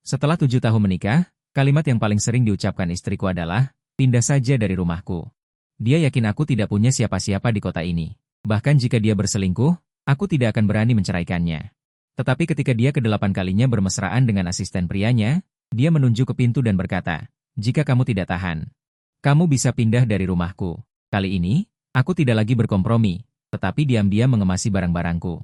Setelah 7 tahun menikah, kalimat yang paling sering diucapkan istriku adalah, pindah saja dari rumahku. Dia yakin aku tidak punya siapa-siapa di kota ini. Bahkan jika dia berselingkuh, aku tidak akan berani menceraikannya. Tetapi ketika dia ke-8 kalinya bermesraan dengan asisten prianya, dia menunjuk ke pintu dan berkata, jika kamu tidak tahan, kamu bisa pindah dari rumahku. Kali ini, aku tidak lagi berkompromi, tetapi diam-diam mengemasi barang-barangku.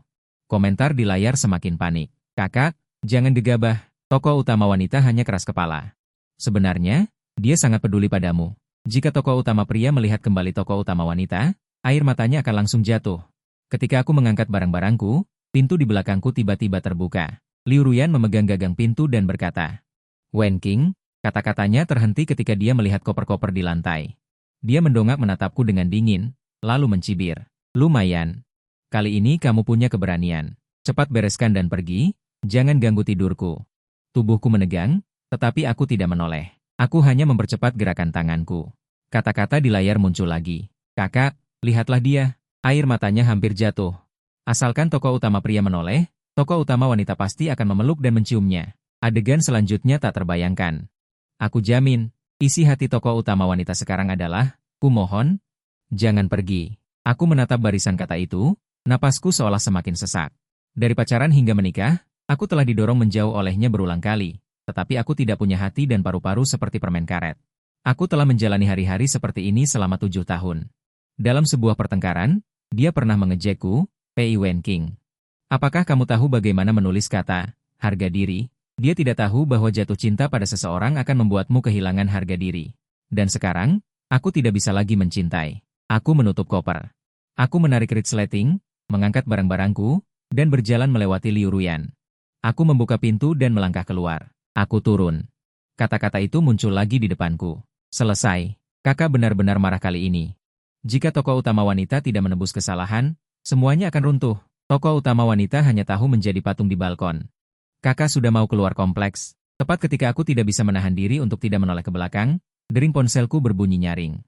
Komentar di layar semakin panik. Kakak, jangan gegabah, tokoh utama wanita hanya keras kepala. Sebenarnya, dia sangat peduli padamu. Jika tokoh utama pria melihat kembali tokoh utama wanita, air matanya akan langsung jatuh. Ketika aku mengangkat barang-barangku, pintu di belakangku tiba-tiba terbuka. Liu Ruyan memegang gagang pintu dan berkata, Wen Qing, kata-katanya terhenti ketika dia melihat koper-koper di lantai. Dia mendongak menatapku dengan dingin, lalu mencibir. Lumayan. Kali ini kamu punya keberanian. Cepat bereskan dan pergi, jangan ganggu tidurku. Tubuhku menegang, tetapi aku tidak menoleh. Aku hanya mempercepat gerakan tanganku. Kata-kata di layar muncul lagi. Kakak, lihatlah dia. Air matanya hampir jatuh. Asalkan tokoh utama pria menoleh, tokoh utama wanita pasti akan memeluk dan menciumnya. Adegan selanjutnya tak terbayangkan. Aku jamin, isi hati tokoh utama wanita sekarang adalah, kumohon, jangan pergi. Aku menatap barisan kata itu, napasku seolah semakin sesak. Dari pacaran hingga menikah, aku telah didorong menjauh olehnya berulang kali. Tetapi aku tidak punya hati dan paru-paru seperti permen karet. Aku telah menjalani hari-hari seperti ini selama 7 tahun. Dalam sebuah pertengkaran, dia pernah mengejekku, Pei Wen Qing. Apakah kamu tahu bagaimana menulis kata, harga diri? Dia tidak tahu bahwa jatuh cinta pada seseorang akan membuatmu kehilangan harga diri. Dan sekarang, aku tidak bisa lagi mencintai. Aku menutup koper. Aku menarik resleting, mengangkat barang-barangku, dan berjalan melewati Liu Ruyan. Aku membuka pintu dan melangkah keluar. Aku turun. Kata-kata itu muncul lagi di depanku. Selesai. Kakak benar-benar marah kali ini. Jika tokoh utama wanita tidak menebus kesalahan, semuanya akan runtuh. Tokoh utama wanita hanya tahu menjadi patung di balkon. Kakak sudah mau keluar kompleks. Tepat ketika aku tidak bisa menahan diri untuk tidak menoleh ke belakang, dering ponselku berbunyi nyaring.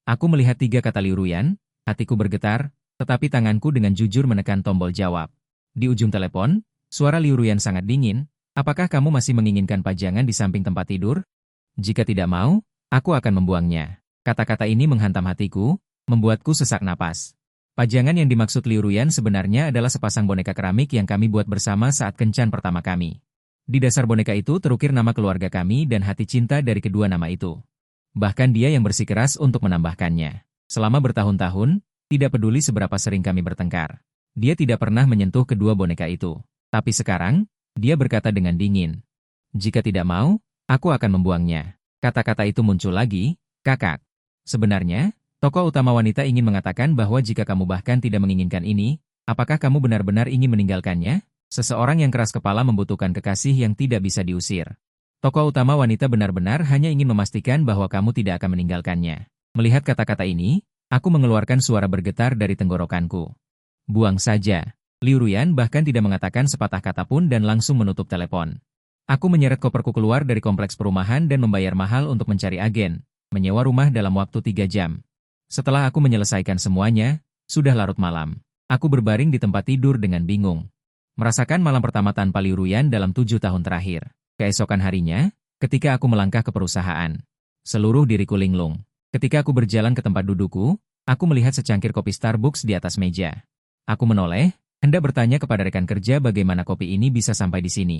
Aku melihat 3 kata Liu Ruyan, hatiku bergetar, tetapi tanganku dengan jujur menekan tombol jawab. Di ujung telepon, suara Liu Ruyan sangat dingin. Apakah kamu masih menginginkan pajangan di samping tempat tidur? Jika tidak mau, aku akan membuangnya. Kata-kata ini menghantam hatiku, membuatku sesak napas. Pajangan yang dimaksud Liu Ruyan sebenarnya adalah sepasang boneka keramik yang kami buat bersama saat kencan pertama kami. Di dasar boneka itu terukir nama keluarga kami dan hati cinta dari kedua nama itu. Bahkan dia yang bersikeras untuk menambahkannya. Selama bertahun-tahun, tidak peduli seberapa sering kami bertengkar. Dia tidak pernah menyentuh kedua boneka itu. Tapi sekarang, dia berkata dengan dingin. Jika tidak mau, aku akan membuangnya. Kata-kata itu muncul lagi, kakak. Sebenarnya, tokoh utama wanita ingin mengatakan bahwa jika kamu bahkan tidak menginginkan ini, apakah kamu benar-benar ingin meninggalkannya? Seseorang yang keras kepala membutuhkan kekasih yang tidak bisa diusir. Tokoh utama wanita benar-benar hanya ingin memastikan bahwa kamu tidak akan meninggalkannya. Melihat kata-kata ini, aku mengeluarkan suara bergetar dari tenggorokanku. Buang saja. Liu Ruyan bahkan tidak mengatakan sepatah kata pun dan langsung menutup telepon. Aku menyeret koperku keluar dari kompleks perumahan dan membayar mahal untuk mencari agen, menyewa rumah dalam waktu 3 jam. Setelah aku menyelesaikan semuanya, sudah larut malam. Aku berbaring di tempat tidur dengan bingung. Merasakan malam pertama tanpa Liu Ruyan dalam 7 tahun terakhir. Keesokan harinya, ketika aku melangkah ke perusahaan, seluruh diriku linglung. Ketika aku berjalan ke tempat dudukku, aku melihat secangkir kopi Starbucks di atas meja. Aku menoleh, hendak bertanya kepada rekan kerja bagaimana kopi ini bisa sampai di sini.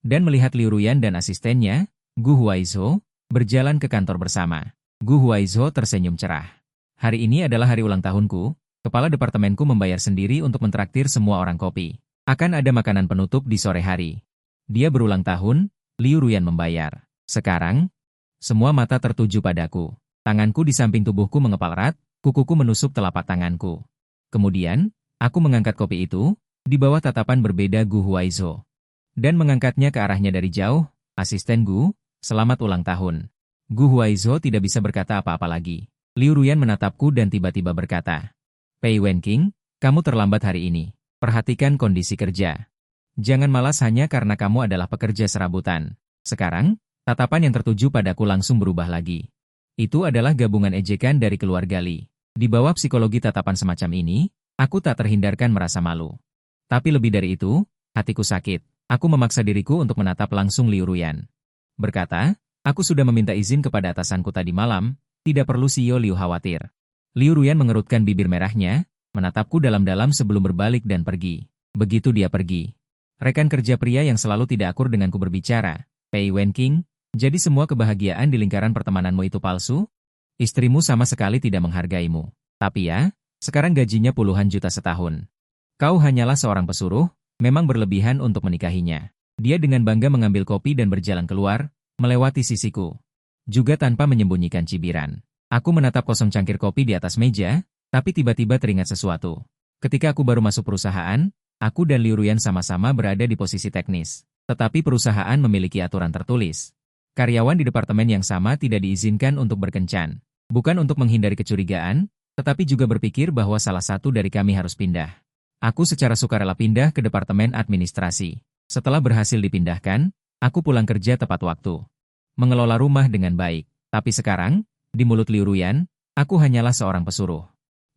Dan melihat Liu Ruyan dan asistennya, Gu Huaizhou, berjalan ke kantor bersama. Gu Huaizhou tersenyum cerah. Hari ini adalah hari ulang tahunku, kepala departemenku membayar sendiri untuk mentraktir semua orang kopi. Akan ada makanan penutup di sore hari. Dia berulang tahun, Liu Ruyan membayar. Sekarang, semua mata tertuju padaku. Tanganku di samping tubuhku mengepal erat, kukuku menusuk telapak tanganku. Kemudian, aku mengangkat kopi itu, di bawah tatapan berbeda Gu Huaizhou. Dan mengangkatnya ke arahnya dari jauh, asisten Gu, selamat ulang tahun. Gu Huaizhou tidak bisa berkata apa-apa lagi. Liu Ruyan menatapku dan tiba-tiba berkata, Pei Wen Qing, kamu terlambat hari ini. Perhatikan kondisi kerja. Jangan malas hanya karena kamu adalah pekerja serabutan. Sekarang, tatapan yang tertuju padaku langsung berubah lagi. Itu adalah gabungan ejekan dari keluarga Li. Di bawah psikologi tatapan semacam ini, aku tak terhindarkan merasa malu. Tapi lebih dari itu, hatiku sakit. Aku memaksa diriku untuk menatap langsung Liu Ruyan. Berkata, aku sudah meminta izin kepada atasanku tadi malam, tidak perlu CEO Liu khawatir. Liu Ruyan mengerutkan bibir merahnya, menatapku dalam-dalam sebelum berbalik dan pergi. Begitu dia pergi, rekan kerja pria yang selalu tidak akur denganku berbicara, Pei Wenqing, jadi semua kebahagiaan di lingkaran pertemananmu itu palsu? Istrimu sama sekali tidak menghargaimu. Tapi ya, sekarang gajinya puluhan juta setahun. Kau hanyalah seorang pesuruh, memang berlebihan untuk menikahinya. Dia dengan bangga mengambil kopi dan berjalan keluar, melewati sisiku. Juga tanpa menyembunyikan cibiran. Aku menatap kosong cangkir kopi di atas meja, tapi tiba-tiba teringat sesuatu. Ketika aku baru masuk perusahaan, aku dan Liu Ruyan sama-sama berada di posisi teknis. Tetapi perusahaan memiliki aturan tertulis. Karyawan di departemen yang sama tidak diizinkan untuk berkencan. Bukan untuk menghindari kecurigaan, tetapi juga berpikir bahwa salah satu dari kami harus pindah. Aku secara sukarela pindah ke departemen administrasi. Setelah berhasil dipindahkan, aku pulang kerja tepat waktu. Mengelola rumah dengan baik. Tapi sekarang, di mulut Liu Ruyan, aku hanyalah seorang pesuruh.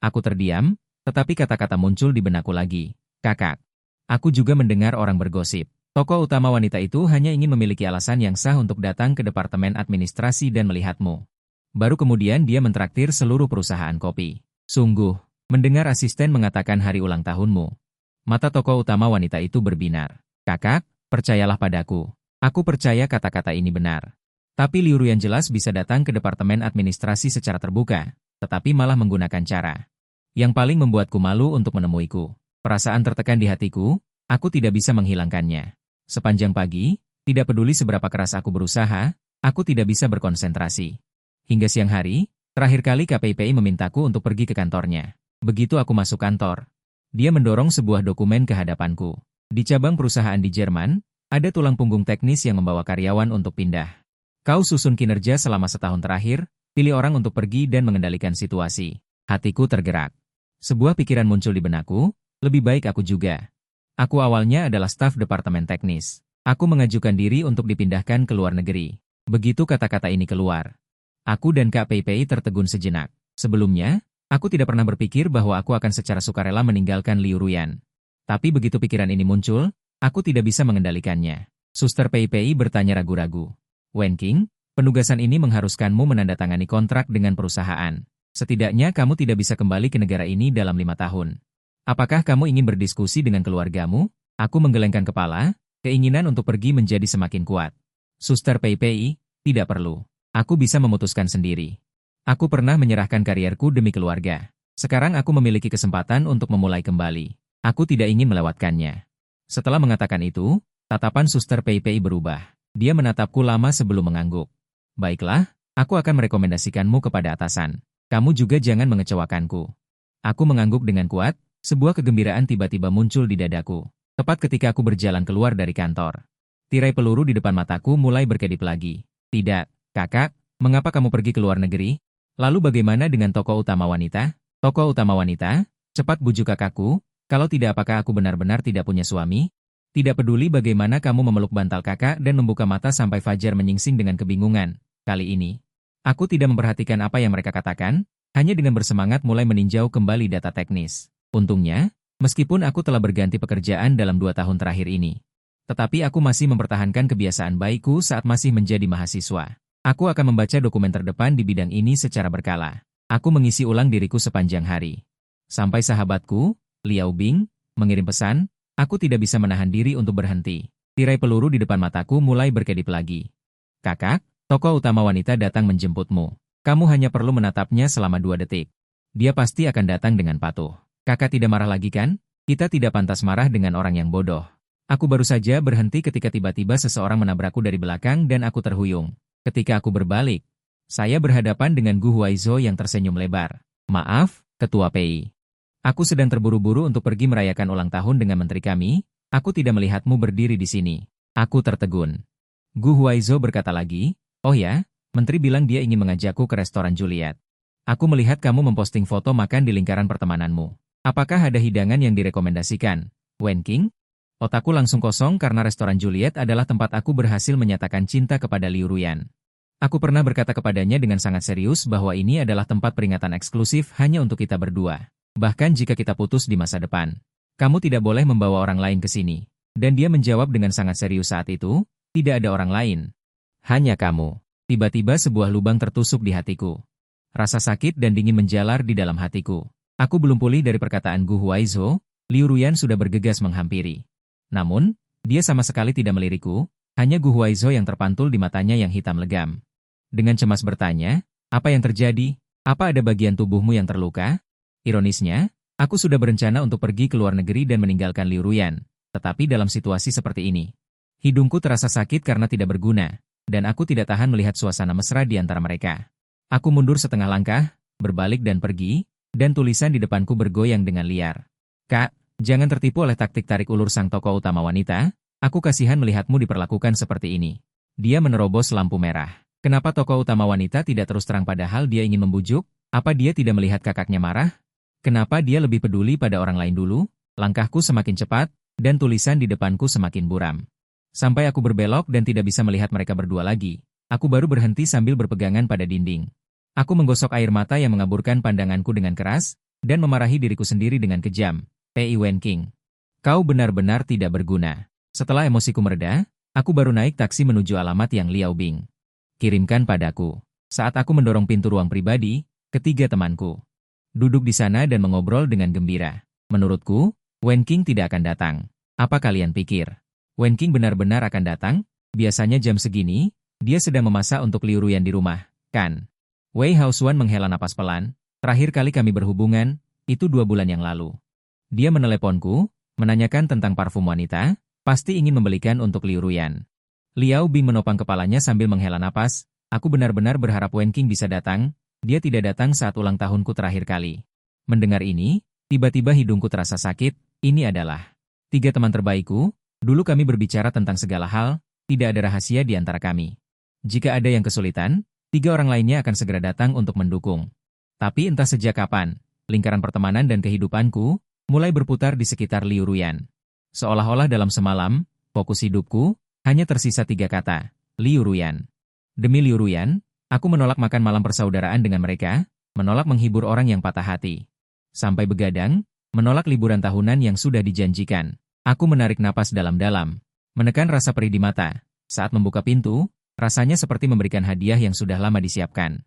Aku terdiam, tetapi kata-kata muncul di benakku lagi. Kakak. Aku juga mendengar orang bergosip. Tokoh utama wanita itu hanya ingin memiliki alasan yang sah untuk datang ke departemen administrasi dan melihatmu. Baru kemudian dia mentraktir seluruh perusahaan kopi. Sungguh, mendengar asisten mengatakan hari ulang tahunmu. Mata tokoh utama wanita itu berbinar. Kakak, percayalah padaku. Aku percaya kata-kata ini benar. Tapi Liu Ruyan jelas bisa datang ke departemen administrasi secara terbuka, tetapi malah menggunakan cara yang paling membuatku malu untuk menemuiku. Perasaan tertekan di hatiku, aku tidak bisa menghilangkannya. Sepanjang pagi, tidak peduli seberapa keras aku berusaha, aku tidak bisa berkonsentrasi. Hingga siang hari, terakhir kali KPPI memintaku untuk pergi ke kantornya. Begitu aku masuk kantor, dia mendorong sebuah dokumen ke hadapanku. Di cabang perusahaan di Jerman, ada tulang punggung teknis yang membawa karyawan untuk pindah. Kau susun kinerja selama setahun terakhir, pilih orang untuk pergi dan mengendalikan situasi. Hatiku tergerak. Sebuah pikiran muncul di benakku, lebih baik aku juga. Aku awalnya adalah staf departemen teknis. Aku mengajukan diri untuk dipindahkan ke luar negeri. Begitu kata-kata ini keluar, aku dan Kak Pei tertegun sejenak. Sebelumnya, aku tidak pernah berpikir bahwa aku akan secara sukarela meninggalkan Liu Ruyan. Tapi begitu pikiran ini muncul, aku tidak bisa mengendalikannya. Suster Pei bertanya ragu-ragu. Wenqing, penugasan ini mengharuskanmu menandatangani kontrak dengan perusahaan. Setidaknya kamu tidak bisa kembali ke negara ini dalam 5 tahun. Apakah kamu ingin berdiskusi dengan keluargamu? Aku menggelengkan kepala, keinginan untuk pergi menjadi semakin kuat. Suster Pei, tidak perlu. Aku bisa memutuskan sendiri. Aku pernah menyerahkan karierku demi keluarga. Sekarang aku memiliki kesempatan untuk memulai kembali. Aku tidak ingin melewatkannya. Setelah mengatakan itu, tatapan Suster Pei berubah. Dia menatapku lama sebelum mengangguk. Baiklah, aku akan merekomendasikanmu kepada atasan. Kamu juga jangan mengecewakanku. Aku mengangguk dengan kuat. Sebuah kegembiraan tiba-tiba muncul di dadaku. Tepat ketika aku berjalan keluar dari kantor. Tirai peluru di depan mataku mulai berkedip lagi. Tidak, kakak, mengapa kamu pergi ke luar negeri? Lalu bagaimana dengan tokoh utama wanita? Tokoh utama wanita, cepat bujuk kakakku, kalau tidak apakah aku benar-benar tidak punya suami? Tidak peduli bagaimana kamu memeluk bantal kakak dan membuka mata sampai fajar menyingsing dengan kebingungan. Kali ini, aku tidak memperhatikan apa yang mereka katakan, hanya dengan bersemangat mulai meninjau kembali data teknis. Untungnya, meskipun aku telah berganti pekerjaan dalam 2 tahun terakhir ini, tetapi aku masih mempertahankan kebiasaan baikku saat masih menjadi mahasiswa. Aku akan membaca dokumen terdepan di bidang ini secara berkala. Aku mengisi ulang diriku sepanjang hari. Sampai sahabatku, Liao Bing, mengirim pesan, aku tidak bisa menahan diri untuk berhenti. Tirai peluru di depan mataku mulai berkedip lagi. Kakak, tokoh utama wanita datang menjemputmu. Kamu hanya perlu menatapnya selama 2 detik. Dia pasti akan datang dengan patuh. Kakak tidak marah lagi kan? Kita tidak pantas marah dengan orang yang bodoh. Aku baru saja berhenti ketika tiba-tiba seseorang menabrakku dari belakang dan aku terhuyung. Ketika aku berbalik, saya berhadapan dengan Gu Huaizhou yang tersenyum lebar. Maaf, Ketua Pei. Aku sedang terburu-buru untuk pergi merayakan ulang tahun dengan menteri kami. Aku tidak melihatmu berdiri di sini. Aku tertegun. Gu Huaizhou berkata lagi, oh ya, menteri bilang dia ingin mengajakku ke restoran Juliet. Aku melihat kamu memposting foto makan di lingkaran pertemananmu. Apakah ada hidangan yang direkomendasikan? Wenqing? Otakku langsung kosong karena restoran Juliet adalah tempat aku berhasil menyatakan cinta kepada Liu Ruyan. Aku pernah berkata kepadanya dengan sangat serius bahwa ini adalah tempat peringatan eksklusif hanya untuk kita berdua. Bahkan jika kita putus di masa depan, kamu tidak boleh membawa orang lain ke sini. Dan dia menjawab dengan sangat serius saat itu, tidak ada orang lain. Hanya kamu. Tiba-tiba sebuah lubang tertusuk di hatiku. Rasa sakit dan dingin menjalar di dalam hatiku. Aku belum pulih dari perkataan Gu Huaizhou, Liu Ruyan sudah bergegas menghampiri. Namun, dia sama sekali tidak melirikku, hanya Gu Huaizhou yang terpantul di matanya yang hitam legam. Dengan cemas bertanya, apa yang terjadi? Apa ada bagian tubuhmu yang terluka? Ironisnya, aku sudah berencana untuk pergi ke luar negeri dan meninggalkan Liu Ruyan, tetapi dalam situasi seperti ini. Hidungku terasa sakit karena tidak berguna, dan aku tidak tahan melihat suasana mesra di antara mereka. Aku mundur setengah langkah, berbalik dan pergi, dan tulisan di depanku bergoyang dengan liar. Kak, jangan tertipu oleh taktik tarik ulur sang tokoh utama wanita, aku kasihan melihatmu diperlakukan seperti ini. Dia menerobos lampu merah. Kenapa tokoh utama wanita tidak terus terang padahal dia ingin membujuk? Apa dia tidak melihat kakaknya marah? Kenapa dia lebih peduli pada orang lain dulu? Langkahku semakin cepat, dan tulisan di depanku semakin buram. Sampai aku berbelok dan tidak bisa melihat mereka berdua lagi. Aku baru berhenti sambil berpegangan pada dinding. Aku menggosok air mata yang mengaburkan pandanganku dengan keras, dan memarahi diriku sendiri dengan kejam. Pei Wenqing, kau benar-benar tidak berguna. Setelah emosiku mereda, aku baru naik taksi menuju alamat yang Liao Bing kirimkan padaku. Saat aku mendorong pintu ruang pribadi, ketiga temanku duduk di sana dan mengobrol dengan gembira. Menurutku, Wenqing tidak akan datang. Apa kalian pikir? Wenqing benar-benar akan datang? Biasanya jam segini, dia sedang memasak untuk Liu Ruyan di rumah, kan? Wei Haosuan menghela napas pelan. Terakhir kali kami berhubungan, itu 2 bulan yang lalu. Dia meneleponku, menanyakan tentang parfum wanita, pasti ingin membelikan untuk Liu Ruyan. Liao Bing menopang kepalanya sambil menghela napas. Aku benar-benar berharap Wenqing bisa datang. Dia tidak datang saat ulang tahunku terakhir kali. Mendengar ini, tiba-tiba hidungku terasa sakit. Ini adalah 3 teman terbaikku. Dulu kami berbicara tentang segala hal, tidak ada rahasia di antara kami. Jika ada yang kesulitan, 3 orang lainnya akan segera datang untuk mendukung. Tapi entah sejak kapan, lingkaran pertemanan dan kehidupanku mulai berputar di sekitar Liu Ruyan. Seolah-olah dalam semalam, fokus hidupku hanya tersisa 3 kata, Liu Ruyan. Demi Liu Ruyan, aku menolak makan malam persaudaraan dengan mereka, menolak menghibur orang yang patah hati. Sampai begadang, menolak liburan tahunan yang sudah dijanjikan. Aku menarik napas dalam-dalam, menekan rasa perih di mata. Saat membuka pintu, rasanya seperti memberikan hadiah yang sudah lama disiapkan.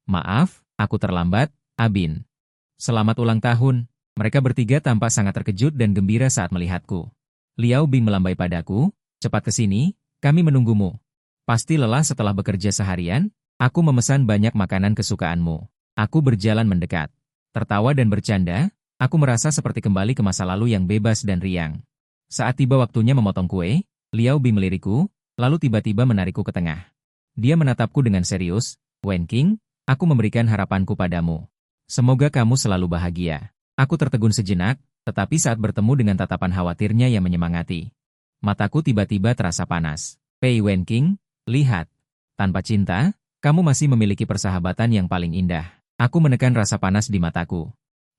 Maaf, aku terlambat, Abin. Selamat ulang tahun. Mereka bertiga tampak sangat terkejut dan gembira saat melihatku. Liao Bing melambai padaku, cepat ke sini, kami menunggumu. Pasti lelah setelah bekerja seharian, aku memesan banyak makanan kesukaanmu. Aku berjalan mendekat. Tertawa dan bercanda, aku merasa seperti kembali ke masa lalu yang bebas dan riang. Saat tiba waktunya memotong kue, Liao Bing melirikku, lalu tiba-tiba menarikku ke tengah. Dia menatapku dengan serius, Wenqing, aku memberikan harapanku padamu. Semoga kamu selalu bahagia. Aku tertegun sejenak, tetapi saat bertemu dengan tatapan khawatirnya yang menyemangati, mataku tiba-tiba terasa panas. Pei Wenqing, lihat. Tanpa cinta, kamu masih memiliki persahabatan yang paling indah. Aku menekan rasa panas di mataku.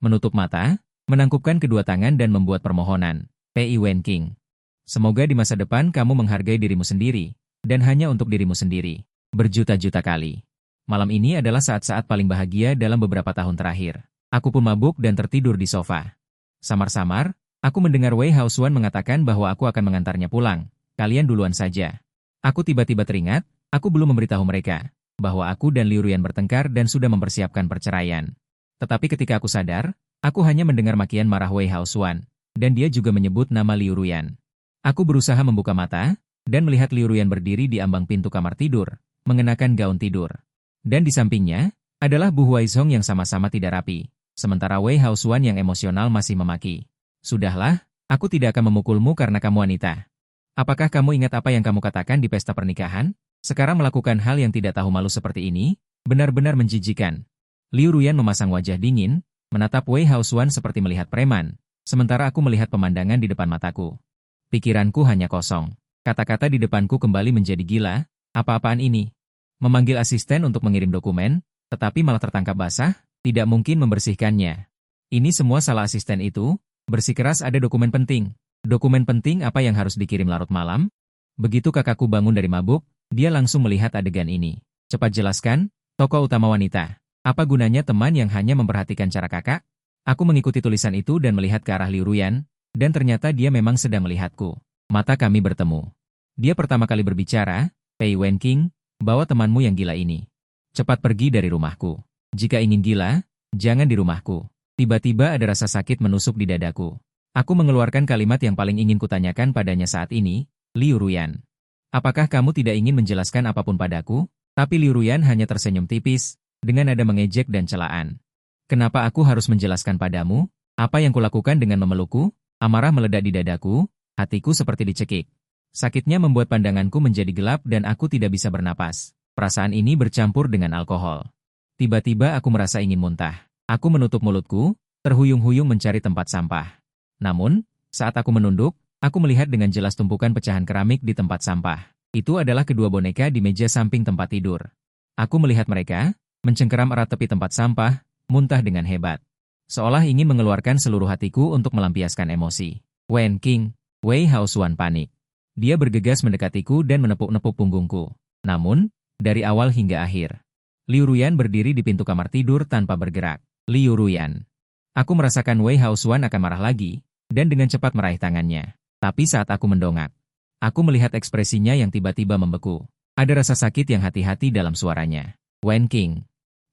Menutup mata, menangkupkan kedua tangan dan membuat permohonan. Pei Wenqing, semoga di masa depan kamu menghargai dirimu sendiri, dan hanya untuk dirimu sendiri. Berjuta-juta kali. Malam ini adalah saat-saat paling bahagia dalam beberapa tahun terakhir. Aku pun mabuk dan tertidur di sofa. Samar-samar, aku mendengar Wei Haosuan mengatakan bahwa aku akan mengantarnya pulang. Kalian duluan saja. Aku tiba-tiba teringat, aku belum memberitahu mereka bahwa aku dan Liu Ruyan bertengkar dan sudah mempersiapkan perceraian. Tetapi ketika aku sadar, aku hanya mendengar makian marah Wei Haosuan. Dan dia juga menyebut nama Liu Ruyan. Aku berusaha membuka mata, dan melihat Liu Ruyan berdiri di ambang pintu kamar tidur, mengenakan gaun tidur. Dan di sampingnya, adalah Bu Huaizhong yang sama-sama tidak rapi, sementara Wei Haosuan yang emosional masih memaki. Sudahlah, aku tidak akan memukulmu karena kamu wanita. Apakah kamu ingat apa yang kamu katakan di pesta pernikahan? Sekarang melakukan hal yang tidak tahu malu seperti ini, benar-benar menjijikan. Liu Ruyan memasang wajah dingin, menatap Wei Haosuan seperti melihat preman. Sementara aku melihat pemandangan di depan mataku. Pikiranku hanya kosong. Kata-kata di depanku kembali menjadi gila. Apa-apaan ini? Memanggil asisten untuk mengirim dokumen, tetapi malah tertangkap basah, tidak mungkin membersihkannya. Ini semua salah asisten itu, bersikeras ada dokumen penting. Dokumen penting apa yang harus dikirim larut malam? Begitu kakakku bangun dari mabuk, dia langsung melihat adegan ini. Cepat jelaskan, tokoh utama wanita. Apa gunanya teman yang hanya memperhatikan cara kakak? Aku mengikuti tulisan itu dan melihat ke arah Liu Ruyan, dan ternyata dia memang sedang melihatku. Mata kami bertemu. Dia pertama kali berbicara, Pei Wenqing, bawa temanmu yang gila ini. Cepat pergi dari rumahku. Jika ingin gila, jangan di rumahku. Tiba-tiba ada rasa sakit menusuk di dadaku. Aku mengeluarkan kalimat yang paling ingin kutanyakan padanya saat ini, Liu Ruyan. Apakah kamu tidak ingin menjelaskan apapun padaku? Tapi Liu Ruyan hanya tersenyum tipis, dengan nada mengejek dan celaan. Kenapa aku harus menjelaskan padamu? Apa yang kulakukan dengan memelukku? Amarah meledak di dadaku, hatiku seperti dicekik. Sakitnya membuat pandanganku menjadi gelap dan aku tidak bisa bernapas. Perasaan ini bercampur dengan alkohol. Tiba-tiba aku merasa ingin muntah. Aku menutup mulutku, terhuyung-huyung mencari tempat sampah. Namun, saat aku menunduk, aku melihat dengan jelas tumpukan pecahan keramik di tempat sampah. Itu adalah kedua boneka di meja samping tempat tidur. Aku melihat mereka, mencengkeram erat tepi tempat sampah, muntah dengan hebat. Seolah ingin mengeluarkan seluruh hatiku untuk melampiaskan emosi. Wenqing, Wei Haosuan panik. Dia bergegas mendekatiku dan menepuk-nepuk punggungku. Namun, dari awal hingga akhir, Liu Ruyan berdiri di pintu kamar tidur tanpa bergerak. Liu Ruyan. Aku merasakan Wei Haosuan akan marah lagi, dan dengan cepat meraih tangannya. Tapi saat aku mendongak, aku melihat ekspresinya yang tiba-tiba membeku. Ada rasa sakit yang hati-hati dalam suaranya. Wenqing,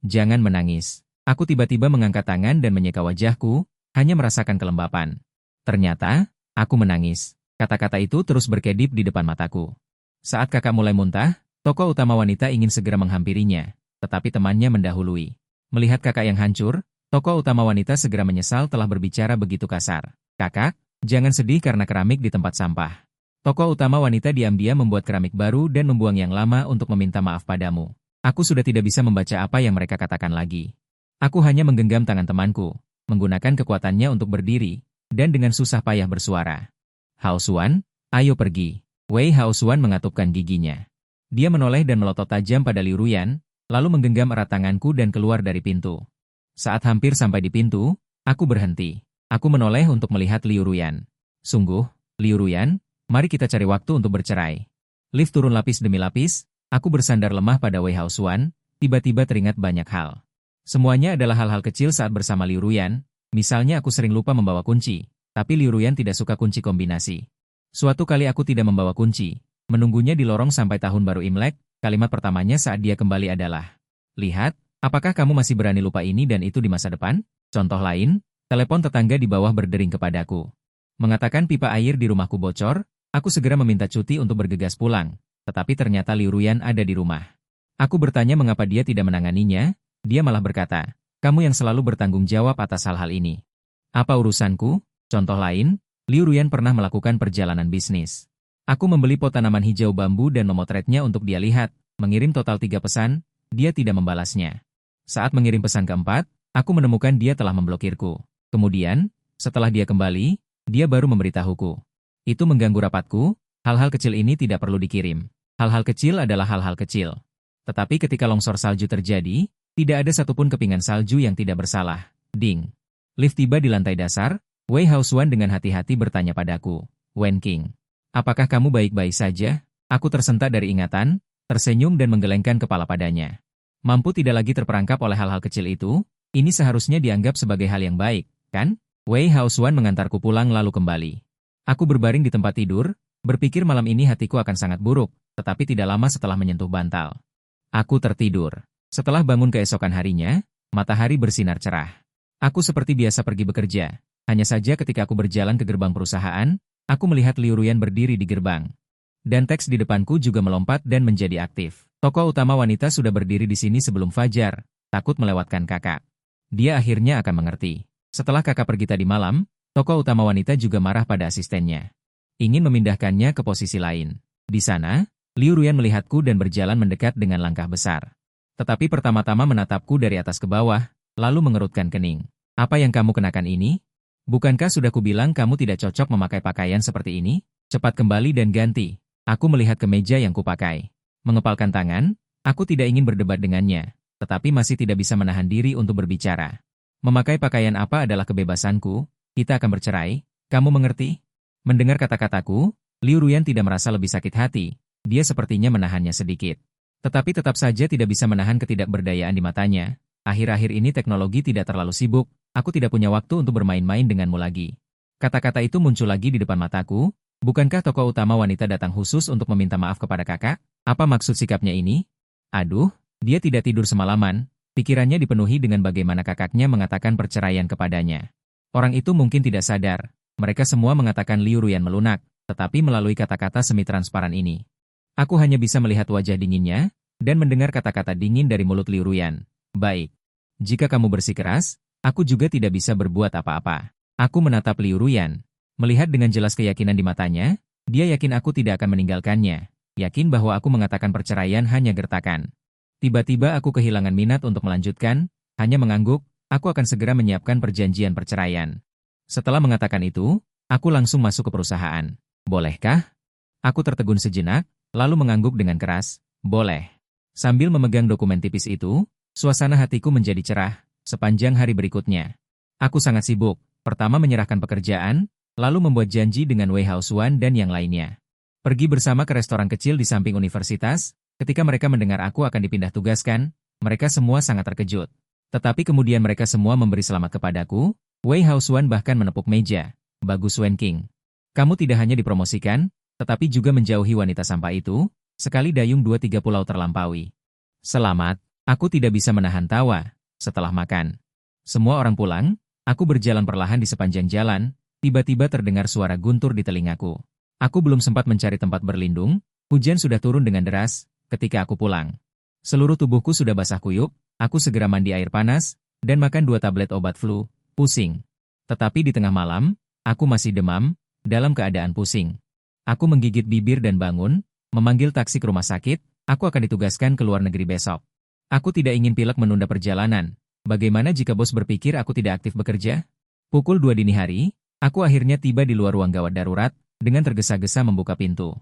jangan menangis. Aku tiba-tiba mengangkat tangan dan menyeka wajahku, hanya merasakan kelembapan. Ternyata, aku menangis. Kata-kata itu terus berkedip di depan mataku. Saat kakak mulai muntah, tokoh utama wanita ingin segera menghampirinya, tetapi temannya mendahului. Melihat kakak yang hancur, tokoh utama wanita segera menyesal telah berbicara begitu kasar. Kakak, jangan sedih karena keramik di tempat sampah. Tokoh utama wanita diam-diam membuat keramik baru dan membuang yang lama untuk meminta maaf padamu. Aku sudah tidak bisa membaca apa yang mereka katakan lagi. Aku hanya menggenggam tangan temanku, menggunakan kekuatannya untuk berdiri, dan dengan susah payah bersuara. Haosuan, ayo pergi. Wei Haosuan mengatupkan giginya. Dia menoleh dan melotot tajam pada Liu Ruyan, lalu menggenggam erat tanganku dan keluar dari pintu. Saat hampir sampai di pintu, aku berhenti. Aku menoleh untuk melihat Liu Ruyan. Sungguh, Liu Ruyan, mari kita cari waktu untuk bercerai. Lift turun lapis demi lapis, aku bersandar lemah pada Wei Haosuan, tiba-tiba teringat banyak hal. Semuanya adalah hal-hal kecil saat bersama Liu Ruyan, misalnya aku sering lupa membawa kunci, tapi Liu Ruyan tidak suka kunci kombinasi. Suatu kali aku tidak membawa kunci, menunggunya di lorong sampai tahun baru Imlek, kalimat pertamanya saat dia kembali adalah, "Lihat, apakah kamu masih berani lupa ini dan itu di masa depan?" Contoh lain, telepon tetangga di bawah berdering kepadaku. Mengatakan pipa air di rumahku bocor, aku segera meminta cuti untuk bergegas pulang, tetapi ternyata Liu Ruyan ada di rumah. Aku bertanya mengapa dia tidak menanganinya. Dia malah berkata, kamu yang selalu bertanggung jawab atas hal-hal ini. Apa urusanku? Contoh lain, Liu Ruyan pernah melakukan perjalanan bisnis. Aku membeli pot tanaman hijau bambu dan memotretnya untuk dia lihat, mengirim total 3 pesan, dia tidak membalasnya. Saat mengirim pesan keempat, aku menemukan dia telah memblokirku. Kemudian, setelah dia kembali, dia baru memberitahuku. Itu mengganggu rapatku, hal-hal kecil ini tidak perlu dikirim. Hal-hal kecil adalah hal-hal kecil. Tetapi ketika longsor salju terjadi, tidak ada satupun kepingan salju yang tidak bersalah. Ding. Lift tiba di lantai dasar, Wei Haosuan dengan hati-hati bertanya padaku, Wenqing, apakah kamu baik-baik saja? Aku tersentak dari ingatan, tersenyum dan menggelengkan kepala padanya. Mampu tidak lagi terperangkap oleh hal-hal kecil itu, ini seharusnya dianggap sebagai hal yang baik, kan? Wei Haosuan mengantarku pulang lalu kembali. Aku berbaring di tempat tidur, berpikir malam ini hatiku akan sangat buruk, tetapi tidak lama setelah menyentuh bantal. Aku tertidur. Setelah bangun keesokan harinya, matahari bersinar cerah. Aku seperti biasa pergi bekerja. Hanya saja ketika aku berjalan ke gerbang perusahaan, aku melihat Liu Ruyan berdiri di gerbang. Dan teks di depanku juga melompat dan menjadi aktif. Tokoh utama wanita sudah berdiri di sini sebelum fajar, takut melewatkan kakak. Dia akhirnya akan mengerti. Setelah kakak pergi tadi malam, tokoh utama wanita juga marah pada asistennya. Ingin memindahkannya ke posisi lain. Di sana, Liu Ruyan melihatku dan berjalan mendekat dengan langkah besar. Tetapi pertama-tama menatapku dari atas ke bawah, lalu mengerutkan kening. Apa yang kamu kenakan ini? Bukankah sudah kubilang kamu tidak cocok memakai pakaian seperti ini? Cepat kembali dan ganti. Aku melihat ke meja yang kupakai. Mengepalkan tangan, aku tidak ingin berdebat dengannya, tetapi masih tidak bisa menahan diri untuk berbicara. Memakai pakaian apa adalah kebebasanku, kita akan bercerai, kamu mengerti? Mendengar kata-kataku, Liu Ruyan tidak merasa lebih sakit hati, dia sepertinya menahannya sedikit. Tetapi tetap saja tidak bisa menahan ketidakberdayaan di matanya. Akhir-akhir ini teknologi tidak terlalu sibuk, aku tidak punya waktu untuk bermain-main denganmu lagi. Kata-kata itu muncul lagi di depan mataku, Bukankah tokoh utama wanita datang khusus untuk meminta maaf kepada kakak? Apa maksud sikapnya ini? Aduh, dia tidak tidur semalaman. Pikirannya dipenuhi dengan bagaimana kakaknya mengatakan perceraian kepadanya. Orang itu mungkin tidak sadar. Mereka semua mengatakan Liu Ruyan melunak, tetapi melalui kata-kata semi transparan ini. Aku hanya bisa melihat wajah dinginnya, dan mendengar kata-kata dingin dari mulut Liu Ruyan. Baik. Jika kamu bersikeras, aku juga tidak bisa berbuat apa-apa. Aku menatap Liu Ruyan. Melihat dengan jelas keyakinan di matanya, dia yakin aku tidak akan meninggalkannya. Yakin bahwa aku mengatakan perceraian hanya gertakan. Tiba-tiba aku kehilangan minat untuk melanjutkan, hanya mengangguk, aku akan segera menyiapkan perjanjian perceraian. Setelah mengatakan itu, aku langsung masuk ke perusahaan. Bolehkah? Aku tertegun sejenak, lalu mengangguk dengan keras, boleh. Sambil memegang dokumen tipis itu, suasana hatiku menjadi cerah, sepanjang hari berikutnya. Aku sangat sibuk, pertama menyerahkan pekerjaan, lalu membuat janji dengan Wei Haosuan dan yang lainnya. Pergi bersama ke restoran kecil di samping universitas. Ketika mereka mendengar aku akan dipindah tugaskan, mereka semua sangat terkejut. Tetapi kemudian mereka semua memberi selamat kepadaku. Wei Haosuan bahkan menepuk meja. Bagus Wen King. Kamu tidak hanya dipromosikan, tetapi juga menjauhi wanita sampah itu, sekali dayung 2-3 pulau terlampaui. Selamat, aku tidak bisa menahan tawa. Setelah makan, semua orang pulang, aku berjalan perlahan di sepanjang jalan, tiba-tiba terdengar suara guntur di telingaku. Aku belum sempat mencari tempat berlindung, hujan sudah turun dengan deras. Ketika aku pulang, seluruh tubuhku sudah basah kuyup, aku segera mandi air panas, dan makan 2 tablet obat flu, pusing. Tetapi di tengah malam, aku masih demam, dalam keadaan pusing. Aku menggigit bibir dan bangun, memanggil taksi ke rumah sakit, aku akan ditugaskan ke luar negeri besok. Aku tidak ingin pilek menunda perjalanan. Bagaimana jika bos berpikir aku tidak aktif bekerja? Pukul 2 dini hari, aku akhirnya tiba di luar ruang gawat darurat, dengan tergesa-gesa membuka pintu.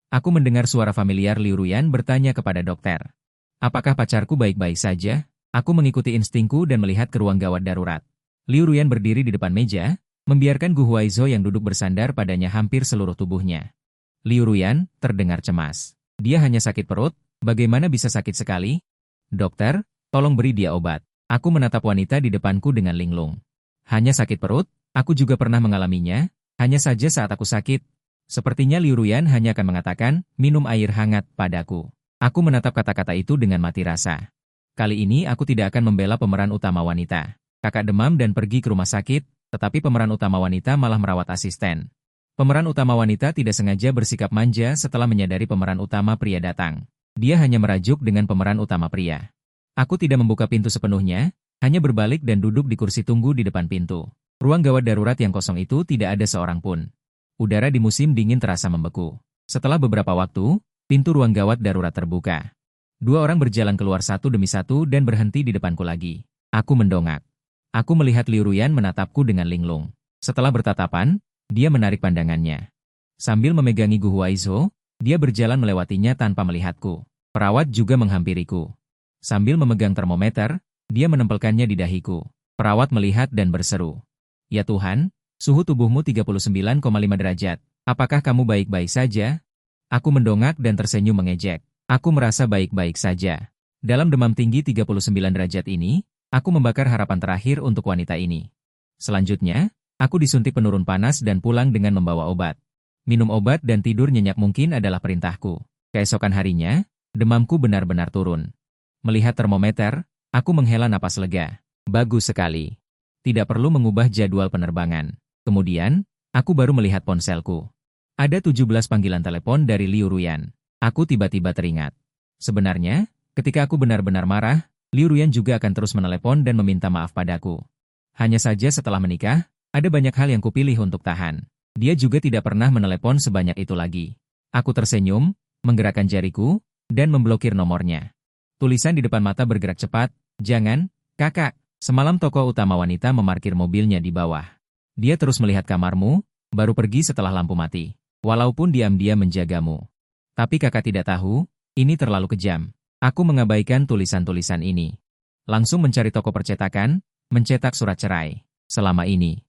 Aku mendengar suara familiar Liu Ruyan bertanya kepada dokter. Apakah pacarku baik-baik saja? Aku mengikuti instingku dan melihat ke ruang gawat darurat. Liu Ruyan berdiri di depan meja, membiarkan Gu Huaizhou yang duduk bersandar padanya hampir seluruh tubuhnya. Liu Ruyan terdengar cemas. Dia hanya sakit perut, bagaimana bisa sakit sekali? Dokter, tolong beri dia obat. Aku menatap wanita di depanku dengan linglung. Hanya sakit perut, aku juga pernah mengalaminya, hanya saja saat aku sakit. Sepertinya Liu Ruyan hanya akan mengatakan, minum air hangat padaku. Aku menatap kata-kata itu dengan mati rasa. Kali ini aku tidak akan membela pemeran utama wanita. Kakak demam dan pergi ke rumah sakit, tetapi pemeran utama wanita malah merawat asisten. Pemeran utama wanita tidak sengaja bersikap manja setelah menyadari pemeran utama pria datang. Dia hanya merajuk dengan pemeran utama pria. Aku tidak membuka pintu sepenuhnya, hanya berbalik dan duduk di kursi tunggu di depan pintu. Ruang gawat darurat yang kosong itu tidak ada seorang pun. Udara di musim dingin terasa membeku. Setelah beberapa waktu, pintu ruang gawat darurat terbuka. 2 orang berjalan keluar satu demi satu dan berhenti di depanku lagi. Aku mendongak. Aku melihat Liu Ruyan menatapku dengan linglung. Setelah bertatapan, dia menarik pandangannya. Sambil memegangi Gu Huaizhou, dia berjalan melewatinya tanpa melihatku. Perawat juga menghampiriku. Sambil memegang termometer, dia menempelkannya di dahiku. Perawat melihat dan berseru. Ya Tuhan, suhu tubuhmu 39,5 derajat. Apakah kamu baik-baik saja? Aku mendongak dan tersenyum mengejek. Aku merasa baik-baik saja. Dalam demam tinggi 39 derajat ini, aku membakar harapan terakhir untuk wanita ini. Selanjutnya, aku disuntik penurun panas dan pulang dengan membawa obat. Minum obat dan tidur nyenyak mungkin adalah perintahku. Keesokan harinya, demamku benar-benar turun. Melihat termometer, aku menghela napas lega. Bagus sekali. Tidak perlu mengubah jadwal penerbangan. Kemudian, aku baru melihat ponselku. Ada 17 panggilan telepon dari Liu Ruyan. Aku tiba-tiba teringat. Sebenarnya, ketika aku benar-benar marah, Liu Ruyan juga akan terus menelepon dan meminta maaf padaku. Hanya saja setelah menikah, ada banyak hal yang kupilih untuk tahan. Dia juga tidak pernah menelepon sebanyak itu lagi. Aku tersenyum, menggerakkan jariku, dan memblokir nomornya. Tulisan di depan mata bergerak cepat, jangan, kakak, semalam tokoh utama wanita memarkir mobilnya di bawah. Dia terus melihat kamarmu, baru pergi setelah lampu mati. Walaupun diam-diam menjagamu. Tapi kakak tidak tahu, ini terlalu kejam. Aku mengabaikan tulisan-tulisan ini. Langsung mencari toko percetakan, mencetak surat cerai. Selama ini,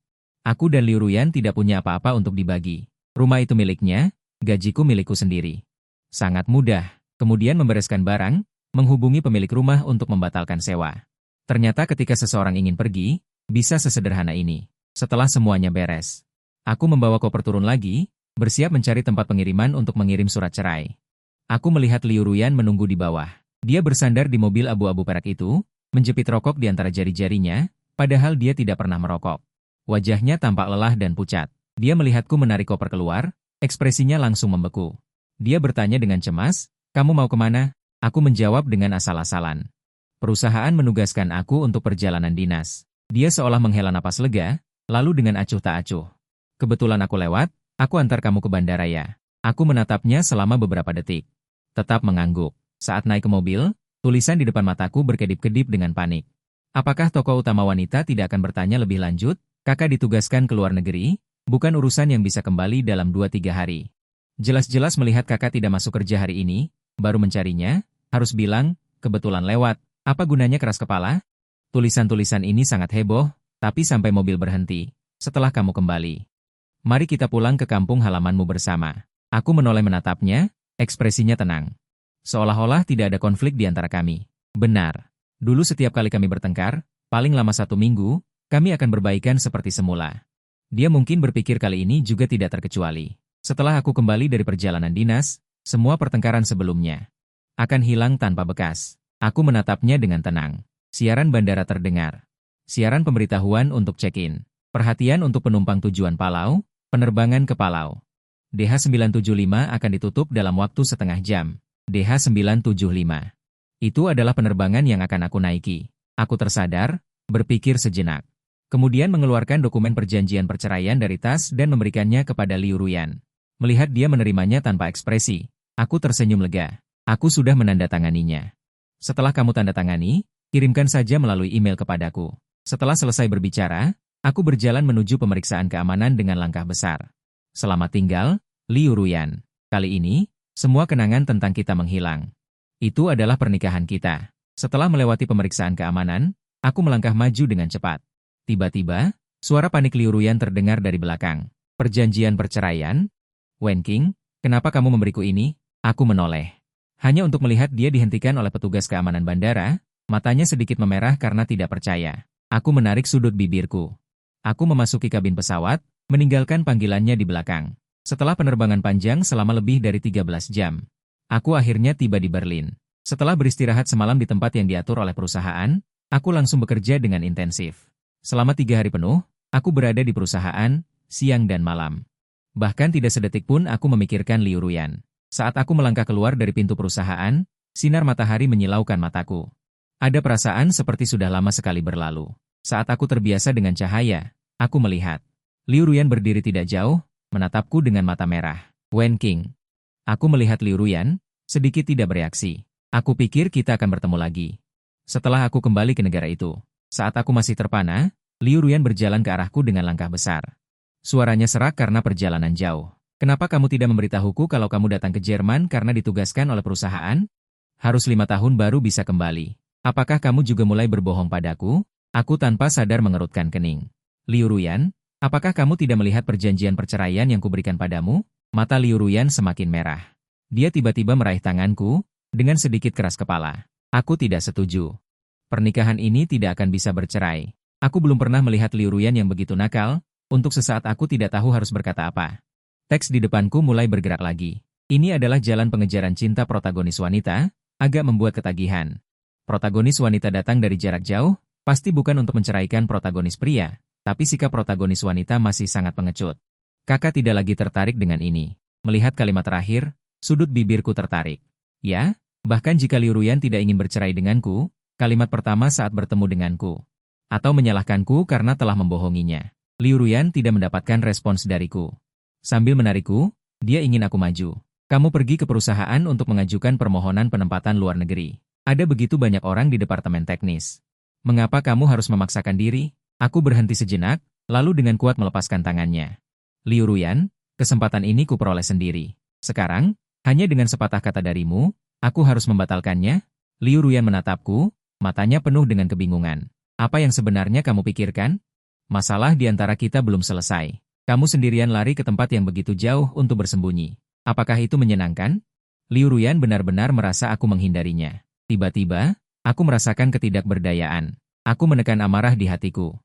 aku dan Liu Ruyan tidak punya apa-apa untuk dibagi. Rumah itu miliknya, gajiku milikku sendiri. Sangat mudah, kemudian membereskan barang, menghubungi pemilik rumah untuk membatalkan sewa. Ternyata ketika seseorang ingin pergi, bisa sesederhana ini. Setelah semuanya beres, aku membawa koper turun lagi, bersiap mencari tempat pengiriman untuk mengirim surat cerai. Aku melihat Liu Ruyan menunggu di bawah. Dia bersandar di mobil abu-abu perak itu, menjepit rokok di antara jari-jarinya, padahal dia tidak pernah merokok. Wajahnya tampak lelah dan pucat. Dia melihatku menarik koper keluar, ekspresinya langsung membeku. Dia bertanya dengan cemas, "Kamu mau kemana?" Aku menjawab dengan asal-asalan. "Perusahaan menugaskan aku untuk perjalanan dinas." Dia seolah menghela napas lega, lalu dengan acuh tak acuh. "Kebetulan aku lewat, aku antar kamu ke bandara ya." Aku menatapnya selama beberapa detik. Tetap mengangguk. Saat naik ke mobil, tulisan di depan mataku berkedip-kedip dengan panik. Apakah tokoh utama wanita tidak akan bertanya lebih lanjut? Kakak ditugaskan ke luar negeri, bukan urusan yang bisa kembali dalam 2-3 hari. Jelas-jelas melihat kakak tidak masuk kerja hari ini, baru mencarinya, harus bilang, kebetulan lewat, apa gunanya keras kepala? Tulisan-tulisan ini sangat heboh, tapi sampai mobil berhenti, setelah kamu kembali. Mari kita pulang ke kampung halamanmu bersama. Aku menoleh menatapnya, ekspresinya tenang. Seolah-olah tidak ada konflik di antara kami. Benar. Dulu setiap kali kami bertengkar, paling lama 1 minggu, kami akan berbaikan seperti semula. Dia mungkin berpikir kali ini juga tidak terkecuali. Setelah aku kembali dari perjalanan dinas, semua pertengkaran sebelumnya akan hilang tanpa bekas. Aku menatapnya dengan tenang. Siaran bandara terdengar. Siaran pemberitahuan untuk check-in. Perhatian untuk penumpang tujuan Palau, penerbangan ke Palau. DH975 akan ditutup dalam waktu setengah jam. DH975. Itu adalah penerbangan yang akan aku naiki. Aku tersadar, berpikir sejenak. Kemudian mengeluarkan dokumen perjanjian perceraian dari tas dan memberikannya kepada Liu Ruyan. Melihat dia menerimanya tanpa ekspresi, aku tersenyum lega. Aku sudah menandatanganinya. Setelah kamu tanda tangani, kirimkan saja melalui email kepadaku. Setelah selesai berbicara, aku berjalan menuju pemeriksaan keamanan dengan langkah besar. Selamat tinggal, Liu Ruyan. Kali ini, semua kenangan tentang kita menghilang. Itu adalah pernikahan kita. Setelah melewati pemeriksaan keamanan, aku melangkah maju dengan cepat. Tiba-tiba, suara panik Liu Ruyan terdengar dari belakang. Perjanjian perceraian? Wen Qing, kenapa kamu memberiku ini? Aku menoleh. Hanya untuk melihat dia dihentikan oleh petugas keamanan bandara, matanya sedikit memerah karena tidak percaya. Aku menarik sudut bibirku. Aku memasuki kabin pesawat, meninggalkan panggilannya di belakang. Setelah penerbangan panjang selama lebih dari 13 jam, aku akhirnya tiba di Berlin. Setelah beristirahat semalam di tempat yang diatur oleh perusahaan, aku langsung bekerja dengan intensif. Selama 3 hari penuh, aku berada di perusahaan, siang dan malam. Bahkan tidak sedetik pun aku memikirkan Liu Ruyan. Saat aku melangkah keluar dari pintu perusahaan, sinar matahari menyilaukan mataku. Ada perasaan seperti sudah lama sekali berlalu. Saat aku terbiasa dengan cahaya, aku melihat Liu Ruyan berdiri tidak jauh, menatapku dengan mata merah. Wen Qing. Aku melihat Liu Ruyan, sedikit tidak bereaksi. Aku pikir kita akan bertemu lagi. Setelah aku kembali ke negara itu, saat aku masih terpana, Liu Ruyan berjalan ke arahku dengan langkah besar. Suaranya serak karena perjalanan jauh. Kenapa kamu tidak memberitahuku kalau kamu datang ke Jerman karena ditugaskan oleh perusahaan? Harus 5 tahun baru bisa kembali. Apakah kamu juga mulai berbohong padaku? Aku tanpa sadar mengerutkan kening. Liu Ruyan, apakah kamu tidak melihat perjanjian perceraian yang kuberikan padamu? Mata Liu Ruyan semakin merah. Dia tiba-tiba meraih tanganku, dengan sedikit keras kepala. Aku tidak setuju. Pernikahan ini tidak akan bisa bercerai. Aku belum pernah melihat Liu Ruyan yang begitu nakal, untuk sesaat aku tidak tahu harus berkata apa. Teks di depanku mulai bergerak lagi. Ini adalah jalan pengejaran cinta protagonis wanita, agak membuat ketagihan. Protagonis wanita datang dari jarak jauh, pasti bukan untuk menceraikan protagonis pria, tapi sikap protagonis wanita masih sangat pengecut. Kakak tidak lagi tertarik dengan ini. Melihat kalimat terakhir, sudut bibirku tertarik. Ya, bahkan jika Liu Ruyan tidak ingin bercerai denganku, kalimat pertama saat bertemu denganku. Atau menyalahkanku karena telah membohonginya. Liu Ruyan tidak mendapatkan respons dariku. Sambil menarikku, dia ingin aku maju. Kamu pergi ke perusahaan untuk mengajukan permohonan penempatan luar negeri. Ada begitu banyak orang di departemen teknis. Mengapa kamu harus memaksakan diri? Aku berhenti sejenak, lalu dengan kuat melepaskan tangannya. Liu Ruyan, kesempatan ini kuperoleh sendiri. Sekarang, hanya dengan sepatah kata darimu, aku harus membatalkannya? Liu Ruyan menatapku, matanya penuh dengan kebingungan. Apa yang sebenarnya kamu pikirkan? Masalah di antara kita belum selesai. Kamu sendirian lari ke tempat yang begitu jauh untuk bersembunyi. Apakah itu menyenangkan? Liu Ruyan benar-benar merasa aku menghindarinya. Tiba-tiba, aku merasakan ketidakberdayaan. Aku menekan amarah di hatiku.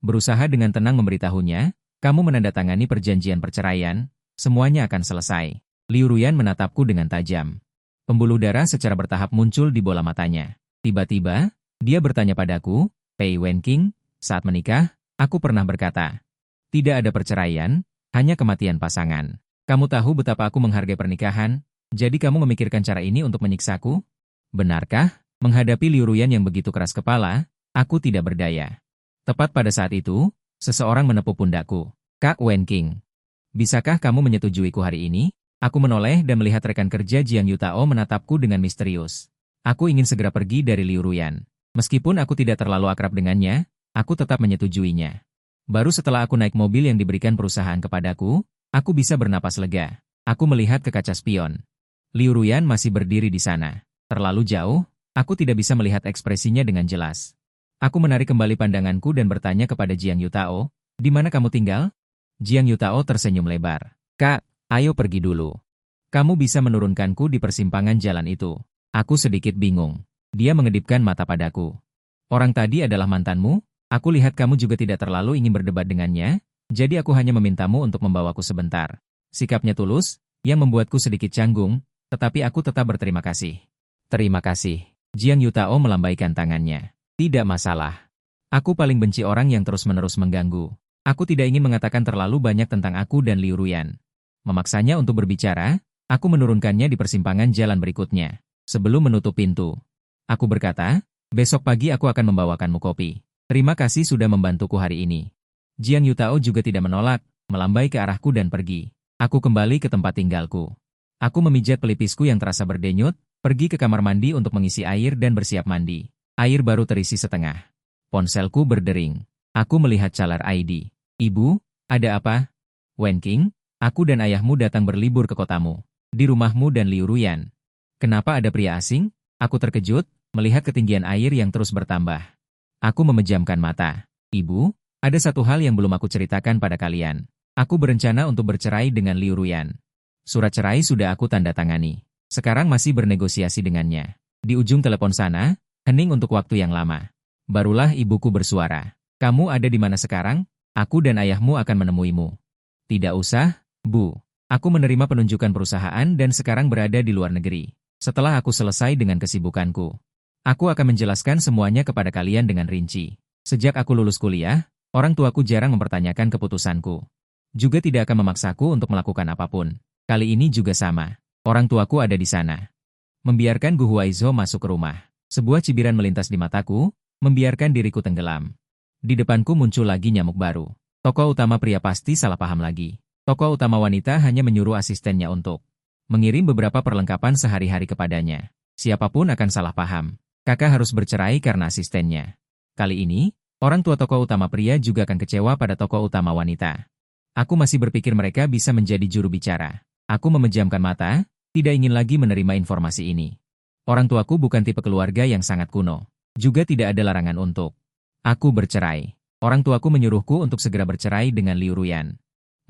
Berusaha dengan tenang memberitahunya, kamu menandatangani perjanjian perceraian, semuanya akan selesai. Liu Ruyan menatapku dengan tajam. Pembuluh darah secara bertahap muncul di bola matanya. Tiba-tiba, dia bertanya padaku, Pei Wenqing, saat menikah, aku pernah berkata, tidak ada perceraian, hanya kematian pasangan. Kamu tahu betapa aku menghargai pernikahan, jadi kamu memikirkan cara ini untuk menyiksaku? Benarkah? Menghadapi Liu Ruyan yang begitu keras kepala, aku tidak berdaya. Tepat pada saat itu, seseorang menepuk pundakku. Kak Wenqing, bisakah kamu menyetujuiku hari ini? Aku menoleh dan melihat rekan kerja Jiang Yutao menatapku dengan misterius. Aku ingin segera pergi dari Liu Ruyan. Meskipun aku tidak terlalu akrab dengannya, aku tetap menyetujuinya. Baru setelah aku naik mobil yang diberikan perusahaan kepadaku, aku bisa bernapas lega. Aku melihat ke kaca spion. Liu Ruyan masih berdiri di sana. Terlalu jauh, aku tidak bisa melihat ekspresinya dengan jelas. Aku menarik kembali pandanganku dan bertanya kepada Jiang Yutao, di mana kamu tinggal? Jiang Yutao tersenyum lebar. Kak, ayo pergi dulu. Kamu bisa menurunkanku di persimpangan jalan itu. Aku sedikit bingung. Dia mengedipkan mata padaku. Orang tadi adalah mantanmu? Aku lihat kamu juga tidak terlalu ingin berdebat dengannya, jadi aku hanya memintamu untuk membawaku sebentar. Sikapnya tulus, yang membuatku sedikit canggung, tetapi aku tetap berterima kasih. Terima kasih. Jiang Yutao melambaikan tangannya. Tidak masalah. Aku paling benci orang yang terus-menerus mengganggu. Aku tidak ingin mengatakan terlalu banyak tentang aku dan Liu Ruyan. Memaksanya untuk berbicara, aku menurunkannya di persimpangan jalan berikutnya. Sebelum menutup pintu, aku berkata, besok pagi aku akan membawakanmu kopi. Terima kasih sudah membantuku hari ini. Jiang Yutao juga tidak menolak, melambai ke arahku dan pergi. Aku kembali ke tempat tinggalku. Aku memijat pelipisku yang terasa berdenyut, pergi ke kamar mandi untuk mengisi air dan bersiap mandi. Air baru terisi setengah. Ponselku berdering. Aku melihat calar ID. Ibu, ada apa? Wenqing, aku dan ayahmu datang berlibur ke kotamu. Di rumahmu dan Liu Ruyan. Kenapa ada pria asing? Aku terkejut, melihat ketinggian air yang terus bertambah. Aku memejamkan mata. Ibu, ada satu hal yang belum aku ceritakan pada kalian. Aku berencana untuk bercerai dengan Liu Ruyan. Surat cerai sudah aku tanda tangani. Sekarang masih bernegosiasi dengannya. Di ujung telepon sana, hening untuk waktu yang lama. Barulah ibuku bersuara. Kamu ada di mana sekarang? Aku dan ayahmu akan menemuimu. Tidak usah, Bu. Aku menerima penunjukan perusahaan dan sekarang berada di luar negeri. Setelah aku selesai dengan kesibukanku, aku akan menjelaskan semuanya kepada kalian dengan rinci. Sejak aku lulus kuliah, orang tuaku jarang mempertanyakan keputusanku. Juga tidak akan memaksaku untuk melakukan apapun. Kali ini juga sama. Orang tuaku ada di sana. Membiarkan Gu Huaizo masuk ke rumah. Sebuah cibiran melintas di mataku, membiarkan diriku tenggelam. Di depanku muncul lagi nyamuk baru. Tokoh utama pria pasti salah paham lagi. Tokoh utama wanita hanya menyuruh asistennya untuk mengirim beberapa perlengkapan sehari-hari kepadanya. Siapapun akan salah paham. Kakak harus bercerai karena asistennya. Kali ini, orang tua tokoh utama pria juga akan kecewa pada tokoh utama wanita. Aku masih berpikir mereka bisa menjadi juru bicara. Aku memejamkan mata, tidak ingin lagi menerima informasi ini. Orang tuaku bukan tipe keluarga yang sangat kuno. Juga tidak ada larangan untuk aku bercerai. Orang tuaku menyuruhku untuk segera bercerai dengan Liu Ruyan.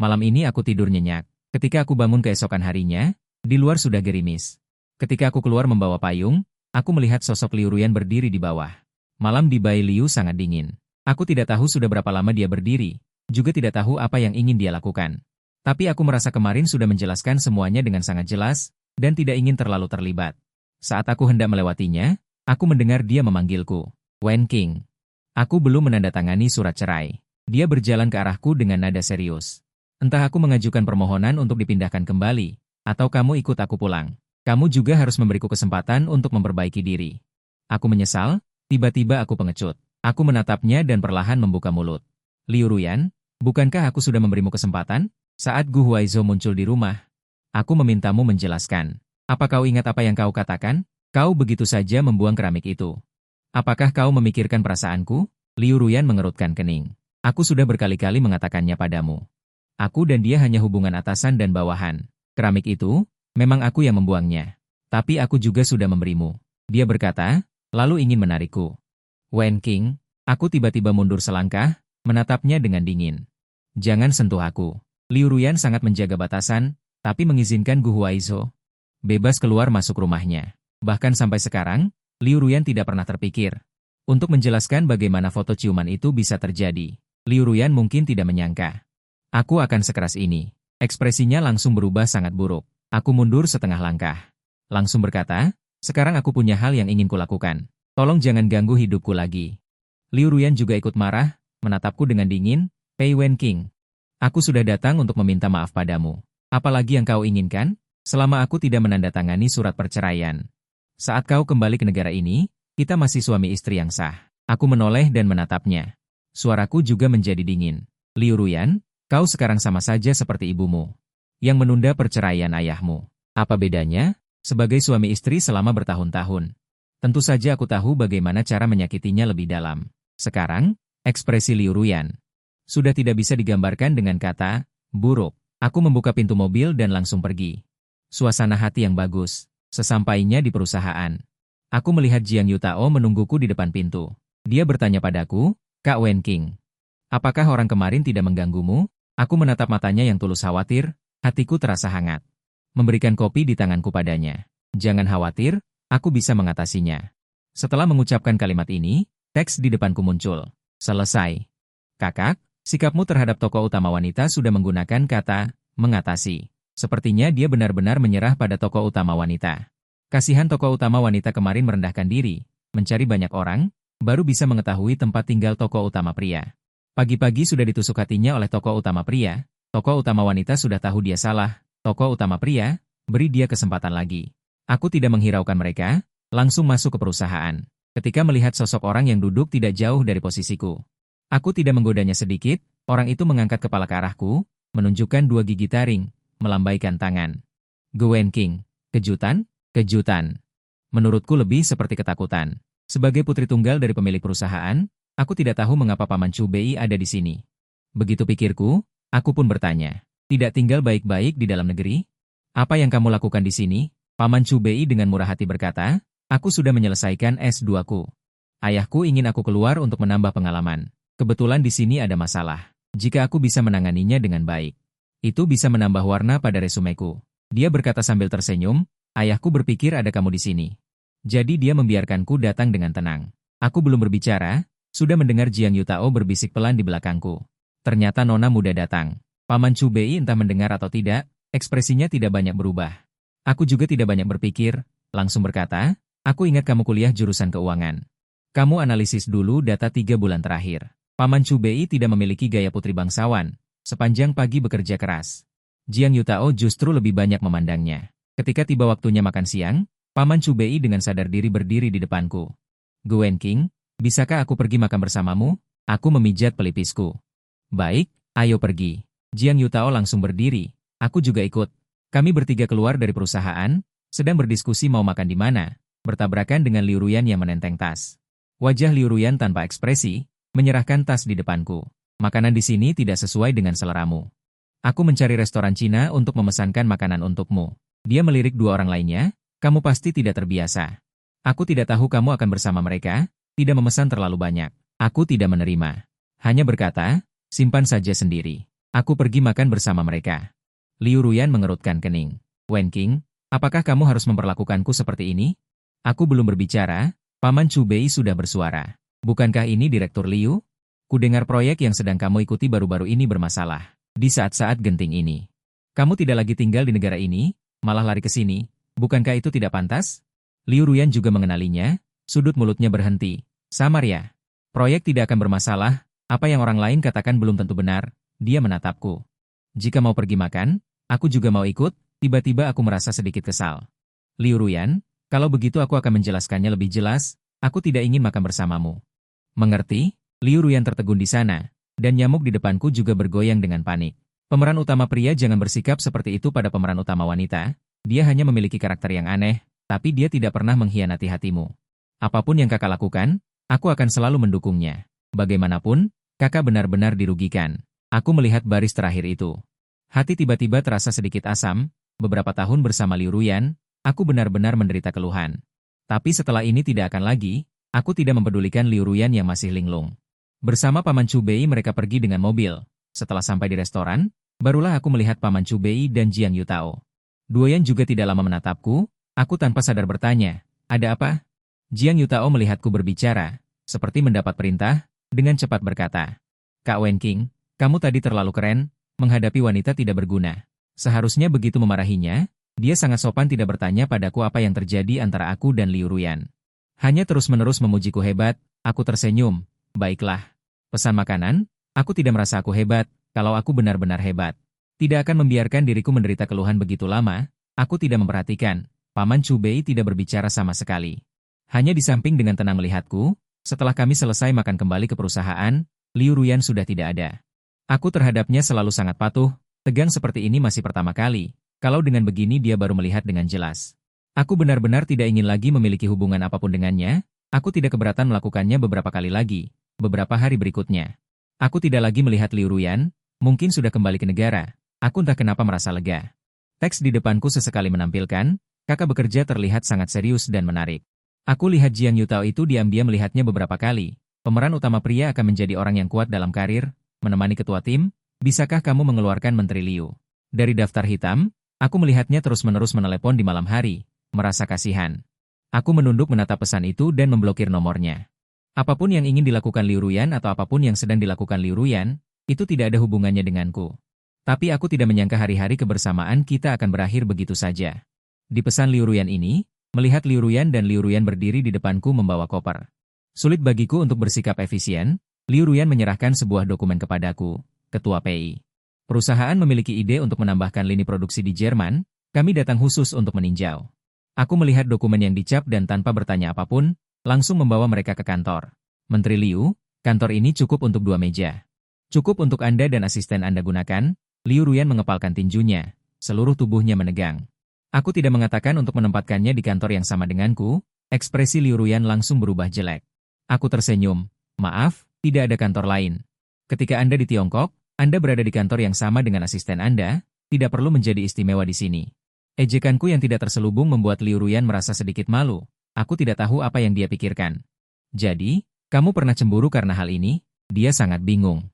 Malam ini aku tidur nyenyak. Ketika aku bangun keesokan harinya, di luar sudah gerimis. Ketika aku keluar membawa payung, aku melihat sosok Liu Ruyan berdiri di bawah. Malam di Bai Liu sangat dingin. Aku tidak tahu sudah berapa lama dia berdiri, juga tidak tahu apa yang ingin dia lakukan. Tapi aku merasa kemarin sudah menjelaskan semuanya dengan sangat jelas, dan tidak ingin terlalu terlibat. Saat aku hendak melewatinya, aku mendengar dia memanggilku. Wenqing. Aku belum menandatangani surat cerai. Dia berjalan ke arahku dengan nada serius. Entah aku mengajukan permohonan untuk dipindahkan kembali, atau kamu ikut aku pulang. Kamu juga harus memberiku kesempatan untuk memperbaiki diri. Aku menyesal, tiba-tiba aku pengecut. Aku menatapnya dan perlahan membuka mulut. Liu Ruyan, bukankah aku sudah memberimu kesempatan? Saat Gu Huaizo muncul di rumah, aku memintamu menjelaskan. Apa kau ingat apa yang kau katakan? Kau begitu saja membuang keramik itu. Apakah kau memikirkan perasaanku? Liu Ruyan mengerutkan kening. Aku sudah berkali-kali mengatakannya padamu. Aku dan dia hanya hubungan atasan dan bawahan. Keramik itu, memang aku yang membuangnya. Tapi aku juga sudah memberimu. Dia berkata, lalu ingin menarikku. Wenqing, aku tiba-tiba mundur selangkah, menatapnya dengan dingin. Jangan sentuh aku. Liu Ruyan sangat menjaga batasan, tapi mengizinkan Gu Huaizo bebas keluar masuk rumahnya. Bahkan sampai sekarang, Liu Ruyan tidak pernah terpikir untuk menjelaskan bagaimana foto ciuman itu bisa terjadi. Liu Ruyan mungkin tidak menyangka aku akan sekeras ini. Ekspresinya langsung berubah sangat buruk. Aku mundur setengah langkah. Langsung berkata, sekarang aku punya hal yang ingin kulakukan. Tolong jangan ganggu hidupku lagi. Liu Ruyan juga ikut marah, menatapku dengan dingin. Pei Wenqing, aku sudah datang untuk meminta maaf padamu. Apalagi yang kau inginkan? Selama aku tidak menandatangani surat perceraian. Saat kau kembali ke negara ini, kita masih suami istri yang sah. Aku menoleh dan menatapnya. Suaraku juga menjadi dingin. Liu Ruyan, kau sekarang sama saja seperti ibumu, yang menunda perceraian ayahmu. Apa bedanya? Sebagai suami istri selama bertahun-tahun. Tentu saja aku tahu bagaimana cara menyakitinya lebih dalam. Sekarang, ekspresi Liu Ruyan sudah tidak bisa digambarkan dengan kata, buruk. Aku membuka pintu mobil dan langsung pergi. Suasana hati yang bagus. Sesampainya di perusahaan, aku melihat Jiang Yutao menungguku di depan pintu. Dia bertanya padaku, Kak Wenqing, apakah orang kemarin tidak mengganggumu? Aku menatap matanya yang tulus khawatir, hatiku terasa hangat. Memberikan kopi di tanganku padanya. Jangan khawatir, aku bisa mengatasinya. Setelah mengucapkan kalimat ini, teks di depanku muncul. Selesai. Kakak, sikapmu terhadap tokoh utama wanita sudah menggunakan kata, mengatasi. Sepertinya dia benar-benar menyerah pada tokoh utama wanita. Kasihan tokoh utama wanita kemarin merendahkan diri, mencari banyak orang, baru bisa mengetahui tempat tinggal tokoh utama pria. Pagi-pagi sudah ditusuk hatinya oleh tokoh utama pria, tokoh utama wanita sudah tahu dia salah, tokoh utama pria, beri dia kesempatan lagi. Aku tidak menghiraukan mereka, langsung masuk ke perusahaan. Ketika melihat sosok orang yang duduk tidak jauh dari posisiku, aku tidak menggodanya sedikit, orang itu mengangkat kepala ke arahku, menunjukkan 2 gigi taring, melambaikan tangan. Wenqing, kejutan? Kejutan. Menurutku lebih seperti ketakutan. Sebagai putri tunggal dari pemilik perusahaan, aku tidak tahu mengapa Paman Chu Bei ada di sini. Begitu pikirku, aku pun bertanya, tidak tinggal baik-baik di dalam negeri? Apa yang kamu lakukan di sini? Paman Chu Bei dengan murah hati berkata, aku sudah menyelesaikan S2-ku. Ayahku ingin aku keluar untuk menambah pengalaman. Kebetulan di sini ada masalah. Jika aku bisa menanganinya dengan baik, itu bisa menambah warna pada resumeku. Dia berkata sambil tersenyum, ayahku berpikir ada kamu di sini. Jadi dia membiarkanku datang dengan tenang. Aku belum berbicara, sudah mendengar Jiang Yutao berbisik pelan di belakangku. Ternyata nona muda datang. Paman Chu Bei entah mendengar atau tidak, ekspresinya tidak banyak berubah. Aku juga tidak banyak berpikir, langsung berkata, aku ingat kamu kuliah jurusan keuangan. Kamu analisis dulu data 3 bulan terakhir. Paman Chu Bei tidak memiliki gaya putri bangsawan. Sepanjang pagi bekerja keras. Jiang Yutao justru lebih banyak memandangnya. Ketika tiba waktunya makan siang, Paman Chu Bei dengan sadar diri berdiri di depanku. Wenqing, bisakah aku pergi makan bersamamu? Aku memijat pelipisku. Baik, ayo pergi. Jiang Yutao langsung berdiri. Aku juga ikut. Kami bertiga keluar dari perusahaan, sedang berdiskusi mau makan di mana, bertabrakan dengan Liu Ruyan yang menenteng tas. Wajah Liu Ruyan tanpa ekspresi, menyerahkan tas di depanku. Makanan di sini tidak sesuai dengan seleramu. Aku mencari restoran Cina untuk memesankan makanan untukmu. Dia melirik 2 orang lainnya, kamu pasti tidak terbiasa. Aku tidak tahu kamu akan bersama mereka, tidak memesan terlalu banyak. Aku tidak menerima. Hanya berkata, simpan saja sendiri. Aku pergi makan bersama mereka. Liu Ruyan mengerutkan kening. Wenqing, apakah kamu harus memperlakukanku seperti ini? Aku belum berbicara, Paman Chu Bei sudah bersuara. Bukankah ini Direktur Liu? Kudengar proyek yang sedang kamu ikuti baru-baru ini bermasalah. Di saat-saat genting ini. Kamu tidak lagi tinggal di negara ini, malah lari ke sini. Bukankah itu tidak pantas? Liu Ruyan juga mengenalinya, sudut mulutnya berhenti. Samar ya. Proyek tidak akan bermasalah, apa yang orang lain katakan belum tentu benar, dia menatapku. Jika mau pergi makan, aku juga mau ikut, tiba-tiba aku merasa sedikit kesal. Liu Ruyan, kalau begitu aku akan menjelaskannya lebih jelas, aku tidak ingin makan bersamamu. Mengerti? Liu Ruyan tertegun di sana, dan nyamuk di depanku juga bergoyang dengan panik. Pemeran utama pria jangan bersikap seperti itu pada pemeran utama wanita, dia hanya memiliki karakter yang aneh, tapi dia tidak pernah mengkhianati hatimu. Apapun yang kakak lakukan, aku akan selalu mendukungnya. Bagaimanapun, kakak benar-benar dirugikan. Aku melihat baris terakhir itu. Hati tiba-tiba terasa sedikit asam, beberapa tahun bersama Liu Ruyan, aku benar-benar menderita keluhan. Tapi setelah ini tidak akan lagi, aku tidak mempedulikan Liu Ruyan yang masih linglung. Bersama Paman Chu Bei mereka pergi dengan mobil. Setelah sampai di restoran, barulah aku melihat Paman Chu Bei dan Jiang Yutao. Duoyan juga tidak lama menatapku, aku tanpa sadar bertanya, ada apa? Jiang Yutao melihatku berbicara, seperti mendapat perintah, dengan cepat berkata, Kak Wenqing, kamu tadi terlalu keren, menghadapi wanita tidak berguna. Seharusnya begitu memarahinya, dia sangat sopan tidak bertanya padaku apa yang terjadi antara aku dan Liu Ruyan. Hanya terus-menerus memujiku hebat, aku tersenyum. Baiklah. Pesan makanan, aku tidak merasa aku hebat, kalau aku benar-benar hebat. Tidak akan membiarkan diriku menderita keluhan begitu lama, aku tidak memperhatikan. Paman Chu Bei tidak berbicara sama sekali. Hanya di samping dengan tenang melihatku, setelah kami selesai makan kembali ke perusahaan, Liu Ruyan sudah tidak ada. Aku terhadapnya selalu sangat patuh, tegang seperti ini masih pertama kali, kalau dengan begini dia baru melihat dengan jelas. Aku benar-benar tidak ingin lagi memiliki hubungan apapun dengannya, aku tidak keberatan melakukannya beberapa kali lagi, beberapa hari berikutnya. Aku tidak lagi melihat Liu Ruyan, mungkin sudah kembali ke negara, aku entah kenapa merasa lega. Teks di depanku sesekali menampilkan, kakak bekerja terlihat sangat serius dan menarik. Aku lihat Jiang Yutao itu diam-diam melihatnya beberapa kali. Pemeran utama pria akan menjadi orang yang kuat dalam karir, menemani ketua tim, bisakah kamu mengeluarkan Menteri Liu? Dari daftar hitam, aku melihatnya terus-menerus menelepon di malam hari, merasa kasihan. Aku menunduk menatap pesan itu dan memblokir nomornya. Apapun yang ingin dilakukan Liu Ruyan atau apapun yang sedang dilakukan Liu Ruyan, itu tidak ada hubungannya denganku. Tapi aku tidak menyangka hari-hari kebersamaan kita akan berakhir begitu saja. Di pesan Liu Ruyan ini, melihat Liu Ruyan dan Liu Ruyan berdiri di depanku membawa koper. Sulit bagiku untuk bersikap efisien, Liu Ruyan menyerahkan sebuah dokumen kepadaku, Ketua PI. Perusahaan memiliki ide untuk menambahkan lini produksi di Jerman, kami datang khusus untuk meninjau. Aku melihat dokumen yang dicap dan tanpa bertanya apapun, langsung membawa mereka ke kantor. Menteri Liu, kantor ini cukup untuk 2 meja. Cukup untuk Anda dan asisten Anda gunakan, Liu Ruyan mengepalkan tinjunya, seluruh tubuhnya menegang. Aku tidak mengatakan untuk menempatkannya di kantor yang sama denganku, ekspresi Liu Ruyan langsung berubah jelek. Aku tersenyum, maaf, tidak ada kantor lain. Ketika Anda di Tiongkok, Anda berada di kantor yang sama dengan asisten Anda, tidak perlu menjadi istimewa di sini. Ejekanku yang tidak terselubung membuat Liu Ruyan merasa sedikit malu, aku tidak tahu apa yang dia pikirkan. Jadi, kamu pernah cemburu karena hal ini? Dia sangat bingung.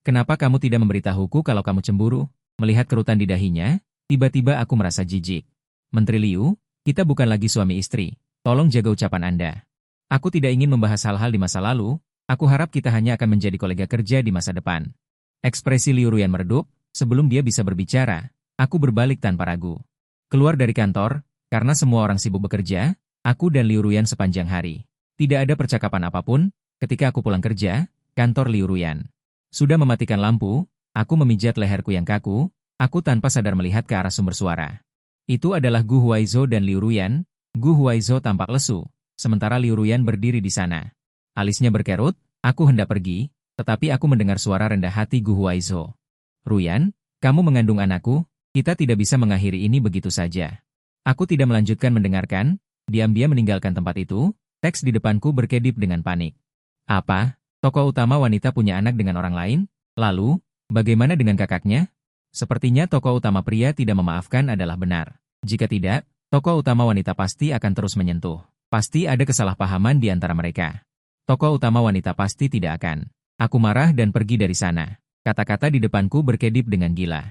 Kenapa kamu tidak memberitahuku kalau kamu cemburu? Melihat kerutan di dahinya, tiba-tiba aku merasa jijik. Menteri Liu, kita bukan lagi suami istri, tolong jaga ucapan Anda. Aku tidak ingin membahas hal-hal di masa lalu, aku harap kita hanya akan menjadi kolega kerja di masa depan. Ekspresi Liu Ruyan meredup, sebelum dia bisa berbicara, aku berbalik tanpa ragu. Keluar dari kantor, karena semua orang sibuk bekerja, aku dan Liu Ruyan sepanjang hari. Tidak ada percakapan apapun, ketika aku pulang kerja, kantor Liu Ruyan. Sudah mematikan lampu, aku memijat leherku yang kaku, aku tanpa sadar melihat ke arah sumber suara. Itu adalah Gu Huaizhou dan Liu Ruyan. Gu Huaizhou tampak lesu, sementara Liu Ruyan berdiri di sana. Alisnya berkerut, aku hendak pergi, tetapi aku mendengar suara rendah hati Gu Huaizhou. Ruyan, kamu mengandung anakku, kita tidak bisa mengakhiri ini begitu saja. Aku tidak melanjutkan mendengarkan, diam-diam meninggalkan tempat itu, teks di depanku berkedip dengan panik. Apa? Tokoh utama wanita punya anak dengan orang lain? Lalu, bagaimana dengan kakaknya? Sepertinya tokoh utama pria tidak memaafkan adalah benar. Jika tidak, tokoh utama wanita pasti akan terus menyentuh. Pasti ada kesalahpahaman di antara mereka. Tokoh utama wanita pasti tidak akan. Aku marah dan pergi dari sana. Kata-kata di depanku berkedip dengan gila.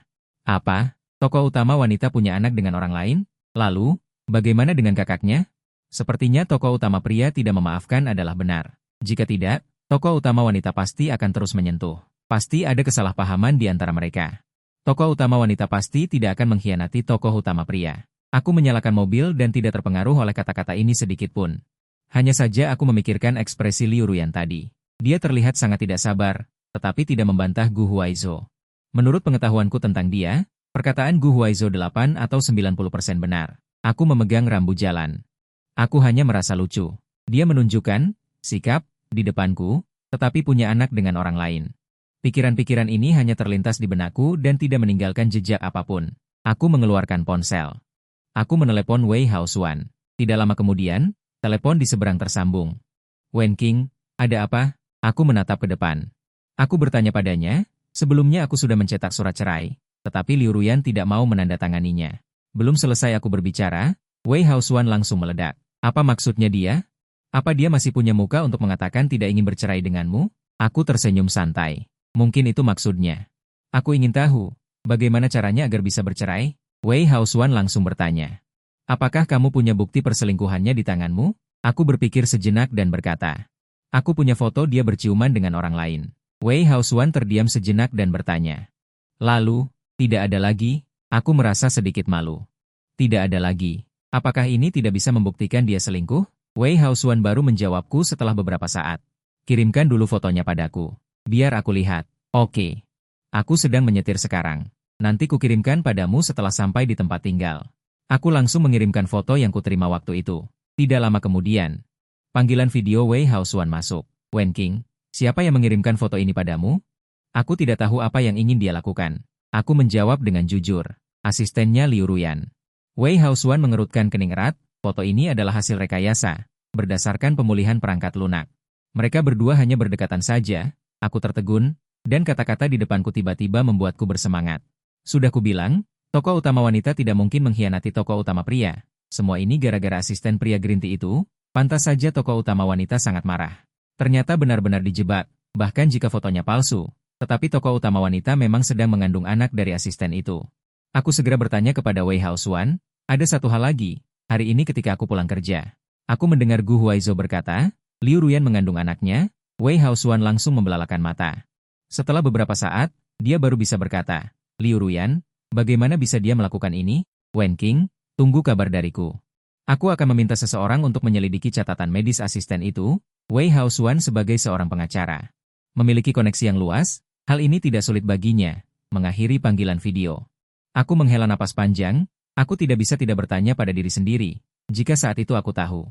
Apa? Tokoh utama wanita punya anak dengan orang lain? Lalu, bagaimana dengan kakaknya? Sepertinya tokoh utama pria tidak memaafkan adalah benar. Jika tidak, tokoh utama wanita pasti akan terus menyentuh. Pasti ada kesalahpahaman di antara mereka. Tokoh utama wanita pasti tidak akan mengkhianati tokoh utama pria. Aku menyalakan mobil dan tidak terpengaruh oleh kata-kata ini sedikit pun. Hanya saja aku memikirkan ekspresi Liu Ruyan tadi. Dia terlihat sangat tidak sabar, tetapi tidak membantah Gu Huaizhou. Menurut pengetahuanku tentang dia, perkataan Gu Huaizhou 8 atau 90% benar. Aku memegang rambu jalan. Aku hanya merasa lucu. Dia menunjukkan sikap di depanku, tetapi punya anak dengan orang lain. Pikiran-pikiran ini hanya terlintas di benakku dan tidak meninggalkan jejak apapun. Aku mengeluarkan ponsel. Aku menelepon Wei Haosuan. Tidak lama kemudian, telepon di seberang tersambung. Wen Qing, ada apa? Aku menatap ke depan. Aku bertanya padanya, sebelumnya aku sudah mencetak surat cerai, tetapi Liu Ruyan tidak mau menandatanganinya. Belum selesai aku berbicara, Wei Haosuan langsung meledak. Apa maksudnya dia? Apa dia masih punya muka untuk mengatakan tidak ingin bercerai denganmu? Aku tersenyum santai. Mungkin itu maksudnya. Aku ingin tahu, bagaimana caranya agar bisa bercerai? Wei Haosuan langsung bertanya. Apakah kamu punya bukti perselingkuhannya di tanganmu? Aku berpikir sejenak dan berkata. Aku punya foto dia berciuman dengan orang lain. Wei Haosuan terdiam sejenak dan bertanya. Lalu, tidak ada lagi? Aku merasa sedikit malu. Tidak ada lagi. Apakah ini tidak bisa membuktikan dia selingkuh? Wei Haosuan baru menjawabku setelah beberapa saat. Kirimkan dulu fotonya padaku. Biar aku lihat. Oke. Aku sedang menyetir sekarang. Nanti kukirimkan padamu setelah sampai di tempat tinggal. Aku langsung mengirimkan foto yang kuterima waktu itu. Tidak lama kemudian, panggilan video Wei Haosuan masuk. Wen Qing, siapa yang mengirimkan foto ini padamu? Aku tidak tahu apa yang ingin dia lakukan. Aku menjawab dengan jujur. Asistennya Liu Ruyan. Wei Haosuan mengerutkan kening erat. Foto ini adalah hasil rekayasa, berdasarkan pemulihan perangkat lunak. Mereka berdua hanya berdekatan saja. Aku tertegun, dan kata-kata di depanku tiba-tiba membuatku bersemangat. Sudah kubilang, tokoh utama wanita tidak mungkin mengkhianati tokoh utama pria. Semua ini gara-gara asisten pria Green Tea itu. Pantas saja tokoh utama wanita sangat marah. Ternyata benar-benar dijebak, bahkan jika fotonya palsu. Tetapi tokoh utama wanita memang sedang mengandung anak dari asisten itu. Aku segera bertanya kepada Wei Haosuan, ada satu hal lagi. Hari ini ketika aku pulang kerja, aku mendengar Gu Huaizhou berkata, Liu Ruyan mengandung anaknya. Wei Haosuan langsung membelalakan mata. Setelah beberapa saat, dia baru bisa berkata, Liu Ruyan, bagaimana bisa dia melakukan ini? Wen Qing, tunggu kabar dariku. Aku akan meminta seseorang untuk menyelidiki catatan medis asisten itu. Wei Haosuan sebagai seorang pengacara memiliki koneksi yang luas, hal ini tidak sulit baginya. Mengakhiri panggilan video, aku menghela napas panjang. Aku tidak bisa tidak bertanya pada diri sendiri, jika saat itu aku tahu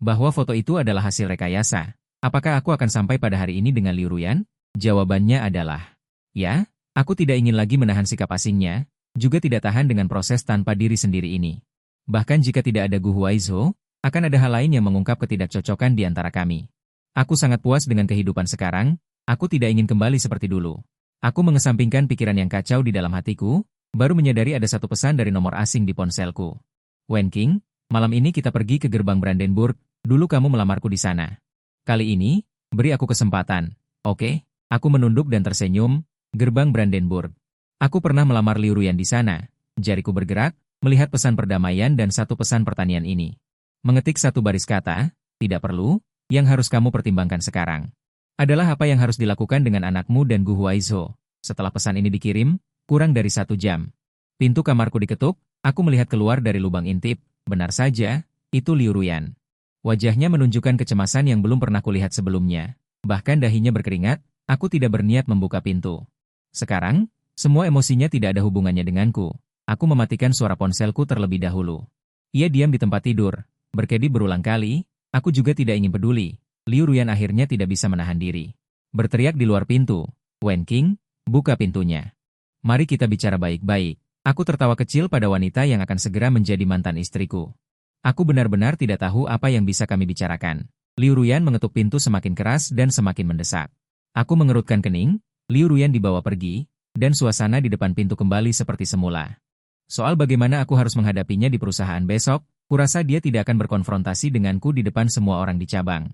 bahwa foto itu adalah hasil rekayasa, apakah aku akan sampai pada hari ini dengan Liu Ruyan? Jawabannya adalah, ya, aku tidak ingin lagi menahan sikap asingnya, juga tidak tahan dengan proses tanpa diri sendiri ini. Bahkan jika tidak ada Gu Huaizhou, akan ada hal lain yang mengungkap ketidakcocokan di antara kami. Aku sangat puas dengan kehidupan sekarang, aku tidak ingin kembali seperti dulu. Aku mengesampingkan pikiran yang kacau di dalam hatiku, baru menyadari ada satu pesan dari nomor asing di ponselku. Wen Qing, malam ini kita pergi ke gerbang Brandenburg, dulu kamu melamarku di sana. Kali ini, beri aku kesempatan, oke? Aku menunduk dan tersenyum, gerbang Brandenburg. Aku pernah melamar Liu Ruyan di sana, jariku bergerak, melihat pesan perdamaian dan satu pesan pertanian ini. Mengetik satu baris kata, tidak perlu. Yang harus kamu pertimbangkan sekarang adalah apa yang harus dilakukan dengan anakmu dan Gu Huaizhou. Setelah pesan ini dikirim, kurang dari 1 jam. Pintu kamarku diketuk, aku melihat keluar dari lubang intip. Benar saja, itu Liu Ruyan. Wajahnya menunjukkan kecemasan yang belum pernah kulihat sebelumnya. Bahkan dahinya berkeringat, aku tidak berniat membuka pintu. Sekarang, semua emosinya tidak ada hubungannya denganku. Aku mematikan suara ponselku terlebih dahulu. Ia diam di tempat tidur, berkedip berulang kali. Aku juga tidak ingin peduli. Liu Ruyan akhirnya tidak bisa menahan diri. Berteriak di luar pintu. Wen Qing, buka pintunya. Mari kita bicara baik-baik. Aku tertawa kecil pada wanita yang akan segera menjadi mantan istriku. Aku benar-benar tidak tahu apa yang bisa kami bicarakan. Liu Ruyan mengetuk pintu semakin keras dan semakin mendesak. Aku mengerutkan kening. Liu Ruyan dibawa pergi, dan suasana di depan pintu kembali seperti semula. Soal bagaimana aku harus menghadapinya di perusahaan besok, kurasa dia tidak akan berkonfrontasi denganku di depan semua orang di cabang.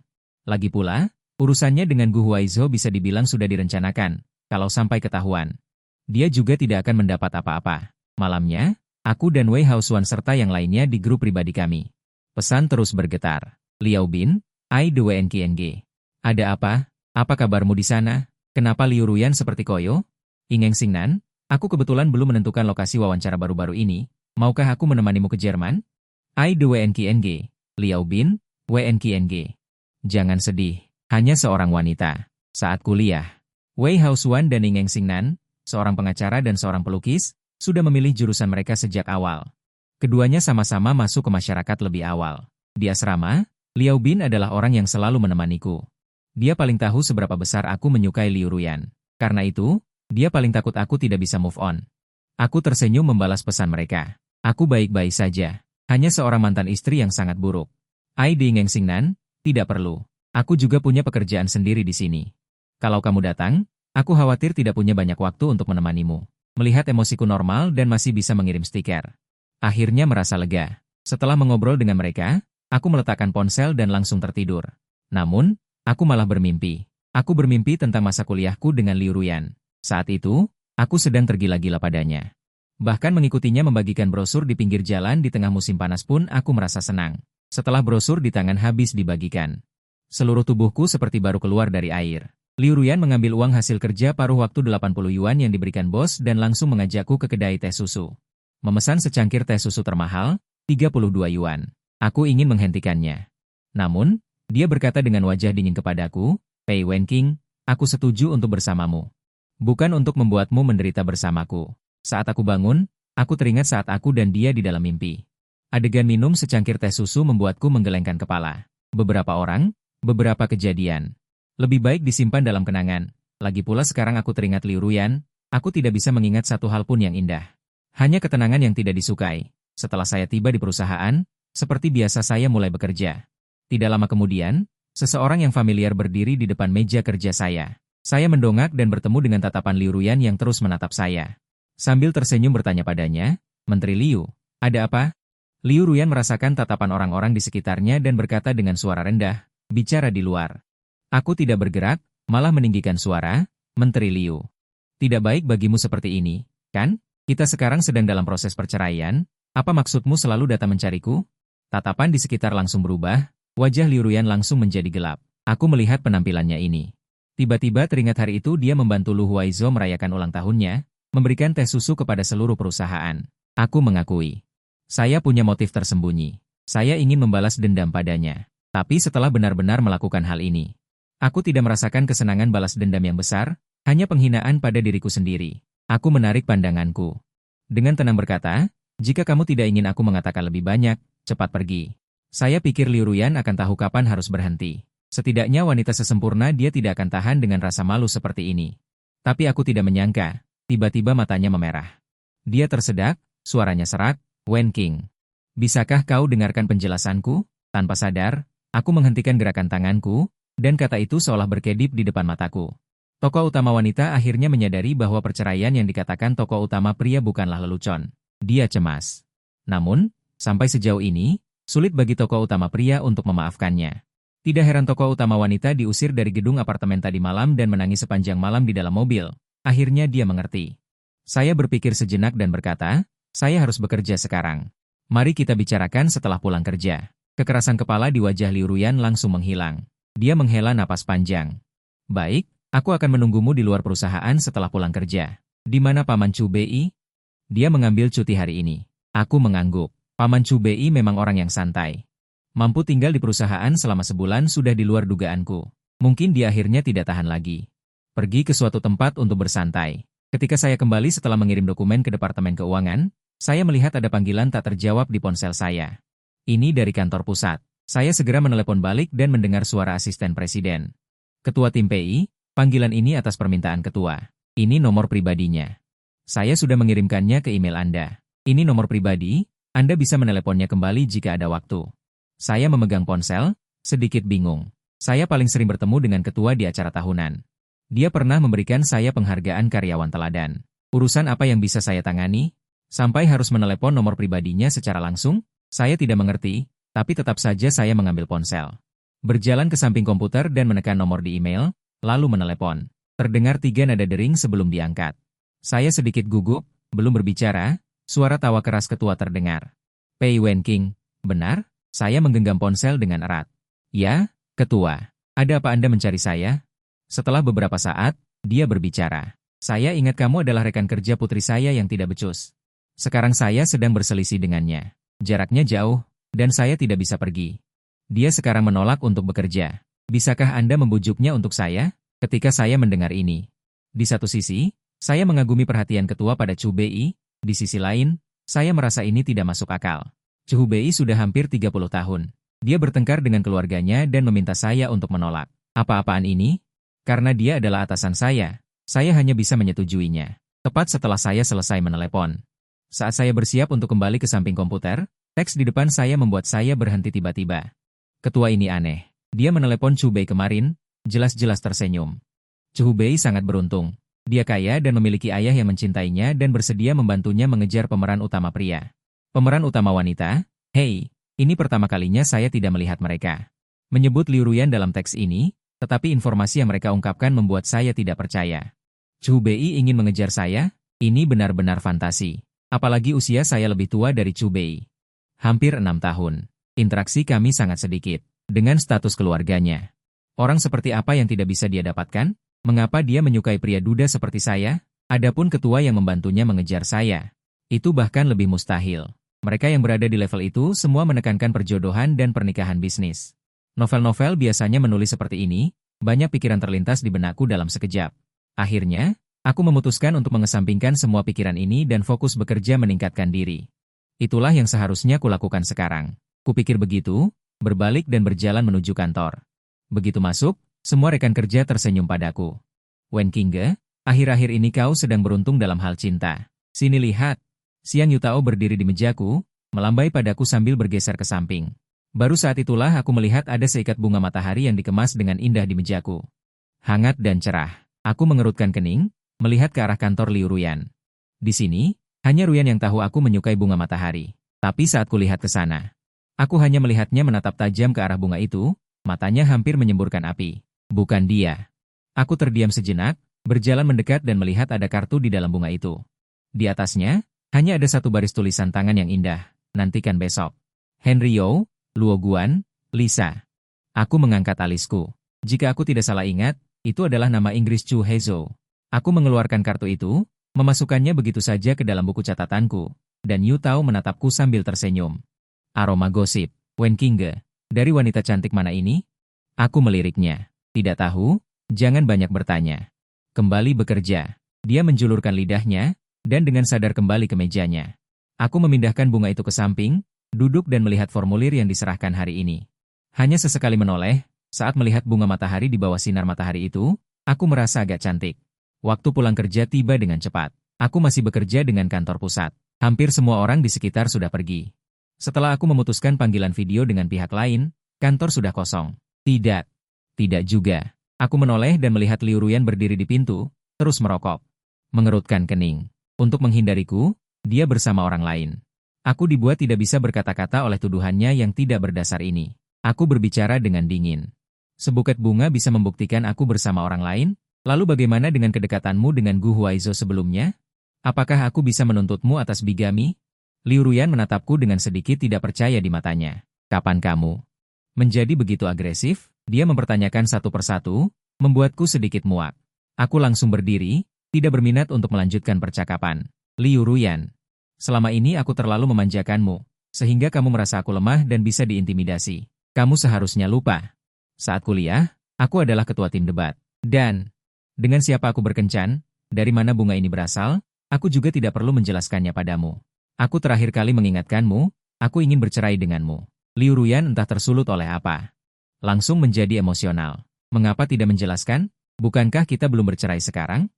Lagi pula, urusannya dengan Gu Huaizhou bisa dibilang sudah direncanakan, kalau sampai ketahuan. Dia juga tidak akan mendapat apa-apa. Malamnya, aku dan Wei Haosuan serta yang lainnya di grup pribadi kami. Pesan terus bergetar. Liao Bin, I the WNKNG. Ada apa? Apa kabarmu di sana? Kenapa Liu Ruyan seperti koyo? Ingeng Xingnan, aku kebetulan belum menentukan lokasi wawancara baru-baru ini. Maukah aku menemanimu ke Jerman? I the WNKNG, Liao Bin, WNKNG. Jangan sedih, hanya seorang wanita. Saat kuliah, Wei Haosuan dan Ingeng Xingnan, seorang pengacara dan seorang pelukis, sudah memilih jurusan mereka sejak awal. Keduanya sama-sama masuk ke masyarakat lebih awal. Di asrama, Liao Bin adalah orang yang selalu menemaniku. Dia paling tahu seberapa besar aku menyukai Liu Ruyan. Karena itu, dia paling takut aku tidak bisa move on. Aku tersenyum membalas pesan mereka. Aku baik-baik saja. Hanya seorang mantan istri yang sangat buruk. Ai di Ingeng Xingnan, tidak perlu. Aku juga punya pekerjaan sendiri di sini. Kalau kamu datang, aku khawatir tidak punya banyak waktu untuk menemanimu. Melihat emosiku normal dan masih bisa mengirim stiker. Akhirnya merasa lega. Setelah mengobrol dengan mereka, aku meletakkan ponsel dan langsung tertidur. Namun, aku malah bermimpi. Aku bermimpi tentang masa kuliahku dengan Liu Ruyan. Saat itu, aku sedang tergila-gila padanya. Bahkan mengikutinya membagikan brosur di pinggir jalan di tengah musim panas pun aku merasa senang. Setelah brosur di tangan habis dibagikan, seluruh tubuhku seperti baru keluar dari air. Liu Ruyan mengambil uang hasil kerja paruh waktu 80 yuan yang diberikan bos dan langsung mengajakku ke kedai teh susu. Memesan secangkir teh susu termahal, 32 yuan. Aku ingin menghentikannya. Namun, dia berkata dengan wajah dingin kepadaku, Pei Wenqing, aku setuju untuk bersamamu. Bukan untuk membuatmu menderita bersamaku. Saat aku bangun, aku teringat saat aku dan dia di dalam mimpi. Adegan minum secangkir teh susu membuatku menggelengkan kepala. Beberapa orang, beberapa kejadian. Lebih baik disimpan dalam kenangan. Lagi pula sekarang aku teringat Liu Ruyan, aku tidak bisa mengingat satu hal pun yang indah. Hanya ketenangan yang tidak disukai. Setelah saya tiba di perusahaan, seperti biasa saya mulai bekerja. Tidak lama kemudian, seseorang yang familiar berdiri di depan meja kerja saya. Saya mendongak dan bertemu dengan tatapan Liu Ruyan yang terus menatap saya. Sambil tersenyum bertanya padanya, Menteri Liu, ada apa? Liu Ruyan merasakan tatapan orang-orang di sekitarnya dan berkata dengan suara rendah, bicara di luar. Aku tidak bergerak, malah meninggikan suara, Menteri Liu. Tidak baik bagimu seperti ini, kan? Kita sekarang sedang dalam proses perceraian, apa maksudmu selalu datang mencariku? Tatapan di sekitar langsung berubah, wajah Liu Ruyan langsung menjadi gelap. Aku melihat penampilannya ini. Tiba-tiba teringat hari itu dia membantu Lu Huaizhou merayakan ulang tahunnya, memberikan teh susu kepada seluruh perusahaan. Aku mengakui. Saya punya motif tersembunyi. Saya ingin membalas dendam padanya. Tapi setelah benar-benar melakukan hal ini, aku tidak merasakan kesenangan balas dendam yang besar, hanya penghinaan pada diriku sendiri. Aku menarik pandanganku. Dengan tenang berkata, jika kamu tidak ingin aku mengatakan lebih banyak, cepat pergi. Saya pikir Liu Ruyan akan tahu kapan harus berhenti. Setidaknya wanita sesempurna dia tidak akan tahan dengan rasa malu seperti ini. Tapi aku tidak menyangka, tiba-tiba matanya memerah. Dia tersedak, suaranya serak, Wenqing. Bisakah kau dengarkan penjelasanku? Tanpa sadar, aku menghentikan gerakan tanganku, dan kata itu seolah berkedip di depan mataku. Tokoh utama wanita akhirnya menyadari bahwa perceraian yang dikatakan tokoh utama pria bukanlah lelucon. Dia cemas. Namun, sampai sejauh ini, sulit bagi tokoh utama pria untuk memaafkannya. Tidak heran tokoh utama wanita diusir dari gedung apartemen tadi malam dan menangis sepanjang malam di dalam mobil. Akhirnya dia mengerti. Saya berpikir sejenak dan berkata, saya harus bekerja sekarang. Mari kita bicarakan setelah pulang kerja. Kekerasan kepala di wajah Liu Ruyan langsung menghilang. Dia menghela napas panjang. Baik, aku akan menunggumu di luar perusahaan setelah pulang kerja. Di mana Paman Chu Bei? Dia mengambil cuti hari ini. Aku mengangguk. Paman Chu Bei memang orang yang santai. Mampu tinggal di perusahaan selama sebulan sudah di luar dugaanku. Mungkin dia akhirnya tidak tahan lagi. Pergi ke suatu tempat untuk bersantai. Ketika saya kembali setelah mengirim dokumen ke Departemen Keuangan, saya melihat ada panggilan tak terjawab di ponsel saya. Ini dari kantor pusat. Saya segera menelepon balik dan mendengar suara asisten presiden. Ketua Tim PI, panggilan ini atas permintaan ketua. Ini nomor pribadinya. Saya sudah mengirimkannya ke email Anda. Ini nomor pribadi, Anda bisa meneleponnya kembali jika ada waktu. Saya memegang ponsel, sedikit bingung. Saya paling sering bertemu dengan ketua di acara tahunan. Dia pernah memberikan saya penghargaan karyawan teladan. Urusan apa yang bisa saya tangani? Sampai harus menelepon nomor pribadinya secara langsung? Saya tidak mengerti, tapi tetap saja saya mengambil ponsel. Berjalan ke samping komputer dan menekan nomor di email, lalu menelepon. Terdengar 3 nada dering sebelum diangkat. Saya sedikit gugup, belum berbicara, suara tawa keras ketua terdengar. Pei Wenqing, benar? Saya menggenggam ponsel dengan erat. Ya, ketua. Ada apa Anda mencari saya? Setelah beberapa saat, dia berbicara. Saya ingat kamu adalah rekan kerja putri saya yang tidak becus. Sekarang saya sedang berselisih dengannya. Jaraknya jauh, dan saya tidak bisa pergi. Dia sekarang menolak untuk bekerja. Bisakah Anda membujuknya untuk saya? Ketika saya mendengar ini. Di satu sisi, saya mengagumi perhatian ketua pada Chu Bei, di sisi lain, saya merasa ini tidak masuk akal. Chu Bei sudah hampir 30 tahun. Dia bertengkar dengan keluarganya dan meminta saya untuk menolak. Apa-apaan ini? Karena dia adalah atasan saya hanya bisa menyetujuinya. Tepat setelah saya selesai menelepon. Saat saya bersiap untuk kembali ke samping komputer, teks di depan saya membuat saya berhenti tiba-tiba. Ketua ini aneh. Dia menelepon Chu Bei kemarin, jelas-jelas tersenyum. Chu Bei sangat beruntung. Dia kaya dan memiliki ayah yang mencintainya dan bersedia membantunya mengejar pemeran utama pria. Pemeran utama wanita? Hei, ini pertama kalinya saya tidak melihat mereka. Menyebut Liu Ruyan dalam teks ini, tetapi informasi yang mereka ungkapkan membuat saya tidak percaya. Chu Bei ingin mengejar saya? Ini benar-benar fantasi. Apalagi usia saya lebih tua dari Chu Bei. Hampir 6 tahun. Interaksi kami sangat sedikit. Dengan status keluarganya. Orang seperti apa yang tidak bisa dia dapatkan? Mengapa dia menyukai pria duda seperti saya? Adapun ketua yang membantunya mengejar saya. Itu bahkan lebih mustahil. Mereka yang berada di level itu semua menekankan perjodohan dan pernikahan bisnis. Novel-novel biasanya menulis seperti ini, banyak pikiran terlintas di benakku dalam sekejap. Akhirnya, aku memutuskan untuk mengesampingkan semua pikiran ini dan fokus bekerja meningkatkan diri. Itulah yang seharusnya kulakukan sekarang. Kupikir begitu, berbalik dan berjalan menuju kantor. Begitu masuk, semua rekan kerja tersenyum padaku. Wen Qingge, akhir-akhir ini kau sedang beruntung dalam hal cinta. Sini lihat. Xiang Yutao berdiri di mejaku, melambai padaku sambil bergeser ke samping. Baru saat itulah aku melihat ada seikat bunga matahari yang dikemas dengan indah di mejaku. Hangat dan cerah. Aku mengerutkan kening, melihat ke arah kantor Liu Ruyan. Di sini, hanya Ruyan yang tahu aku menyukai bunga matahari. Tapi saat kulihat ke sana, aku hanya melihatnya menatap tajam ke arah bunga itu, matanya hampir menyemburkan api. Bukan dia. Aku terdiam sejenak, berjalan mendekat dan melihat ada kartu di dalam bunga itu. Di atasnya, hanya ada satu baris tulisan tangan yang indah. Nantikan besok. Henry Yao, Luo Guan, Lisa. Aku mengangkat alisku. Jika aku tidak salah ingat, itu adalah nama Inggris Chu Hezhou. Aku mengeluarkan kartu itu, memasukkannya begitu saja ke dalam buku catatanku, dan Yu Tao menatapku sambil tersenyum. Aroma gosip. Wen Qingge, dari wanita cantik mana ini? Aku meliriknya. Tidak tahu, jangan banyak bertanya. Kembali bekerja. Dia menjulurkan lidahnya, dan dengan sadar kembali ke mejanya. Aku memindahkan bunga itu ke samping, duduk dan melihat formulir yang diserahkan hari ini. Hanya sesekali menoleh, saat melihat bunga matahari di bawah sinar matahari itu, aku merasa agak cantik. Waktu pulang kerja tiba dengan cepat. Aku masih bekerja dengan kantor pusat. Hampir semua orang di sekitar sudah pergi. Setelah aku memutuskan panggilan video dengan pihak lain, kantor sudah kosong. Tidak. Tidak juga. Aku menoleh dan melihat Liu Ruyan berdiri di pintu, terus merokok. Mengerutkan kening. Untuk menghindariku, dia bersama orang lain. Aku dibuat tidak bisa berkata-kata oleh tuduhannya yang tidak berdasar ini. Aku berbicara dengan dingin. Sebuket bunga bisa membuktikan aku bersama orang lain? Lalu bagaimana dengan kedekatanmu dengan Gu Huaizhou sebelumnya? Apakah aku bisa menuntutmu atas bigami? Liu Ruyan menatapku dengan sedikit tidak percaya di matanya. Kapan kamu menjadi begitu agresif? Dia mempertanyakan satu persatu, membuatku sedikit muak. Aku langsung berdiri, tidak berminat untuk melanjutkan percakapan. Liu Ruyan, selama ini aku terlalu memanjakanmu, sehingga kamu merasa aku lemah dan bisa diintimidasi. Kamu seharusnya lupa. Saat kuliah, aku adalah ketua tim debat. Dan, dengan siapa aku berkencan, dari mana bunga ini berasal, aku juga tidak perlu menjelaskannya padamu. Aku terakhir kali mengingatkanmu, aku ingin bercerai denganmu. Liu Ruyan entah tersulut oleh apa. Langsung menjadi emosional. Mengapa tidak menjelaskan? Bukankah kita belum bercerai sekarang?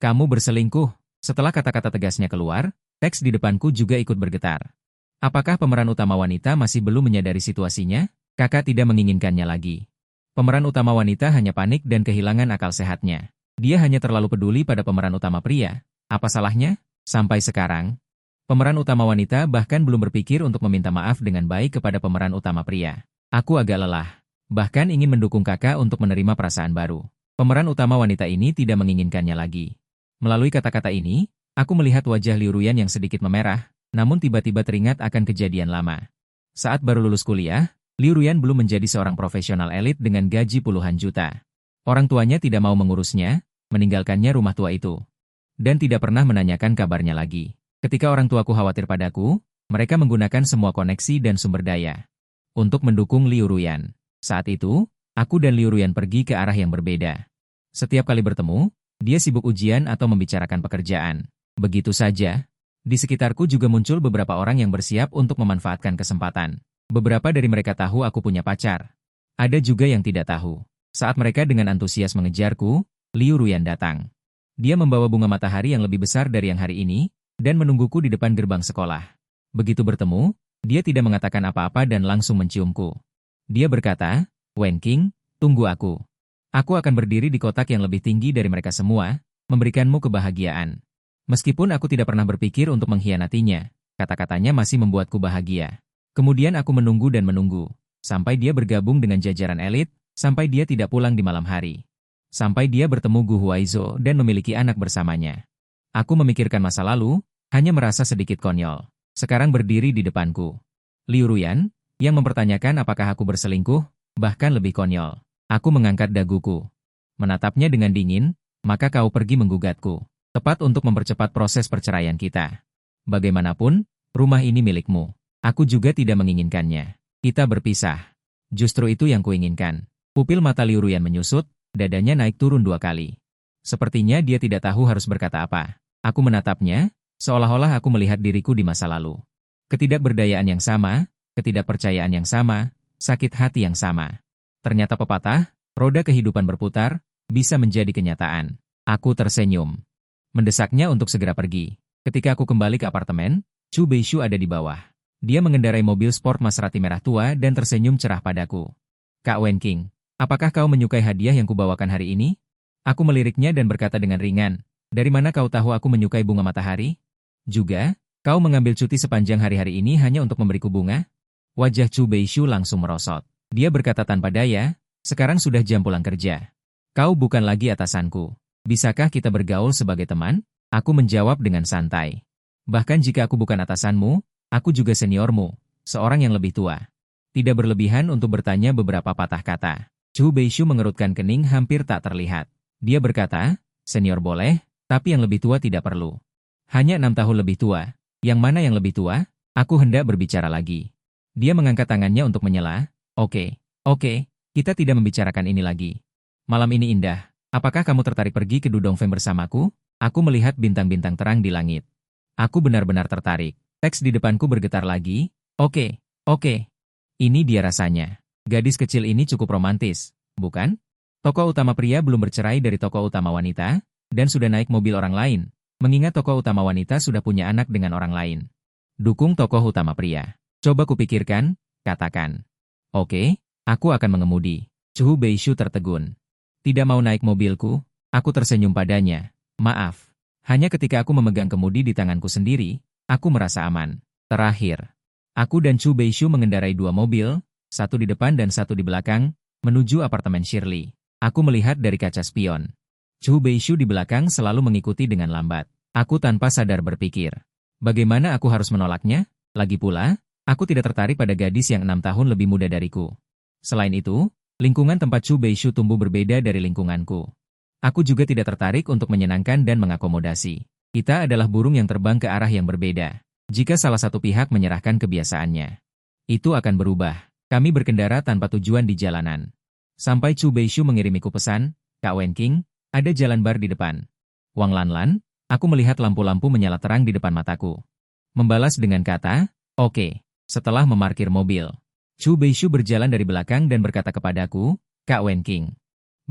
Kamu berselingkuh. Setelah kata-kata tegasnya keluar, teks di depanku juga ikut bergetar. Apakah pemeran utama wanita masih belum menyadari situasinya? Kakak tidak menginginkannya lagi. Pemeran utama wanita hanya panik dan kehilangan akal sehatnya. Dia hanya terlalu peduli pada pemeran utama pria. Apa salahnya? Sampai sekarang, pemeran utama wanita bahkan belum berpikir untuk meminta maaf dengan baik kepada pemeran utama pria. Aku agak lelah. Bahkan ingin mendukung kakak untuk menerima perasaan baru. Pemeran utama wanita ini tidak menginginkannya lagi. Melalui kata-kata ini, aku melihat wajah Liu Ruyan yang sedikit memerah, namun tiba-tiba teringat akan kejadian lama. Saat baru lulus kuliah, Liu Ruyan belum menjadi seorang profesional elit dengan gaji puluhan juta. Orang tuanya tidak mau mengurusnya, meninggalkannya rumah tua itu. Dan tidak pernah menanyakan kabarnya lagi. Ketika orang tuaku khawatir padaku, mereka menggunakan semua koneksi dan sumber daya untuk mendukung Liu Ruyan. Saat itu, aku dan Liu Ruyan pergi ke arah yang berbeda. Setiap kali bertemu, dia sibuk ujian atau membicarakan pekerjaan. Begitu saja. Di sekitarku juga muncul beberapa orang yang bersiap untuk memanfaatkan kesempatan. Beberapa dari mereka tahu aku punya pacar. Ada juga yang tidak tahu. Saat mereka dengan antusias mengejarku, Liu Ruyan datang. Dia membawa bunga matahari yang lebih besar dari yang hari ini, dan menungguku di depan gerbang sekolah. Begitu bertemu, dia tidak mengatakan apa-apa dan langsung menciumku. Dia berkata, Wen Qing, tunggu aku. Aku akan berdiri di kotak yang lebih tinggi dari mereka semua, memberikanmu kebahagiaan. Meskipun aku tidak pernah berpikir untuk mengkhianatinya, kata-katanya masih membuatku bahagia. Kemudian aku menunggu dan menunggu, sampai dia bergabung dengan jajaran elit, sampai dia tidak pulang di malam hari. Sampai dia bertemu Gu Huaizhou dan memiliki anak bersamanya. Aku memikirkan masa lalu, hanya merasa sedikit konyol. Sekarang berdiri di depanku. Liu Ruyan, yang mempertanyakan apakah aku berselingkuh, bahkan lebih konyol. Aku mengangkat daguku. Menatapnya dengan dingin, maka kau pergi menggugatku. Tepat untuk mempercepat proses perceraian kita. Bagaimanapun, rumah ini milikmu. Aku juga tidak menginginkannya. Kita berpisah. Justru itu yang kuinginkan. Pupil mata Liu Ruyan menyusut, dadanya naik turun 2 kali. Sepertinya dia tidak tahu harus berkata apa. Aku menatapnya, seolah-olah aku melihat diriku di masa lalu. Ketidakberdayaan yang sama, ketidakpercayaan yang sama, sakit hati yang sama. Ternyata pepatah, roda kehidupan berputar, bisa menjadi kenyataan. Aku tersenyum. Mendesaknya untuk segera pergi. Ketika aku kembali ke apartemen, Chu Beishu ada di bawah. Dia mengendarai mobil sport Maserati merah tua dan tersenyum cerah padaku. Kak Wenking, apakah kau menyukai hadiah yang kubawakan hari ini? Aku meliriknya dan berkata dengan ringan, dari mana kau tahu aku menyukai bunga matahari? Juga, kau mengambil cuti sepanjang hari-hari ini hanya untuk memberiku bunga? Wajah Chu Beishu langsung merosot. Dia berkata tanpa daya, sekarang sudah jam pulang kerja. Kau bukan lagi atasanku. Bisakah kita bergaul sebagai teman? Aku menjawab dengan santai. Bahkan jika aku bukan atasanmu, aku juga seniormu, seorang yang lebih tua. Tidak berlebihan untuk bertanya beberapa patah kata. Chu Beishu mengerutkan kening hampir tak terlihat. Dia berkata, senior boleh, tapi yang lebih tua tidak perlu. Hanya 6 tahun lebih tua. Yang mana yang lebih tua? Aku hendak berbicara lagi. Dia mengangkat tangannya untuk menyela. Oke, kita tidak membicarakan ini lagi. Malam ini indah. Apakah kamu tertarik pergi ke Dudongfeng bersamaku? Aku melihat bintang-bintang terang di langit. Aku benar-benar tertarik. Teks di depanku bergetar lagi. Oke. Ini dia rasanya. Gadis kecil ini cukup romantis, bukan? Tokoh utama pria belum bercerai dari tokoh utama wanita, dan sudah naik mobil orang lain, mengingat tokoh utama wanita sudah punya anak dengan orang lain. Dukung tokoh utama pria. Coba kupikirkan, katakan. Oke, aku akan mengemudi. Chu Beishu tertegun. Tidak mau naik mobilku? Aku tersenyum padanya. Maaf. Hanya ketika aku memegang kemudi di tanganku sendiri, aku merasa aman. Terakhir. Aku dan Chu Beishu mengendarai 2 mobil, satu di depan dan satu di belakang, menuju apartemen Shirley. Aku melihat dari kaca spion. Chu Beishu di belakang selalu mengikuti dengan lambat. Aku tanpa sadar berpikir, bagaimana aku harus menolaknya? Lagi pula, aku tidak tertarik pada gadis yang 6 tahun lebih muda dariku. Selain itu, lingkungan tempat Chu Beishu tumbuh berbeda dari lingkunganku. Aku juga tidak tertarik untuk menyenangkan dan mengakomodasi. Kita adalah burung yang terbang ke arah yang berbeda. Jika salah satu pihak menyerahkan kebiasaannya, itu akan berubah. Kami berkendara tanpa tujuan di jalanan. Sampai Chu Beishu mengirimiku pesan, Kak Wenking, ada jalan bar di depan. Wang Lanlan, aku melihat lampu-lampu menyala terang di depan mataku. Membalas dengan kata, oke, setelah memarkir mobil. Chu Beishu berjalan dari belakang dan berkata kepadaku, Kak Wenking,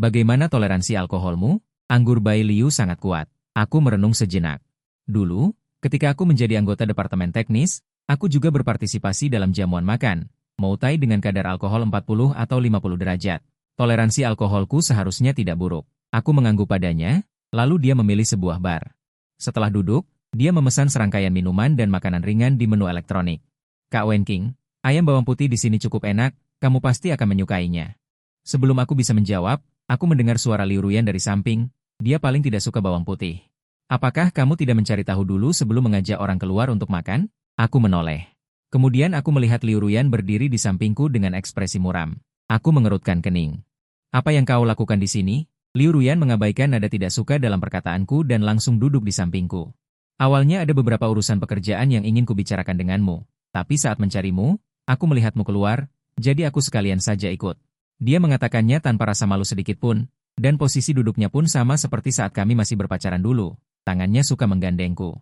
bagaimana toleransi alkoholmu? Anggur Bai Liu sangat kuat. Aku merenung sejenak. Dulu, ketika aku menjadi anggota Departemen Teknis, aku juga berpartisipasi dalam jamuan makan, Moutai dengan kadar alkohol 40 atau 50 derajat. Toleransi alkoholku seharusnya tidak buruk. Aku mengangguk padanya, lalu dia memilih sebuah bar. Setelah duduk, dia memesan serangkaian minuman dan makanan ringan di menu elektronik. Kak Wenking, ayam bawang putih di sini cukup enak, kamu pasti akan menyukainya. Sebelum aku bisa menjawab, aku mendengar suara Liu Ruyan dari samping, dia paling tidak suka bawang putih. Apakah kamu tidak mencari tahu dulu sebelum mengajak orang keluar untuk makan? Aku menoleh. Kemudian aku melihat Liu Ruyan berdiri di sampingku dengan ekspresi muram. Aku mengerutkan kening. Apa yang kau lakukan di sini? Liu Ruyan mengabaikan nada tidak suka dalam perkataanku dan langsung duduk di sampingku. Awalnya ada beberapa urusan pekerjaan yang ingin kubicarakan denganmu, tapi saat mencarimu, aku melihatmu keluar, jadi aku sekalian saja ikut. Dia mengatakannya tanpa rasa malu sedikit pun, dan posisi duduknya pun sama seperti saat kami masih berpacaran dulu, tangannya suka menggandengku.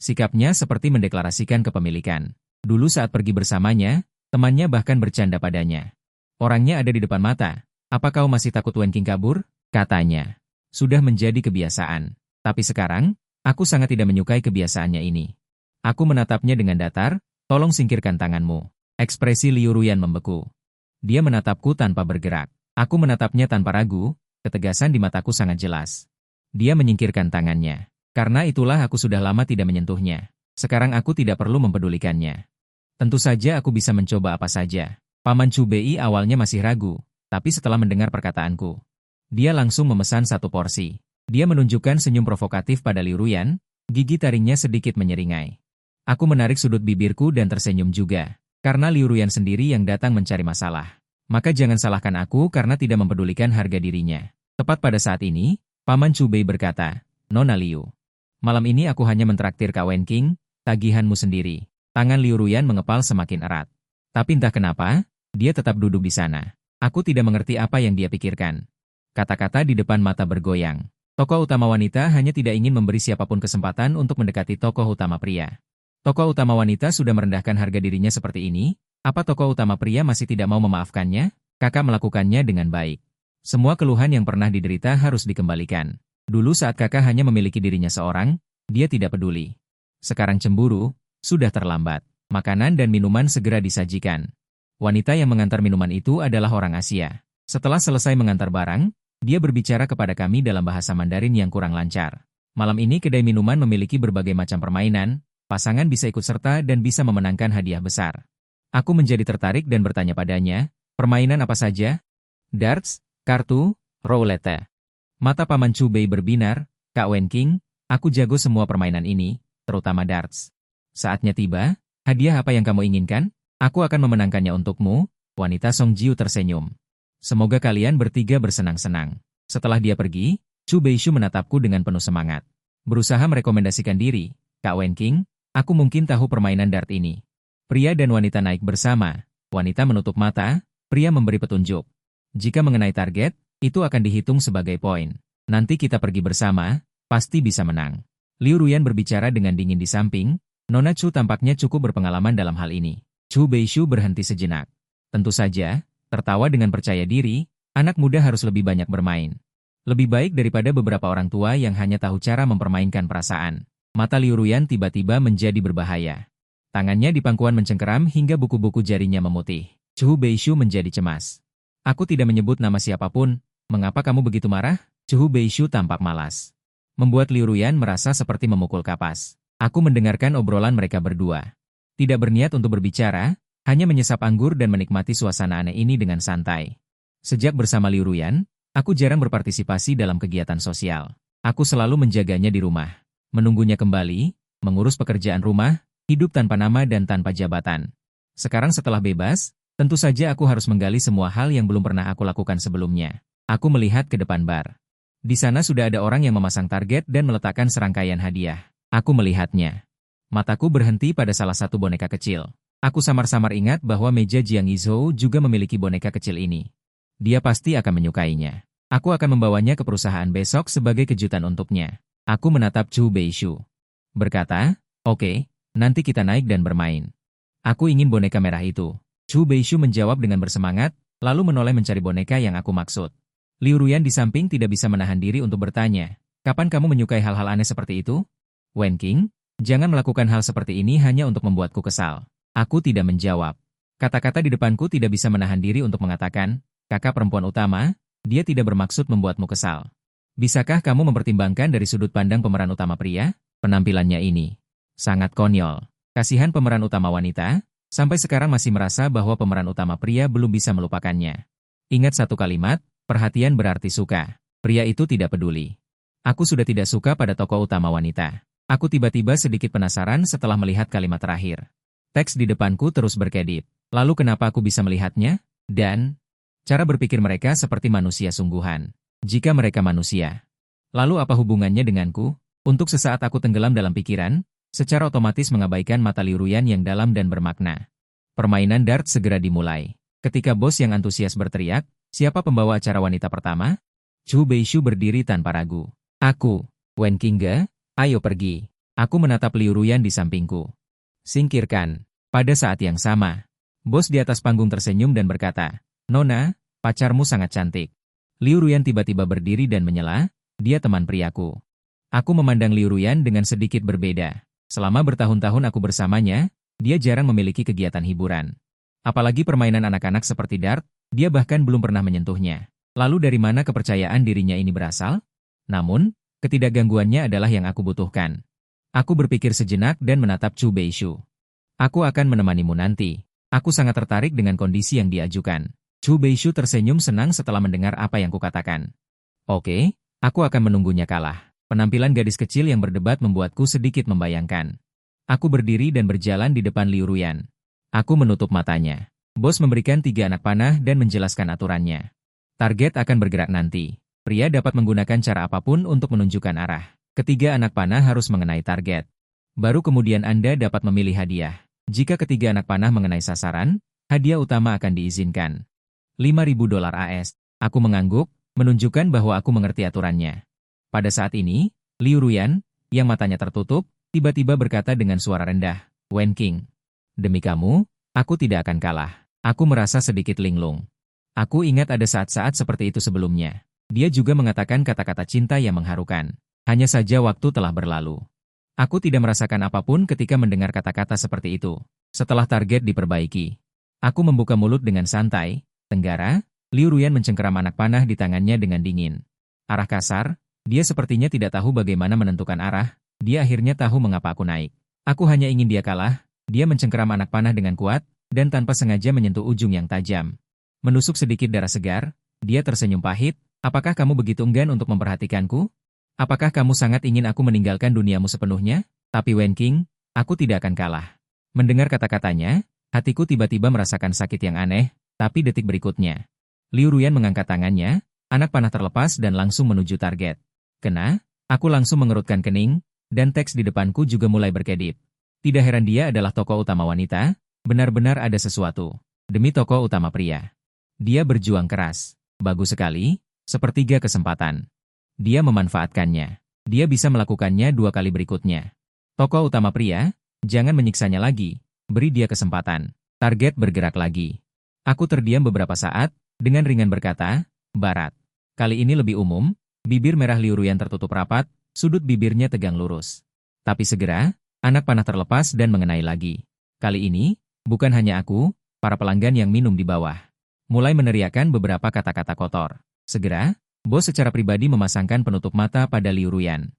Sikapnya seperti mendeklarasikan kepemilikan. Dulu saat pergi bersamanya, temannya bahkan bercanda padanya. Orangnya ada di depan mata. Apa kau masih takut Wenking kabur? Katanya. Sudah menjadi kebiasaan. Tapi sekarang, aku sangat tidak menyukai kebiasaannya ini. Aku menatapnya dengan datar, tolong singkirkan tanganmu. Ekspresi Liu Ruyan membeku. Dia menatapku tanpa bergerak. Aku menatapnya tanpa ragu, ketegasan di mataku sangat jelas. Dia menyingkirkan tangannya. Karena itulah aku sudah lama tidak menyentuhnya. Sekarang aku tidak perlu mempedulikannya. Tentu saja aku bisa mencoba apa saja. Paman Chu Bei awalnya masih ragu, tapi setelah mendengar perkataanku, dia langsung memesan 1 porsi. Dia menunjukkan senyum provokatif pada Liu Ruyan, gigi taringnya sedikit menyeringai. Aku menarik sudut bibirku dan tersenyum juga, karena Liu Ruyan sendiri yang datang mencari masalah. Maka jangan salahkan aku karena tidak mempedulikan harga dirinya. Tepat pada saat ini, Paman Chu Bei berkata, Nona Liu, malam ini aku hanya mentraktir Kak Wenking, tagihanmu sendiri. Tangan Liu Ruyan mengepal semakin erat. Tapi entah kenapa, dia tetap duduk di sana. Aku tidak mengerti apa yang dia pikirkan. Kata-kata di depan mata bergoyang. Tokoh utama wanita hanya tidak ingin memberi siapapun kesempatan untuk mendekati tokoh utama pria. Tokoh utama wanita sudah merendahkan harga dirinya seperti ini, apa tokoh utama pria masih tidak mau memaafkannya? Kakak melakukannya dengan baik. Semua keluhan yang pernah diderita harus dikembalikan. Dulu saat kakak hanya memiliki dirinya seorang, dia tidak peduli. Sekarang cemburu, sudah terlambat. Makanan dan minuman segera disajikan. Wanita yang mengantar minuman itu adalah orang Asia. Setelah selesai mengantar barang, dia berbicara kepada kami dalam bahasa Mandarin yang kurang lancar. Malam ini kedai minuman memiliki berbagai macam permainan, pasangan bisa ikut serta dan bisa memenangkan hadiah besar. Aku menjadi tertarik dan bertanya padanya, permainan apa saja? Darts, kartu, roulette. Mata Paman Chu Bei berbinar, Kak Wen King, aku jago semua permainan ini, terutama darts. Saatnya tiba, hadiah apa yang kamu inginkan? Aku akan memenangkannya untukmu, wanita Song Jiu tersenyum. Semoga kalian bertiga bersenang-senang. Setelah dia pergi, Chu Beishu menatapku dengan penuh semangat. Berusaha merekomendasikan diri, Kak Wen King, aku mungkin tahu permainan dart ini. Pria dan wanita naik bersama, wanita menutup mata, pria memberi petunjuk. Jika mengenai target, itu akan dihitung sebagai poin. Nanti kita pergi bersama, pasti bisa menang. Liu Ruyan berbicara dengan dingin di samping, Nona Chu tampaknya cukup berpengalaman dalam hal ini. Chu Beishu berhenti sejenak. Tentu saja, tertawa dengan percaya diri, anak muda harus lebih banyak bermain. Lebih baik daripada beberapa orang tua yang hanya tahu cara mempermainkan perasaan. Mata Liu Ruyan tiba-tiba menjadi berbahaya. Tangannya di pangkuan mencengkeram hingga buku-buku jarinya memutih. Chu Beishu menjadi cemas. Aku tidak menyebut nama siapapun, mengapa kamu begitu marah? Chu Beishu tampak malas. Membuat Liu Ruyan merasa seperti memukul kapas. Aku mendengarkan obrolan mereka berdua. Tidak berniat untuk berbicara, hanya menyesap anggur dan menikmati suasana aneh ini dengan santai. Sejak bersama Liu Ruyan, aku jarang berpartisipasi dalam kegiatan sosial. Aku selalu menjaganya di rumah. Menunggunya kembali, mengurus pekerjaan rumah, hidup tanpa nama dan tanpa jabatan. Sekarang setelah bebas, tentu saja aku harus menggali semua hal yang belum pernah aku lakukan sebelumnya. Aku melihat ke depan bar. Di sana sudah ada orang yang memasang target dan meletakkan serangkaian hadiah. Aku melihatnya. Mataku berhenti pada salah satu boneka kecil. Aku samar-samar ingat bahwa meja Jiang Yizhou juga memiliki boneka kecil ini. Dia pasti akan menyukainya. Aku akan membawanya ke perusahaan besok sebagai kejutan untuknya. Aku menatap Chu Beishu. Berkata, oke, nanti kita naik dan bermain. Aku ingin boneka merah itu. Chu Beishu menjawab dengan bersemangat, lalu menoleh mencari boneka yang aku maksud. Liu Ruyan di samping tidak bisa menahan diri untuk bertanya, kapan kamu menyukai hal-hal aneh seperti itu? Wen King, jangan melakukan hal seperti ini hanya untuk membuatku kesal. Aku tidak menjawab. Kata-kata di depanku tidak bisa menahan diri untuk mengatakan, kakak perempuan utama, dia tidak bermaksud membuatmu kesal. Bisakah kamu mempertimbangkan dari sudut pandang pemeran utama pria? Penampilannya ini sangat konyol. Kasihan pemeran utama wanita, sampai sekarang masih merasa bahwa pemeran utama pria belum bisa melupakannya. Ingat satu kalimat, perhatian berarti suka. Pria itu tidak peduli. Aku sudah tidak suka pada tokoh utama wanita. Aku tiba-tiba sedikit penasaran setelah melihat kalimat terakhir. Teks di depanku terus berkedip. Lalu kenapa aku bisa melihatnya? Dan cara berpikir mereka seperti manusia sungguhan. Jika mereka manusia, lalu apa hubungannya denganku? Untuk sesaat aku tenggelam dalam pikiran, secara otomatis mengabaikan mata Liu Ruyan yang dalam dan bermakna. Permainan dart segera dimulai. Ketika bos yang antusias berteriak, siapa pembawa acara wanita pertama? Chu Beishu berdiri tanpa ragu. Aku, Wen King, ayo pergi. Aku menatap Liu Ruyan di sampingku. Singkirkan. Pada saat yang sama, bos di atas panggung tersenyum dan berkata, Nona, pacarmu sangat cantik. Liu Ruyan tiba-tiba berdiri dan menyela, dia teman priaku. Aku memandang Liu Ruyan dengan sedikit berbeda. Selama bertahun-tahun aku bersamanya, dia jarang memiliki kegiatan hiburan. Apalagi permainan anak-anak seperti dart, dia bahkan belum pernah menyentuhnya. Lalu dari mana kepercayaan dirinya ini berasal? Namun, ketidakgangguannya adalah yang aku butuhkan. Aku berpikir sejenak dan menatap Chu Beishu. Aku akan menemanimu nanti. Aku sangat tertarik dengan kondisi yang diajukan. Chu Beishu tersenyum senang setelah mendengar apa yang kukatakan. Oke, aku akan menunggunya kalah. Penampilan gadis kecil yang berdebat membuatku sedikit membayangkan. Aku berdiri dan berjalan di depan Liu Ruyan. Aku menutup matanya. Bos memberikan 3 anak panah dan menjelaskan aturannya. Target akan bergerak nanti. Pria dapat menggunakan cara apapun untuk menunjukkan arah. Ketiga anak panah harus mengenai target. Baru kemudian Anda dapat memilih hadiah. Jika ketiga anak panah mengenai sasaran, hadiah utama akan diizinkan. $5.000 AS. Aku mengangguk, menunjukkan bahwa aku mengerti aturannya. Pada saat ini, Liu Ruyan, yang matanya tertutup, tiba-tiba berkata dengan suara rendah, Wen King. Demi kamu, aku tidak akan kalah. Aku merasa sedikit linglung. Aku ingat ada saat-saat seperti itu sebelumnya. Dia juga mengatakan kata-kata cinta yang mengharukan. Hanya saja waktu telah berlalu. Aku tidak merasakan apapun ketika mendengar kata-kata seperti itu. Setelah target diperbaiki, aku membuka mulut dengan santai. Tenggara, Liu Ruyan mencengkeram anak panah di tangannya dengan dingin. Arah kasar, dia sepertinya tidak tahu bagaimana menentukan arah. Dia akhirnya tahu mengapa aku naik. Aku hanya ingin dia kalah. Dia mencengkeram anak panah dengan kuat, dan tanpa sengaja menyentuh ujung yang tajam. Menusuk sedikit darah segar, dia tersenyum pahit. Apakah kamu begitu enggan untuk memperhatikanku? Apakah kamu sangat ingin aku meninggalkan duniamu sepenuhnya? Tapi Wen King, aku tidak akan kalah. Mendengar kata-katanya, hatiku tiba-tiba merasakan sakit yang aneh, tapi detik berikutnya. Liu Ruyan mengangkat tangannya, anak panah terlepas dan langsung menuju target. Kena, aku langsung mengerutkan kening, dan teks di depanku juga mulai berkedip. Tidak heran dia adalah tokoh utama wanita, benar-benar ada sesuatu. Demi tokoh utama pria. Dia berjuang keras. Bagus sekali, sepertiga kesempatan. Dia memanfaatkannya. Dia bisa melakukannya 2 kali berikutnya. Tokoh utama pria, jangan menyiksanya lagi. Beri dia kesempatan. Target bergerak lagi. Aku terdiam beberapa saat, dengan ringan berkata, Barat. Kali ini lebih umum, bibir merah Liu Ruyan tertutup rapat, sudut bibirnya tegang lurus. Tapi segera, anak panah terlepas dan mengenai lagi. Kali ini, bukan hanya aku, para pelanggan yang minum di bawah. Mulai meneriakkan beberapa kata-kata kotor. Segera, bos secara pribadi memasangkan penutup mata pada Liu Ruyan.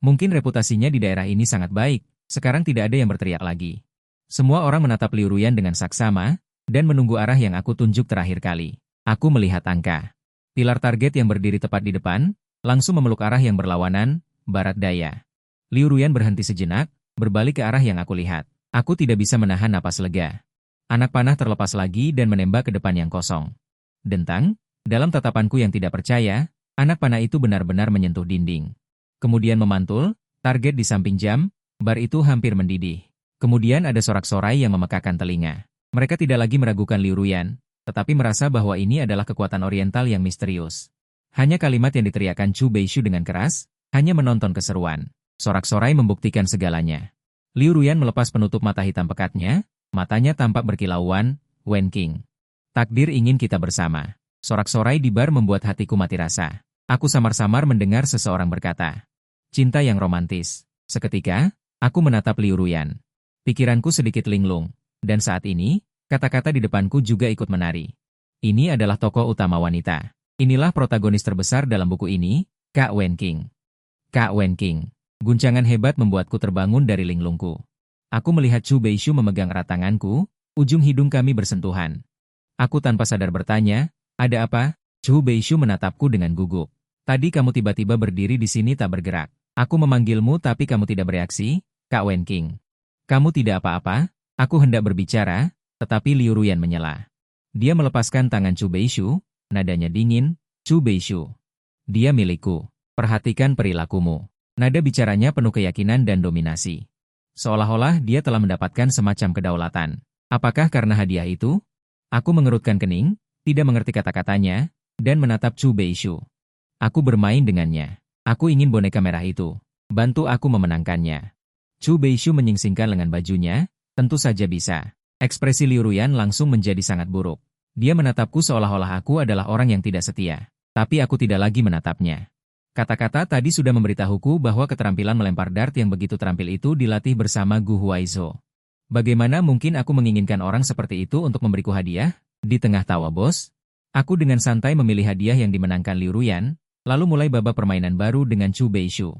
Mungkin reputasinya di daerah ini sangat baik, sekarang tidak ada yang berteriak lagi. Semua orang menatap Liu Ruyan dengan saksama, dan menunggu arah yang aku tunjuk terakhir kali. Aku melihat angka. Pilar target yang berdiri tepat di depan, langsung memeluk arah yang berlawanan, barat daya. Liu Ruyan berhenti sejenak, berbalik ke arah yang aku lihat. Aku tidak bisa menahan napas lega. Anak panah terlepas lagi dan menembak ke depan yang kosong. Dentang, dalam tatapanku yang tidak percaya, anak panah itu benar-benar menyentuh dinding. Kemudian memantul, target di samping jam, bar itu hampir mendidih. Kemudian ada sorak-sorai yang memekakan telinga. Mereka tidak lagi meragukan Liu Ruyan, tetapi merasa bahwa ini adalah kekuatan oriental yang misterius. Hanya kalimat yang diteriakkan Chu Beishu dengan keras, hanya menonton keseruan. Sorak-sorai membuktikan segalanya. Liu Ruyan melepas penutup mata hitam pekatnya, matanya tampak berkilauan, Wen King. Takdir ingin kita bersama. Sorak-sorai di bar membuat hatiku mati rasa. Aku samar-samar mendengar seseorang berkata, cinta yang romantis. Seketika, aku menatap Liu Ruyan. Pikiranku sedikit linglung, dan saat ini, kata-kata di depanku juga ikut menari. Ini adalah tokoh utama wanita. Inilah protagonis terbesar dalam buku ini, Kak Wen King. Kak Wen King. Guncangan hebat membuatku terbangun dari linglungku. Aku melihat Chu Beishu memegang erat tanganku, ujung hidung kami bersentuhan. Aku tanpa sadar bertanya, ada apa? Chu Beishu menatapku dengan gugup. Tadi kamu tiba-tiba berdiri di sini tak bergerak. Aku memanggilmu tapi kamu tidak bereaksi, Kak Wen King. Kamu tidak apa-apa? Aku hendak berbicara, tetapi Liu Ruyan menyela. Dia melepaskan tangan Chu Beishu, nadanya dingin, Chu Beishu. Dia milikku. Perhatikan perilakumu. Nada bicaranya penuh keyakinan dan dominasi. Seolah-olah dia telah mendapatkan semacam kedaulatan. Apakah karena hadiah itu? Aku mengerutkan kening, tidak mengerti kata-katanya, dan menatap Chu Beishu. Aku bermain dengannya. Aku ingin boneka merah itu. Bantu aku memenangkannya. Chu Beishu menyingsingkan lengan bajunya, tentu saja bisa. Ekspresi Liu Ruyan langsung menjadi sangat buruk. Dia menatapku seolah-olah aku adalah orang yang tidak setia. Tapi aku tidak lagi menatapnya. Kata-kata tadi sudah memberitahuku bahwa keterampilan melempar dart yang begitu terampil itu dilatih bersama Gu Huaizhou. Bagaimana mungkin aku menginginkan orang seperti itu untuk memberiku hadiah? Di tengah tawa bos, aku dengan santai memilih hadiah yang dimenangkan Liu Ruyan, lalu mulai babak permainan baru dengan Chu Beishu.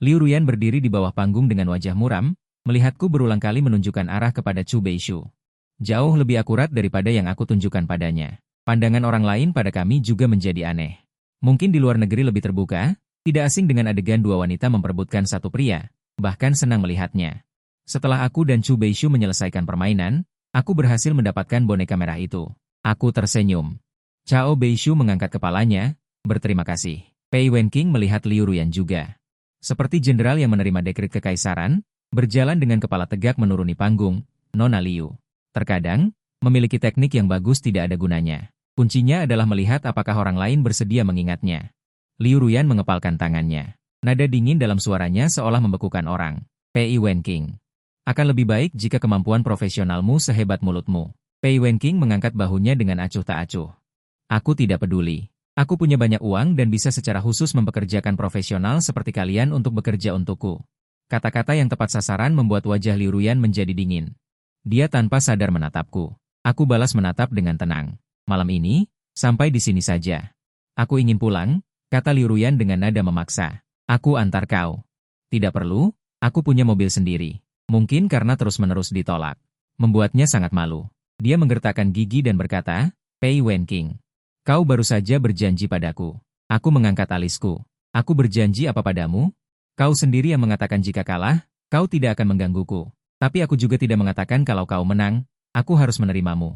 Liu Ruyan berdiri di bawah panggung dengan wajah muram, melihatku berulang kali menunjukkan arah kepada Chu Beishu. Jauh lebih akurat daripada yang aku tunjukkan padanya. Pandangan orang lain pada kami juga menjadi aneh. Mungkin di luar negeri lebih terbuka, tidak asing dengan adegan dua wanita memperebutkan satu pria, bahkan senang melihatnya. Setelah aku dan Chu Beishu menyelesaikan permainan, aku berhasil mendapatkan boneka merah itu. Aku tersenyum. Chao Beishu mengangkat kepalanya, berterima kasih. Pei Wen King melihat Liu Ruyan juga. Seperti jenderal yang menerima dekret kekaisaran, Berjalan dengan kepala tegak menuruni panggung, Nona Liu. Terkadang, memiliki teknik yang bagus tidak ada gunanya. Kuncinya adalah melihat apakah orang lain bersedia mengingatnya. Liu Ruyan mengepalkan tangannya. Nada dingin dalam suaranya seolah membekukan orang. Pei Wenqing. Akan lebih baik jika kemampuan profesionalmu sehebat mulutmu. Pei Wenqing mengangkat bahunya dengan acuh tak acuh. Aku tidak peduli. Aku punya banyak uang dan bisa secara khusus mempekerjakan profesional seperti kalian untuk bekerja untukku. Kata-kata yang tepat sasaran membuat wajah Liu Ruyan menjadi dingin. Dia tanpa sadar menatapku. Aku balas menatap dengan tenang. Malam ini, sampai di sini saja. Aku ingin pulang, kata Liu Ruyan dengan nada memaksa. Aku antar kau. Tidak perlu, aku punya mobil sendiri. Mungkin karena terus-menerus ditolak. Membuatnya sangat malu. Dia menggertakkan gigi dan berkata, Pei Wenqing. Kau baru saja berjanji padaku. Aku mengangkat alisku. Aku berjanji apa padamu? Kau sendiri yang mengatakan jika kalah, kau tidak akan menggangguku. Tapi aku juga tidak mengatakan kalau kau menang, aku harus menerimamu.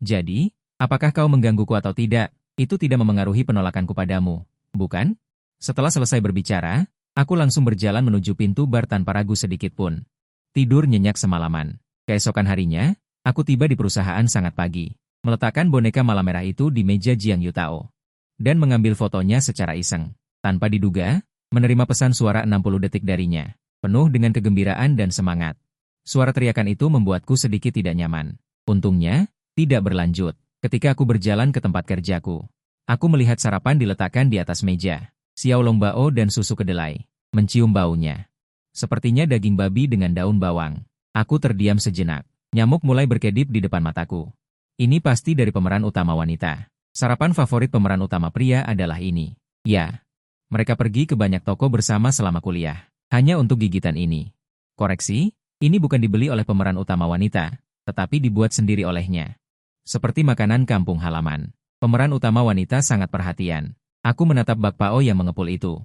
Jadi, apakah kau menggangguku atau tidak, itu tidak memengaruhi penolakanku padamu, bukan? Setelah selesai berbicara, aku langsung berjalan menuju pintu bar tanpa ragu sedikit pun. Tidur nyenyak semalaman. Keesokan harinya, aku tiba di perusahaan sangat pagi, meletakkan boneka malam merah itu di meja Jiang Yutao, dan mengambil fotonya secara iseng. Tanpa diduga, menerima pesan suara 60 detik darinya, penuh dengan kegembiraan dan semangat. Suara teriakan itu membuatku sedikit tidak nyaman. Untungnya, tidak berlanjut. Ketika aku berjalan ke tempat kerjaku, aku melihat sarapan diletakkan di atas meja. Xiaolong bao dan susu kedelai. Mencium baunya. Sepertinya daging babi dengan daun bawang. Aku terdiam sejenak. Nyamuk mulai berkedip di depan mataku. Ini pasti dari pemeran utama wanita. Sarapan favorit pemeran utama pria adalah ini. Ya. Mereka pergi ke banyak toko bersama selama kuliah. Hanya untuk gigitan ini. Koreksi, ini bukan dibeli oleh pemeran utama wanita, tetapi dibuat sendiri olehnya. Seperti makanan kampung halaman. Pemeran utama wanita sangat perhatian. Aku menatap Bak Pao yang mengepul itu.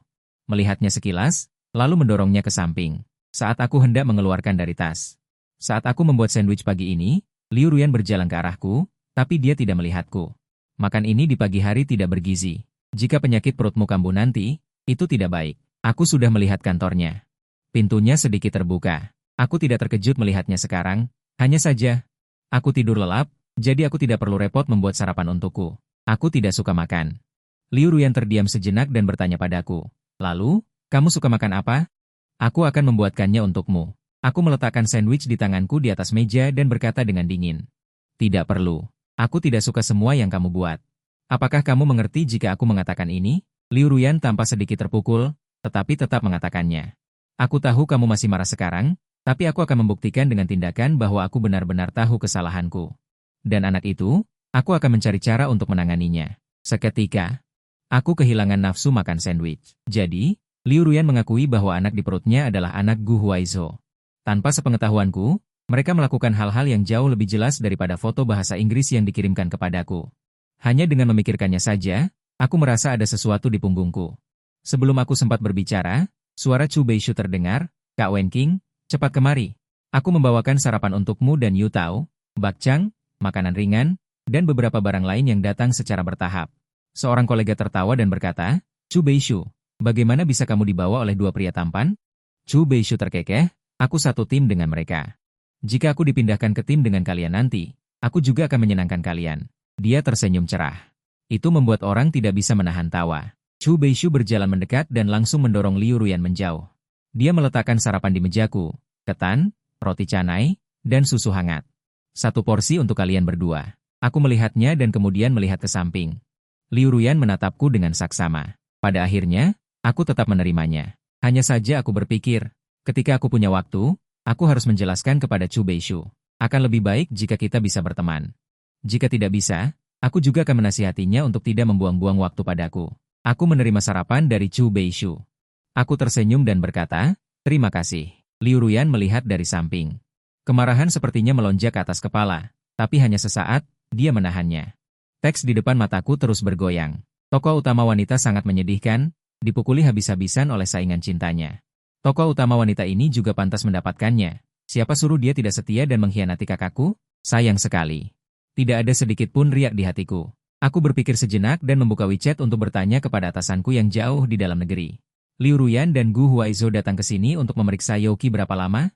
Melihatnya sekilas, lalu mendorongnya ke samping. Saat aku hendak mengeluarkan dari tas. Saat aku membuat sandwich pagi ini, Liu Ruyan berjalan ke arahku, tapi dia tidak melihatku. Makan ini di pagi hari tidak bergizi. Jika penyakit perutmu kambuh nanti, itu tidak baik. Aku sudah melihat kantornya. Pintunya sedikit terbuka. Aku tidak terkejut melihatnya sekarang, hanya saja. Aku tidur lelap, jadi aku tidak perlu repot membuat sarapan untukku. Aku tidak suka makan. Liu Ruyan terdiam sejenak dan bertanya padaku. Lalu, kamu suka makan apa? Aku akan membuatkannya untukmu. Aku meletakkan sandwich di tanganku di atas meja dan berkata dengan dingin. Tidak perlu. Aku tidak suka semua yang kamu buat. Apakah kamu mengerti jika aku mengatakan ini? Liu Ruyan tampak sedikit terpukul, tetapi tetap mengatakannya. Aku tahu kamu masih marah sekarang, tapi aku akan membuktikan dengan tindakan bahwa aku benar-benar tahu kesalahanku. Dan anak itu, aku akan mencari cara untuk menanganinya. Seketika, aku kehilangan nafsu makan sandwich. Jadi, Liu Ruyan mengakui bahwa anak di perutnya adalah anak Gu Huaizhou. Tanpa sepengetahuanku, mereka melakukan hal-hal yang jauh lebih jelas daripada foto bahasa Inggris yang dikirimkan kepadaku. Hanya dengan memikirkannya saja, aku merasa ada sesuatu di punggungku. Sebelum aku sempat berbicara, suara Chu Beishu terdengar, Kak Wenqing, cepat kemari. Aku membawakan sarapan untukmu dan Yu Tao, bakcang, makanan ringan, dan beberapa barang lain yang datang secara bertahap. Seorang kolega tertawa dan berkata, Chu Beishu, bagaimana bisa kamu dibawa oleh dua pria tampan? Chu Beishu terkekeh, aku satu tim dengan mereka. Jika aku dipindahkan ke tim dengan kalian nanti, aku juga akan menyenangkan kalian. Dia tersenyum cerah. Itu membuat orang tidak bisa menahan tawa. Chu Beishu berjalan mendekat dan langsung mendorong Liu Ruyan menjauh. Dia meletakkan sarapan di mejaku, ketan, roti canai, dan susu hangat. Satu porsi untuk kalian berdua. Aku melihatnya dan kemudian melihat ke samping. Liu Ruyan menatapku dengan saksama. Pada akhirnya, aku tetap menerimanya. Hanya saja aku berpikir, ketika aku punya waktu, aku harus menjelaskan kepada Chu Beishu. Akan lebih baik jika kita bisa berteman. Jika tidak bisa, aku juga akan menasihatinya untuk tidak membuang-buang waktu padaku. Aku menerima sarapan dari Chu Beishu. Aku tersenyum dan berkata, terima kasih. Liu Ruyan melihat dari samping. Kemarahan sepertinya melonjak ke atas kepala, tapi hanya sesaat, dia menahannya. Teks di depan mataku terus bergoyang. Tokoh utama wanita sangat menyedihkan, dipukuli habis-habisan oleh saingan cintanya. Tokoh utama wanita ini juga pantas mendapatkannya. Siapa suruh dia tidak setia dan mengkhianati kakakku? Sayang sekali. Tidak ada sedikit pun riak di hatiku. Aku berpikir sejenak dan membuka WeChat untuk bertanya kepada atasanku yang jauh di dalam negeri. Liu Ruyan dan Gu Huaizhou datang ke sini untuk memeriksa Youqi berapa lama?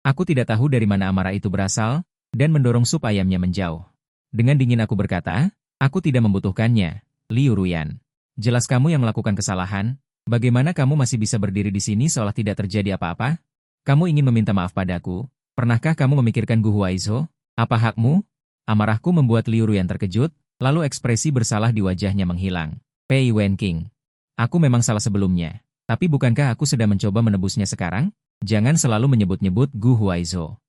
Aku tidak tahu dari mana amarah itu berasal, dan mendorong sup ayamnya menjauh. Dengan dingin aku berkata, aku tidak membutuhkannya, Liu Ruyan. Jelas kamu yang melakukan kesalahan, bagaimana kamu masih bisa berdiri di sini seolah tidak terjadi apa-apa? Kamu ingin meminta maaf padaku? Pernahkah kamu memikirkan Gu Huaizo? Apa hakmu? Amarahku membuat Liu Ruyan terkejut, lalu ekspresi bersalah di wajahnya menghilang. Pei Wenqing. Aku memang salah sebelumnya, tapi bukankah aku sudah mencoba menebusnya sekarang? Jangan selalu menyebut-nyebut Gu Huaizo.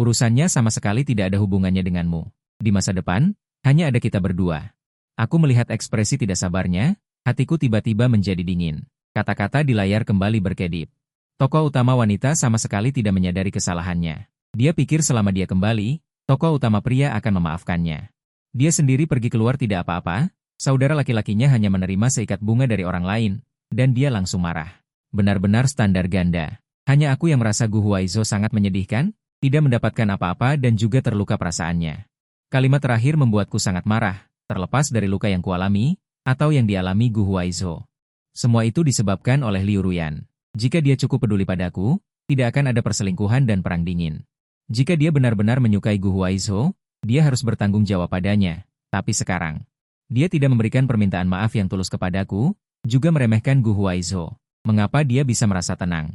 Urusannya sama sekali tidak ada hubungannya denganmu. Di masa depan, hanya ada kita berdua. Aku melihat ekspresi tidak sabarnya, hatiku tiba-tiba menjadi dingin. Kata-kata di layar kembali berkedip. Tokoh utama wanita sama sekali tidak menyadari kesalahannya. Dia pikir selama dia kembali, tokoh utama pria akan memaafkannya. Dia sendiri pergi keluar tidak apa-apa, saudara laki-lakinya hanya menerima seikat bunga dari orang lain, dan dia langsung marah. Benar-benar standar ganda. Hanya aku yang merasa Gu Huaizo sangat menyedihkan, tidak mendapatkan apa-apa dan juga terluka perasaannya. Kalimat terakhir membuatku sangat marah, terlepas dari luka yang kualami, atau yang dialami Gu Huaizo. Semua itu disebabkan oleh Liu Ruyan. Jika dia cukup peduli padaku, tidak akan ada perselingkuhan dan perang dingin. Jika dia benar-benar menyukai Gu Huaizo, dia harus bertanggung jawab padanya. Tapi sekarang, dia tidak memberikan permintaan maaf yang tulus kepadaku, juga meremehkan Gu Huaizo. Mengapa dia bisa merasa tenang?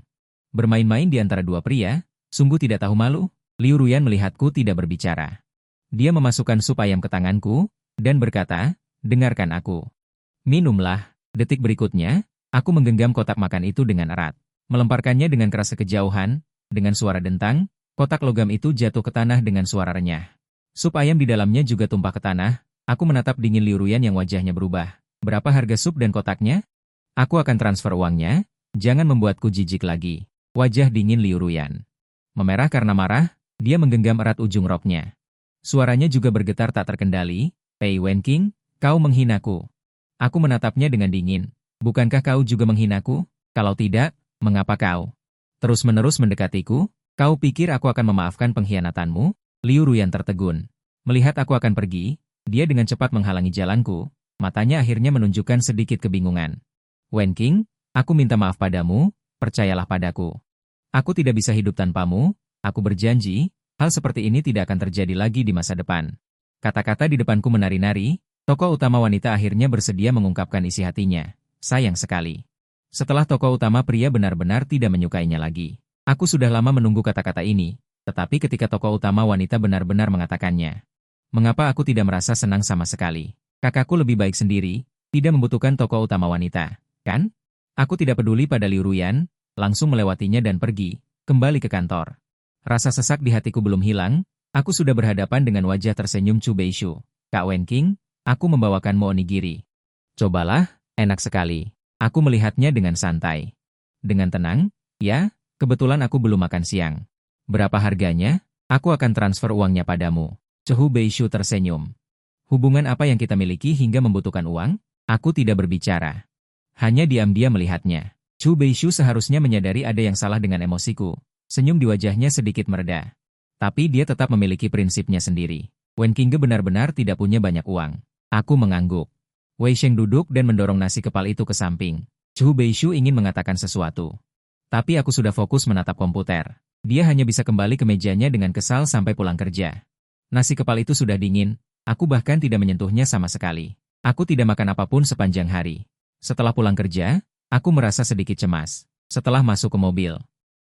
Bermain-main di antara dua pria, sungguh tidak tahu malu. Liu Ruyan melihatku tidak berbicara. Dia memasukkan sup ayam ke tanganku, dan berkata, dengarkan aku. Minumlah. Detik berikutnya, aku menggenggam kotak makan itu dengan erat. Melemparkannya dengan keras kejauhan, dengan suara dentang, kotak logam itu jatuh ke tanah dengan suara renyah. Sup ayam di dalamnya juga tumpah ke tanah, aku menatap dingin Liu Ruyan yang wajahnya berubah. Berapa harga sup dan kotaknya? Aku akan transfer uangnya, jangan membuatku jijik lagi. Wajah dingin Liu Ruyan memerah karena marah, dia menggenggam erat ujung roknya. Suaranya juga bergetar tak terkendali, Pei Wenqing, kau menghinaku. Aku menatapnya dengan dingin. Bukankah kau juga menghinaku? Kalau tidak, mengapa kau terus-menerus mendekatiku? Kau pikir aku akan memaafkan pengkhianatanmu? Liu Ruyan tertegun. Melihat aku akan pergi, dia dengan cepat menghalangi jalanku, matanya akhirnya menunjukkan sedikit kebingungan. Wenqing, aku minta maaf padamu, percayalah padaku. Aku tidak bisa hidup tanpamu, aku berjanji, hal seperti ini tidak akan terjadi lagi di masa depan. Kata-kata di depanku menari-nari, tokoh utama wanita akhirnya bersedia mengungkapkan isi hatinya. Sayang sekali. Setelah tokoh utama pria benar-benar tidak menyukainya lagi. Aku sudah lama menunggu kata-kata ini, tetapi ketika tokoh utama wanita benar-benar mengatakannya. Mengapa aku tidak merasa senang sama sekali? Kakakku lebih baik sendiri, tidak membutuhkan tokoh utama wanita, kan? Aku tidak peduli pada Liu Ruyan, langsung melewatinya dan pergi, kembali ke kantor. Rasa sesak di hatiku belum hilang, aku sudah berhadapan dengan wajah tersenyum Chu Beishu. Kak Wenqing, aku membawakanmu onigiri. Cobalah, enak sekali. Aku melihatnya dengan santai. Dengan tenang, ya, kebetulan aku belum makan siang. Berapa harganya? Aku akan transfer uangnya padamu. Chu Beishu tersenyum. Hubungan apa yang kita miliki hingga membutuhkan uang? Aku tidak berbicara. Hanya diam-diam melihatnya. Chu Beishu seharusnya menyadari ada yang salah dengan emosiku. Senyum di wajahnya sedikit mereda. Tapi dia tetap memiliki prinsipnya sendiri. Wenqing benar-benar tidak punya banyak uang. Aku mengangguk. Wei Sheng duduk dan mendorong nasi kepal itu ke samping. Chu Beishu ingin mengatakan sesuatu. Tapi aku sudah fokus menatap komputer. Dia hanya bisa kembali ke mejanya dengan kesal sampai pulang kerja. Nasi kepal itu sudah dingin, aku bahkan tidak menyentuhnya sama sekali. Aku tidak makan apapun sepanjang hari. Setelah pulang kerja, aku merasa sedikit cemas. Setelah masuk ke mobil,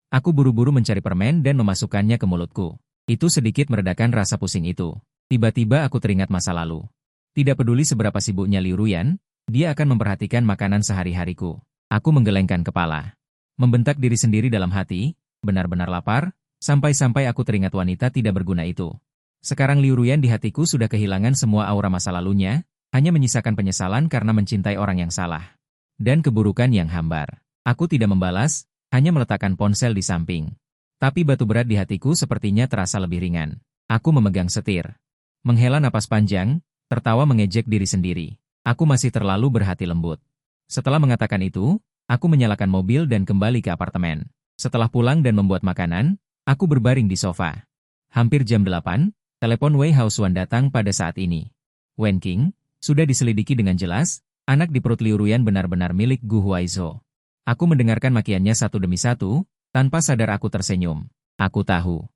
aku buru-buru mencari permen dan memasukkannya ke mulutku. Itu sedikit meredakan rasa pusing itu. Tiba-tiba aku teringat masa lalu. Tidak peduli seberapa sibuknya Liu Ruyan, dia akan memperhatikan makanan sehari-hariku. Aku menggelengkan kepala. Membentak diri sendiri dalam hati, benar-benar lapar, sampai-sampai aku teringat wanita tidak berguna itu. Sekarang Liu Ruyan di hatiku sudah kehilangan semua aura masa lalunya, hanya menyisakan penyesalan karena mencintai orang yang salah. Dan keburukan yang hambar. Aku tidak membalas, hanya meletakkan ponsel di samping. Tapi batu berat di hatiku sepertinya terasa lebih ringan. Aku memegang setir. Menghela napas panjang, tertawa mengejek diri sendiri. Aku masih terlalu berhati lembut. Setelah mengatakan itu, aku menyalakan mobil dan kembali ke apartemen. Setelah pulang dan membuat makanan, aku berbaring di sofa. Hampir jam 8, telepon Wei Haosuan datang pada saat ini. Wenqing, sudah diselidiki dengan jelas, anak di perut Liu Ruyan benar-benar milik Gu Huaizo. Aku mendengarkan makiannya satu demi satu, tanpa sadar aku tersenyum. Aku tahu.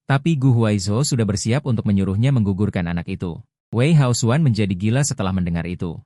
Tapi Gu Huaizhou sudah bersiap untuk menyuruhnya menggugurkan anak itu. Wei Haosuan menjadi gila setelah mendengar itu.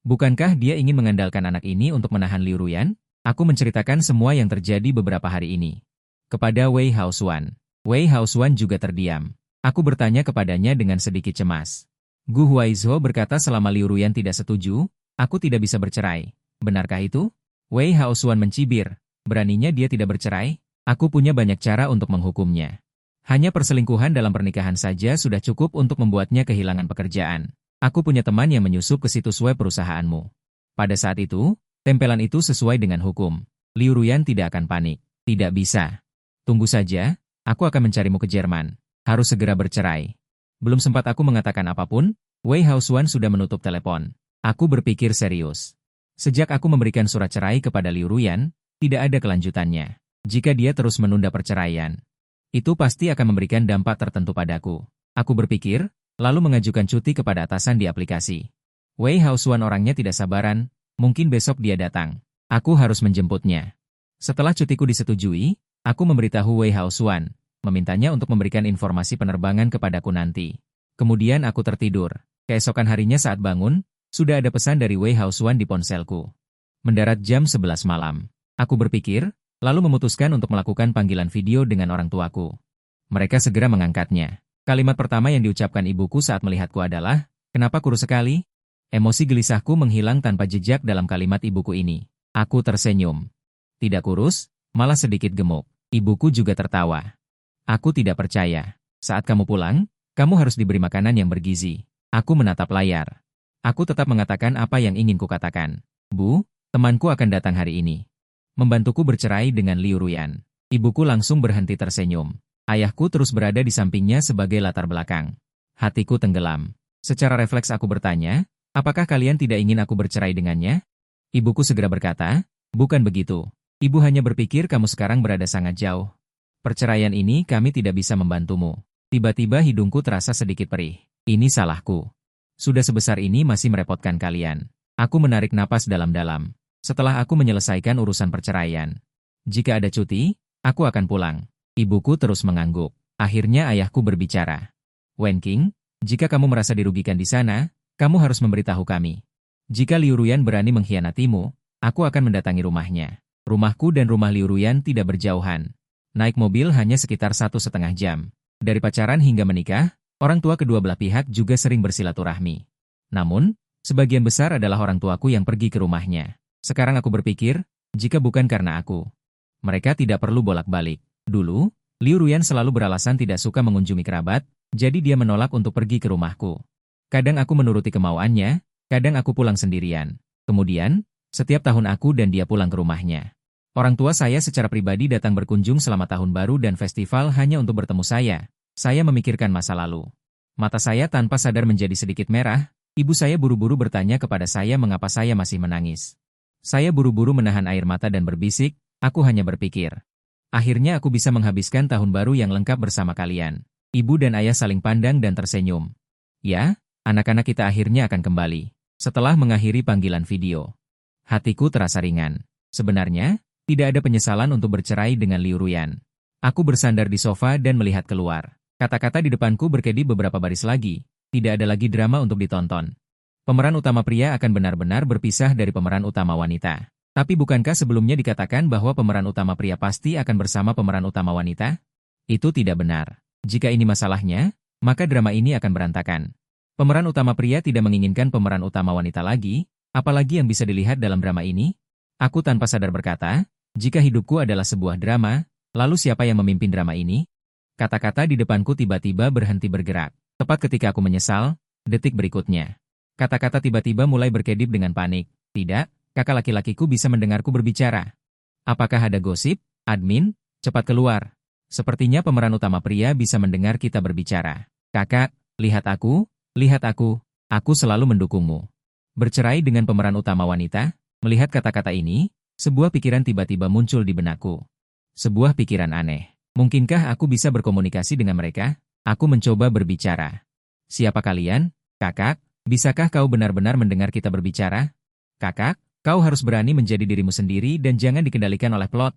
Bukankah dia ingin mengandalkan anak ini untuk menahan Liu Ruyan? Aku menceritakan semua yang terjadi beberapa hari ini kepada Wei Haosuan. Wei Haosuan juga terdiam. Aku bertanya kepadanya dengan sedikit cemas. Gu Huaizhou berkata selama Liu Ruyan tidak setuju, aku tidak bisa bercerai. Benarkah itu? Wei Haosuan mencibir. Beraninya dia tidak bercerai? Aku punya banyak cara untuk menghukumnya. Hanya perselingkuhan dalam pernikahan saja sudah cukup untuk membuatnya kehilangan pekerjaan. Aku punya teman yang menyusup ke situs web perusahaanmu. Pada saat itu, tempelan itu sesuai dengan hukum. Liu Ruyan tidak akan panik. Tidak bisa. Tunggu saja, aku akan mencarimu ke Jerman. Harus segera bercerai. Belum sempat aku mengatakan apapun, Wei Haosuan sudah menutup telepon. Aku berpikir serius. Sejak aku memberikan surat cerai kepada Liu Ruyan, tidak ada kelanjutannya. Jika dia terus menunda perceraian, itu pasti akan memberikan dampak tertentu padaku. Aku berpikir, lalu mengajukan cuti kepada atasan di aplikasi. Wei Haosuan orangnya tidak sabaran, mungkin besok dia datang. Aku harus menjemputnya. Setelah cutiku disetujui, aku memberitahu Wei Haosuan, memintanya untuk memberikan informasi penerbangan kepadaku nanti. Kemudian aku tertidur. Keesokan harinya saat bangun, sudah ada pesan dari Wei Haosuan di ponselku. Mendarat jam 11 malam. Aku berpikir, lalu memutuskan untuk melakukan panggilan video dengan orang tuaku. Mereka segera mengangkatnya. Kalimat pertama yang diucapkan ibuku saat melihatku adalah, "Kenapa kurus sekali?" Emosi gelisahku menghilang tanpa jejak dalam kalimat ibuku ini. Aku tersenyum. Tidak kurus, malah sedikit gemuk. Ibuku juga tertawa. Aku tidak percaya. Saat kamu pulang, kamu harus diberi makanan yang bergizi. Aku menatap layar. Aku tetap mengatakan apa yang ingin kukatakan. Bu, temanku akan datang hari ini. Membantuku bercerai dengan Liu Ruyan. Ibuku langsung berhenti tersenyum. Ayahku terus berada di sampingnya sebagai latar belakang. Hatiku tenggelam. Secara refleks aku bertanya, apakah kalian tidak ingin aku bercerai dengannya? Ibuku segera berkata, bukan begitu. Ibu hanya berpikir kamu sekarang berada sangat jauh. Perceraian ini kami tidak bisa membantumu. Tiba-tiba hidungku terasa sedikit perih. Ini salahku. Sudah sebesar ini masih merepotkan kalian. Aku menarik napas dalam-dalam. Setelah aku menyelesaikan urusan perceraian. Jika ada cuti, aku akan pulang. Ibuku terus mengangguk. Akhirnya ayahku berbicara. Wen Qing, jika kamu merasa dirugikan di sana, kamu harus memberitahu kami. Jika Liu Ruyan berani mengkhianatimu, aku akan mendatangi rumahnya. Rumahku dan rumah Liu Ruyan tidak berjauhan. Naik mobil hanya sekitar 1,5 jam. Dari pacaran hingga menikah, orang tua kedua belah pihak juga sering bersilaturahmi. Namun, sebagian besar adalah orang tuaku yang pergi ke rumahnya. Sekarang aku berpikir, jika bukan karena aku, mereka tidak perlu bolak-balik. Dulu, Liu Ruyan selalu beralasan tidak suka mengunjungi kerabat, jadi dia menolak untuk pergi ke rumahku. Kadang aku menuruti kemauannya, kadang aku pulang sendirian. Kemudian, setiap tahun aku dan dia pulang ke rumahnya. Orang tua saya secara pribadi datang berkunjung selama tahun baru dan festival hanya untuk bertemu saya. Saya memikirkan masa lalu. Mata saya tanpa sadar menjadi sedikit merah, ibu saya buru-buru bertanya kepada saya mengapa saya masih menangis. Saya buru-buru menahan air mata dan berbisik, aku hanya berpikir. Akhirnya aku bisa menghabiskan tahun baru yang lengkap bersama kalian. Ibu dan ayah saling pandang dan tersenyum. Ya, anak-anak kita akhirnya akan kembali. Setelah mengakhiri panggilan video. Hatiku terasa ringan. Sebenarnya, tidak ada penyesalan untuk bercerai dengan Liu Ruyan. Aku bersandar di sofa dan melihat keluar. Kata-kata di depanku berkedip beberapa baris lagi. Tidak ada lagi drama untuk ditonton. Pemeran utama pria akan benar-benar berpisah dari pemeran utama wanita. Tapi bukankah sebelumnya dikatakan bahwa pemeran utama pria pasti akan bersama pemeran utama wanita? Itu tidak benar. Jika ini masalahnya, maka drama ini akan berantakan. Pemeran utama pria tidak menginginkan pemeran utama wanita lagi, apalagi yang bisa dilihat dalam drama ini? Aku tanpa sadar berkata, jika hidupku adalah sebuah drama, lalu siapa yang memimpin drama ini? Kata-kata di depanku tiba-tiba berhenti bergerak. Tepat ketika aku menyesal, detik berikutnya. Kata-kata tiba-tiba mulai berkedip dengan panik. Tidak, kakak laki-lakiku bisa mendengarku berbicara. Apakah ada gosip? Admin, cepat keluar. Sepertinya pemeran utama pria bisa mendengar kita berbicara. Kakak, lihat aku, aku selalu mendukungmu. Bercerai dengan pemeran utama wanita? Melihat kata-kata ini, sebuah pikiran tiba-tiba muncul di benakku. Sebuah pikiran aneh. Mungkinkah aku bisa berkomunikasi dengan mereka? Aku mencoba berbicara. Siapa kalian? Kakak, bisakah kau benar-benar mendengar kita berbicara? Kakak, kau harus berani menjadi dirimu sendiri dan jangan dikendalikan oleh plot.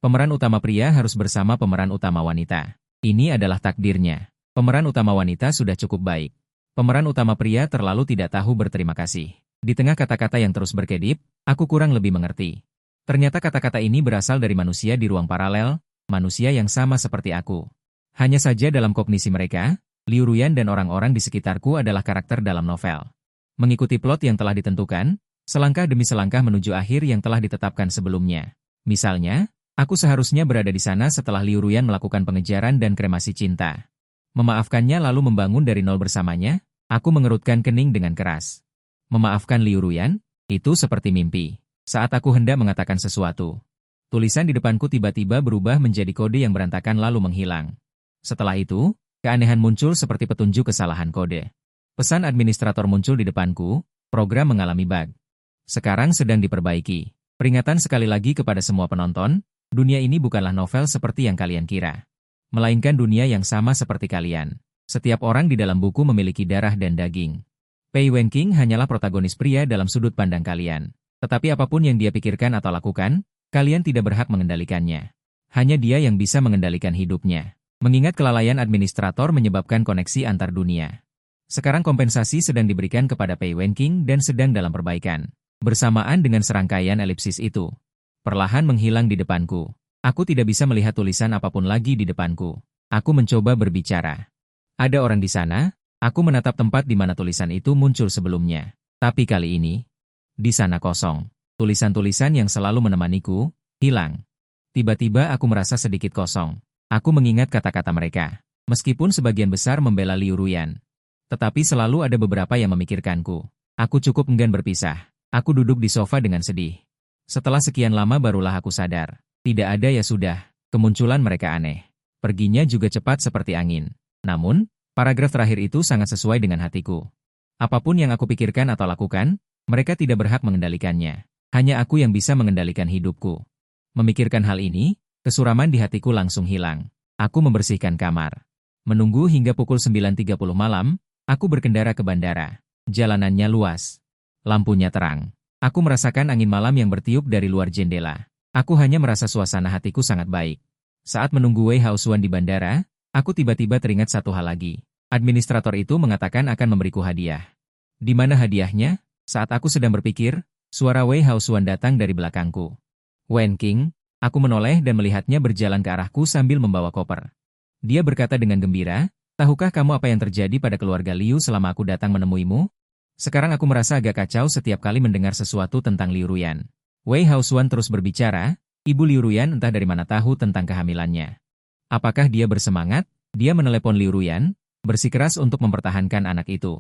Pemeran utama pria harus bersama pemeran utama wanita. Ini adalah takdirnya. Pemeran utama wanita sudah cukup baik. Pemeran utama pria terlalu tidak tahu berterima kasih. Di tengah kata-kata yang terus berkedip, aku kurang lebih mengerti. Ternyata kata-kata ini berasal dari manusia di ruang paralel, manusia yang sama seperti aku. Hanya saja dalam kognisi mereka, Liu Ruyan dan orang-orang di sekitarku adalah karakter dalam novel. Mengikuti plot yang telah ditentukan, selangkah demi selangkah menuju akhir yang telah ditetapkan sebelumnya. Misalnya, aku seharusnya berada di sana setelah Liu Ruyan melakukan pengejaran dan kremasi cinta. Memaafkannya lalu membangun dari nol bersamanya, aku mengerutkan kening dengan keras. Memaafkan Liu Ruyan? Itu seperti mimpi. Saat aku hendak mengatakan sesuatu, tulisan di depanku tiba-tiba berubah menjadi kode yang berantakan lalu menghilang. Setelah itu, keanehan muncul seperti petunjuk kesalahan kode. Pesan administrator muncul di depanku, program mengalami bug. Sekarang sedang diperbaiki. Peringatan sekali lagi kepada semua penonton, dunia ini bukanlah novel seperti yang kalian kira. Melainkan dunia yang sama seperti kalian. Setiap orang di dalam buku memiliki darah dan daging. Pei Wenqing hanyalah protagonis pria dalam sudut pandang kalian. Tetapi apapun yang dia pikirkan atau lakukan, kalian tidak berhak mengendalikannya. Hanya dia yang bisa mengendalikan hidupnya. Mengingat kelalaian administrator menyebabkan koneksi antar dunia. Sekarang kompensasi sedang diberikan kepada Pei Wenqing dan sedang dalam perbaikan. Bersamaan dengan serangkaian elipsis itu, perlahan menghilang di depanku. Aku tidak bisa melihat tulisan apapun lagi di depanku. Aku mencoba berbicara. Ada orang di sana, aku menatap tempat di mana tulisan itu muncul sebelumnya. Tapi kali ini, di sana kosong. Tulisan-tulisan yang selalu menemaniku, hilang. Tiba-tiba aku merasa sedikit kosong. Aku mengingat kata-kata mereka. Meskipun sebagian besar membela Liu Ruyan. Tetapi selalu ada beberapa yang memikirkanku. Aku cukup enggan berpisah. Aku duduk di sofa dengan sedih. Setelah sekian lama barulah aku sadar. Tidak ada ya sudah, kemunculan mereka aneh. Perginya juga cepat seperti angin. Namun, paragraf terakhir itu sangat sesuai dengan hatiku. Apapun yang aku pikirkan atau lakukan, mereka tidak berhak mengendalikannya. Hanya aku yang bisa mengendalikan hidupku. Memikirkan hal ini, kesuraman di hatiku langsung hilang. Aku membersihkan kamar. Menunggu hingga pukul 9.30 malam, aku berkendara ke bandara. Jalanannya luas. Lampunya terang. Aku merasakan angin malam yang bertiup dari luar jendela. Aku hanya merasa suasana hatiku sangat baik. Saat menunggu Wei Haosuan di bandara, aku tiba-tiba teringat satu hal lagi. Administrator itu mengatakan akan memberiku hadiah. Di mana hadiahnya? Saat aku sedang berpikir, suara Wei Haosuan datang dari belakangku. Wenqing, aku menoleh dan melihatnya berjalan ke arahku sambil membawa koper. Dia berkata dengan gembira, tahukah kamu apa yang terjadi pada keluarga Liu selama aku datang menemuimu? Sekarang aku merasa agak kacau setiap kali mendengar sesuatu tentang Liu Ruyan. Wei Haosuan terus berbicara, Ibu Liu Ruyan entah dari mana tahu tentang kehamilannya. Apakah dia bersemangat? Dia menelepon Liu Ruyan, bersikeras untuk mempertahankan anak itu.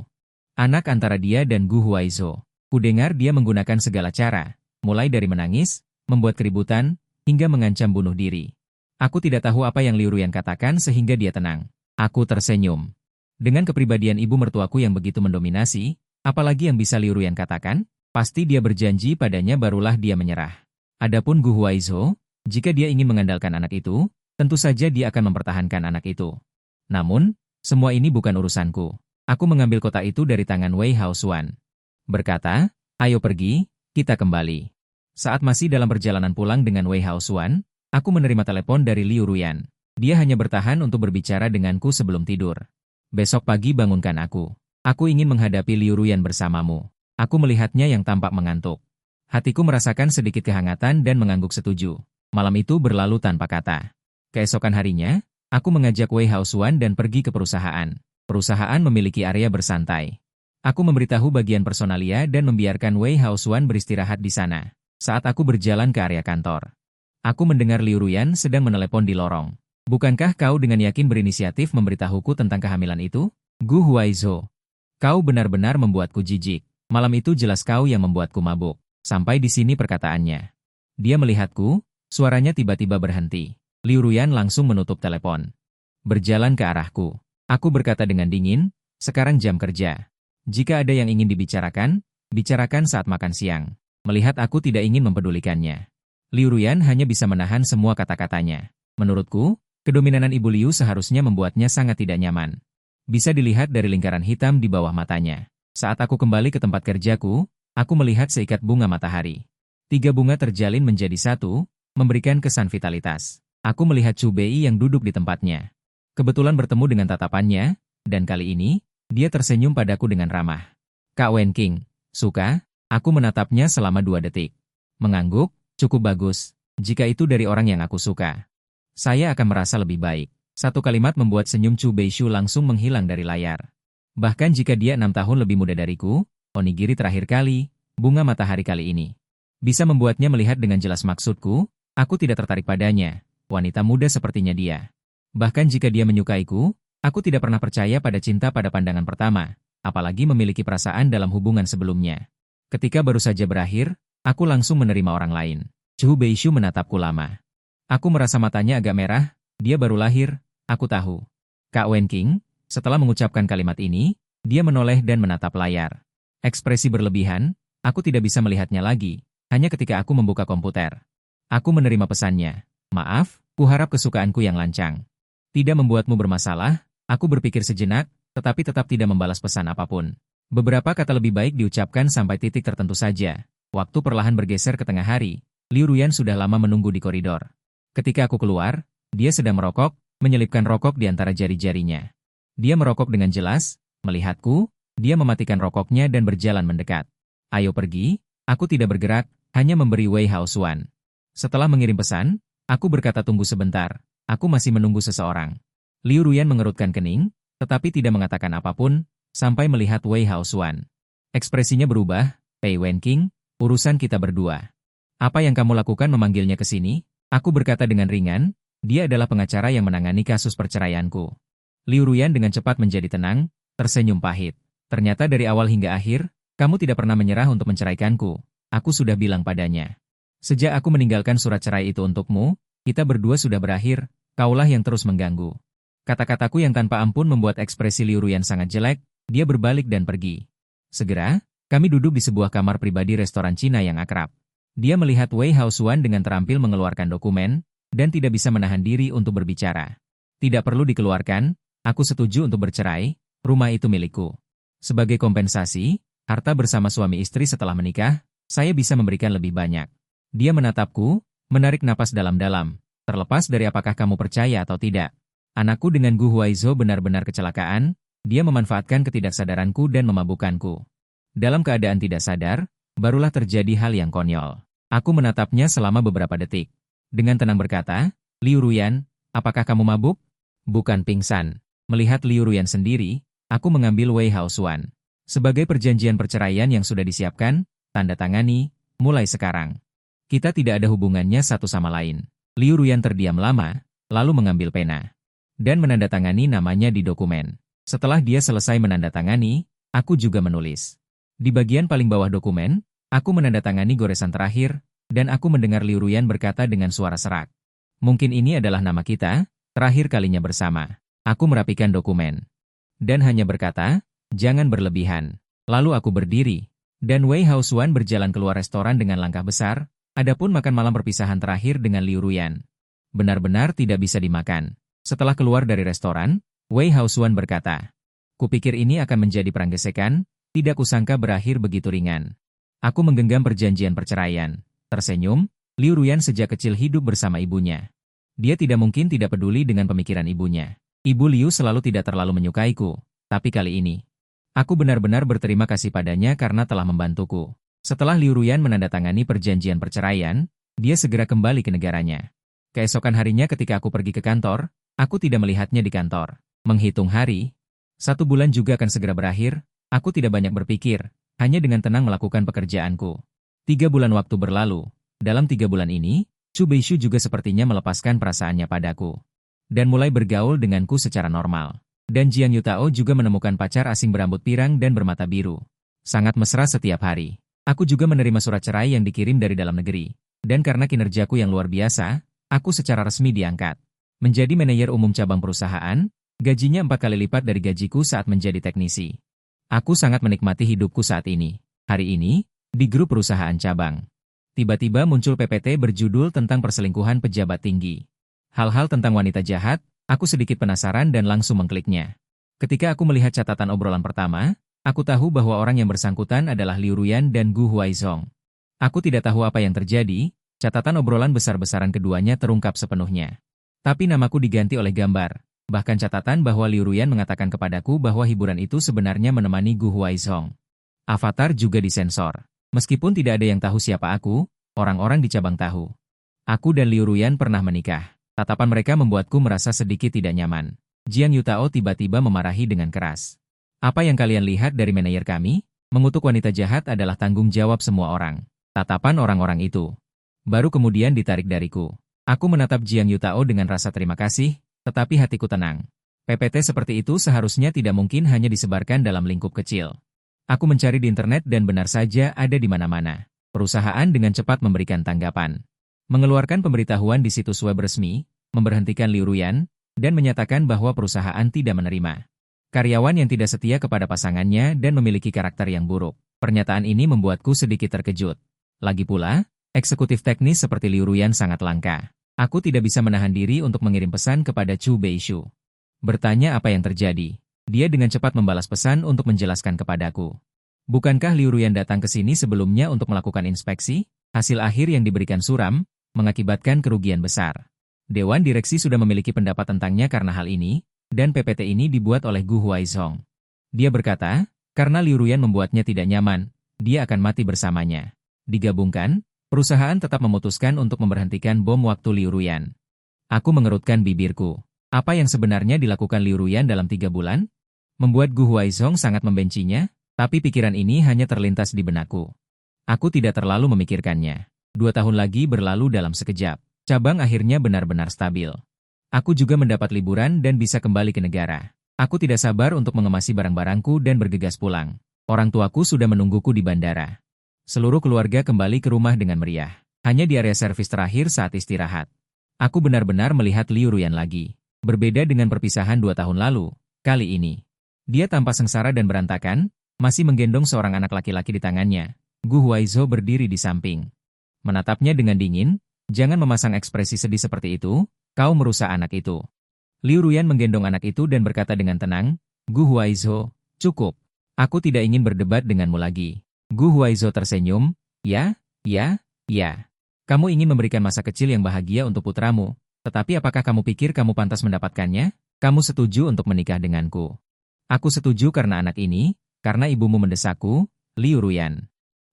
Anak antara dia dan Gu Huaizhou. Kudengar dia menggunakan segala cara, mulai dari menangis, membuat keributan, hingga mengancam bunuh diri. Aku tidak tahu apa yang Liu Ruyan katakan sehingga dia tenang. Aku tersenyum. Dengan kepribadian ibu mertuaku yang begitu mendominasi, apalagi yang bisa Liu Ruyan katakan? Pasti dia berjanji padanya barulah dia menyerah. Adapun Gu Huaizhou, jika dia ingin mengandalkan anak itu, tentu saja dia akan mempertahankan anak itu. Namun, semua ini bukan urusanku. Aku mengambil kotak itu dari tangan Wei Haosuan. Berkata, ayo pergi, kita kembali. Saat masih dalam perjalanan pulang dengan Wei Haosuan, aku menerima telepon dari Liu Ruyan. Dia hanya bertahan untuk berbicara denganku sebelum tidur. Besok pagi bangunkan aku. Aku ingin menghadapi Liu Ruyan bersamamu. Aku melihatnya yang tampak mengantuk. Hatiku merasakan sedikit kehangatan dan mengangguk setuju. Malam itu berlalu tanpa kata. Keesokan harinya, aku mengajak Wei Haosuan dan pergi ke perusahaan. Perusahaan memiliki area bersantai. Aku memberitahu bagian personalia dan membiarkan Wei Haosuan beristirahat di sana. Saat aku berjalan ke area kantor, aku mendengar Liu Ruyan sedang menelepon di lorong. Bukankah kau dengan yakin berinisiatif memberitahuku tentang kehamilan itu? Gu Huaizhou, kau benar-benar membuatku jijik. Malam itu jelas kau yang membuatku mabuk. Sampai di sini perkataannya. Dia melihatku, suaranya tiba-tiba berhenti. Liu Ruyan langsung menutup telepon. Berjalan ke arahku. Aku berkata dengan dingin, sekarang jam kerja. Jika ada yang ingin dibicarakan, bicarakan saat makan siang. Melihat aku tidak ingin mempedulikannya. Liu Ruyan hanya bisa menahan semua kata-katanya. Menurutku, kedominanan Ibu Liu seharusnya membuatnya sangat tidak nyaman. Bisa dilihat dari lingkaran hitam di bawah matanya. Saat aku kembali ke tempat kerjaku, aku melihat seikat bunga matahari. 3 bunga terjalin menjadi satu, memberikan kesan vitalitas. Aku melihat Chu Bei yang duduk di tempatnya. Kebetulan bertemu dengan tatapannya, dan kali ini, dia tersenyum padaku dengan ramah. Kak Wen King, suka? Aku menatapnya selama 2 detik. Mengangguk, cukup bagus. Jika itu dari orang yang aku suka, saya akan merasa lebih baik. Satu kalimat membuat senyum Chu Beishu langsung menghilang dari layar. Bahkan jika dia 6 tahun lebih muda dariku, onigiri terakhir kali, bunga matahari kali ini, bisa membuatnya melihat dengan jelas maksudku, aku tidak tertarik padanya. Wanita muda sepertinya dia. Bahkan jika dia menyukaiku, aku tidak pernah percaya pada cinta pada pandangan pertama, apalagi memiliki perasaan dalam hubungan sebelumnya. Ketika baru saja berakhir, aku langsung menerima orang lain. Chu Beishu menatapku lama. Aku merasa matanya agak merah, dia baru lahir, aku tahu. Kak Wen King, setelah mengucapkan kalimat ini, dia menoleh dan menatap layar. Ekspresi berlebihan, aku tidak bisa melihatnya lagi, hanya ketika aku membuka komputer. Aku menerima pesannya. Maaf, kuharap kesukaanku yang lancang tidak membuatmu bermasalah. Aku berpikir sejenak, tetapi tetap tidak membalas pesan apapun. Beberapa kata lebih baik diucapkan sampai titik tertentu saja. Waktu perlahan bergeser ke tengah hari, Liu Ruyan sudah lama menunggu di koridor. Ketika aku keluar, dia sedang merokok, menyelipkan rokok di antara jari-jarinya. Dia merokok dengan jelas, melihatku, dia mematikan rokoknya dan berjalan mendekat. Ayo pergi, aku tidak bergerak, hanya memberi Wei Hao Xuan. Setelah mengirim pesan, aku berkata tunggu sebentar, aku masih menunggu seseorang. Liu Ruyan mengerutkan kening, tetapi tidak mengatakan apapun, sampai melihat Wei Hao Xuan. Ekspresinya berubah, Pei Wen King, urusan kita berdua. Apa yang kamu lakukan memanggilnya ke sini? Aku berkata dengan ringan, dia adalah pengacara yang menangani kasus perceraianku. Liu Ruyan dengan cepat menjadi tenang, tersenyum pahit. Ternyata dari awal hingga akhir, kamu tidak pernah menyerah untuk menceraikanku. Aku sudah bilang padanya. Sejak aku meninggalkan surat cerai itu untukmu, kita berdua sudah berakhir, kaulah yang terus mengganggu. Kata-kataku yang tanpa ampun membuat ekspresi Liu Ruyan sangat jelek, dia berbalik dan pergi. Segera, kami duduk di sebuah kamar pribadi restoran Cina yang akrab. Dia melihat Wei Hao Xuan dengan terampil mengeluarkan dokumen, dan tidak bisa menahan diri untuk berbicara. Tidak perlu dikeluarkan, aku setuju untuk bercerai, rumah itu milikku. Sebagai kompensasi, harta bersama suami istri setelah menikah, saya bisa memberikan lebih banyak. Dia menatapku, menarik napas dalam-dalam, terlepas dari apakah kamu percaya atau tidak. Anakku dengan Gu Huaizhou benar-benar kecelakaan, dia memanfaatkan ketidaksadaranku dan memabukkanku. Dalam keadaan tidak sadar, barulah terjadi hal yang konyol. Aku menatapnya selama beberapa detik. Dengan tenang berkata, Liu Ruyan, apakah kamu mabuk? Bukan pingsan. Melihat Liu Ruyan sendiri, aku mengambil Wei Hao Xuan. Sebagai perjanjian perceraian yang sudah disiapkan, tanda tangani, mulai sekarang. Kita tidak ada hubungannya satu sama lain. Liu Ruyan terdiam lama, lalu mengambil pena dan menandatangani namanya di dokumen. Setelah dia selesai menandatangani, aku juga menulis. Di bagian paling bawah dokumen, aku menandatangani goresan terakhir, dan aku mendengar Liu Ruyan berkata dengan suara serak. Mungkin ini adalah nama kita, terakhir kalinya bersama. Aku merapikan dokumen. Dan hanya berkata, jangan berlebihan. Lalu aku berdiri, dan Wei Hao Xuan berjalan keluar restoran dengan langkah besar. Adapun makan malam perpisahan terakhir dengan Liu Ruyan benar-benar tidak bisa dimakan. Setelah keluar dari restoran, Wei Hao Xuan berkata, kupikir ini akan menjadi perang gesekan, tidak kusangka berakhir begitu ringan. Aku menggenggam perjanjian perceraian. Tersenyum, Liu Ruyan sejak kecil hidup bersama ibunya. Dia tidak mungkin tidak peduli dengan pemikiran ibunya. Ibu Liu selalu tidak terlalu menyukaiku, tapi kali ini, aku benar-benar berterima kasih padanya karena telah membantuku. Setelah Liu Ruyan menandatangani perjanjian perceraian, dia segera kembali ke negaranya. Keesokan harinya ketika aku pergi ke kantor, aku tidak melihatnya di kantor. Menghitung hari, 1 bulan juga akan segera berakhir, aku tidak banyak berpikir, hanya dengan tenang melakukan pekerjaanku. 3 bulan waktu berlalu, dalam 3 bulan ini, Chu Beishu juga sepertinya melepaskan perasaannya padaku. Dan mulai bergaul denganku secara normal. Dan Jiang Yutao juga menemukan pacar asing berambut pirang dan bermata biru. Sangat mesra setiap hari. Aku juga menerima surat cerai yang dikirim dari dalam negeri. Dan karena kinerjaku yang luar biasa, aku secara resmi diangkat menjadi manajer umum cabang perusahaan, gajinya 4 kali lipat dari gajiku saat menjadi teknisi. Aku sangat menikmati hidupku saat ini. Hari ini, di grup perusahaan cabang. Tiba-tiba muncul PPT berjudul tentang perselingkuhan pejabat tinggi. Hal-hal tentang wanita jahat, aku sedikit penasaran dan langsung mengkliknya. Ketika aku melihat catatan obrolan pertama, aku tahu bahwa orang yang bersangkutan adalah Liu Ruyan dan Gu Huaizhou. Aku tidak tahu apa yang terjadi, Catatan obrolan besar-besaran keduanya terungkap sepenuhnya. Tapi namaku diganti oleh gambar. Bahkan catatan bahwa Liu Ruyan mengatakan kepadaku bahwa hiburan itu sebenarnya menemani Gu Huaizhong. Avatar juga disensor. Meskipun tidak ada yang tahu siapa aku, orang-orang di cabang tahu. Aku dan Liu Ruyan pernah menikah. Tatapan mereka membuatku merasa sedikit tidak nyaman. Jiang Yutao tiba-tiba memarahi dengan keras. Apa yang kalian lihat dari manajer kami? Mengutuk wanita jahat adalah tanggung jawab semua orang. Tatapan orang-orang itu. Baru kemudian ditarik dariku. Aku menatap Jiang Yutao dengan rasa terima kasih, tetapi hatiku tenang. PPT seperti itu seharusnya tidak mungkin hanya disebarkan dalam lingkup kecil. Aku mencari di internet dan benar saja ada di mana-mana. Perusahaan dengan cepat memberikan tanggapan. Mengeluarkan pemberitahuan di situs web resmi, memberhentikan Liu Ruyan, dan menyatakan bahwa perusahaan tidak menerima karyawan yang tidak setia kepada pasangannya dan memiliki karakter yang buruk. Pernyataan ini membuatku sedikit terkejut. Lagi pula, eksekutif teknis seperti Liu Ruyan sangat langka. Aku tidak bisa menahan diri untuk mengirim pesan kepada Chu Beishu. Bertanya apa yang terjadi. Dia dengan cepat membalas pesan untuk menjelaskan kepadaku. Bukankah Liu Ruyan datang ke sini sebelumnya untuk melakukan inspeksi? Hasil akhir yang diberikan suram, mengakibatkan kerugian besar. Dewan Direksi sudah memiliki pendapat tentangnya karena hal ini, dan PPT ini dibuat oleh Gu Huaizhong. Dia berkata, karena Liu Ruyan membuatnya tidak nyaman, dia akan mati bersamanya. Digabungkan, perusahaan tetap memutuskan untuk memberhentikan bom waktu Liu Ruyan. Aku mengerutkan bibirku. Apa yang sebenarnya dilakukan Liu Ruyan dalam 3 bulan? Membuat Gu Huaizhong sangat membencinya, tapi pikiran ini hanya terlintas di benakku. Aku tidak terlalu memikirkannya. 2 tahun lagi berlalu dalam sekejap. Cabang akhirnya benar-benar stabil. Aku juga mendapat liburan dan bisa kembali ke negara. Aku tidak sabar untuk mengemasi barang-barangku dan bergegas pulang. Orang tuaku sudah menungguku di bandara. Seluruh keluarga kembali ke rumah dengan meriah. Hanya di area servis terakhir saat istirahat. Aku benar-benar melihat Liu Ruyan lagi. Berbeda dengan perpisahan 2 tahun lalu, kali ini. Dia tampak sengsara dan berantakan, masih menggendong seorang anak laki-laki di tangannya. Gu Huaizhou berdiri di samping. Menatapnya dengan dingin. Jangan memasang ekspresi sedih seperti itu, kau merusak anak itu. Liu Ruyan menggendong anak itu dan berkata dengan tenang, Gu Huaizhou, cukup. Aku tidak ingin berdebat denganmu lagi. Gu Huaizhou tersenyum, ya. Kamu ingin memberikan masa kecil yang bahagia untuk putramu, tetapi apakah kamu pikir kamu pantas mendapatkannya? Kamu setuju untuk menikah denganku. Aku setuju karena anak ini, karena ibumu mendesakku, Liu Ruyan.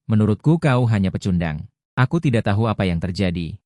Menurutku kau hanya pecundang. Aku tidak tahu apa yang terjadi.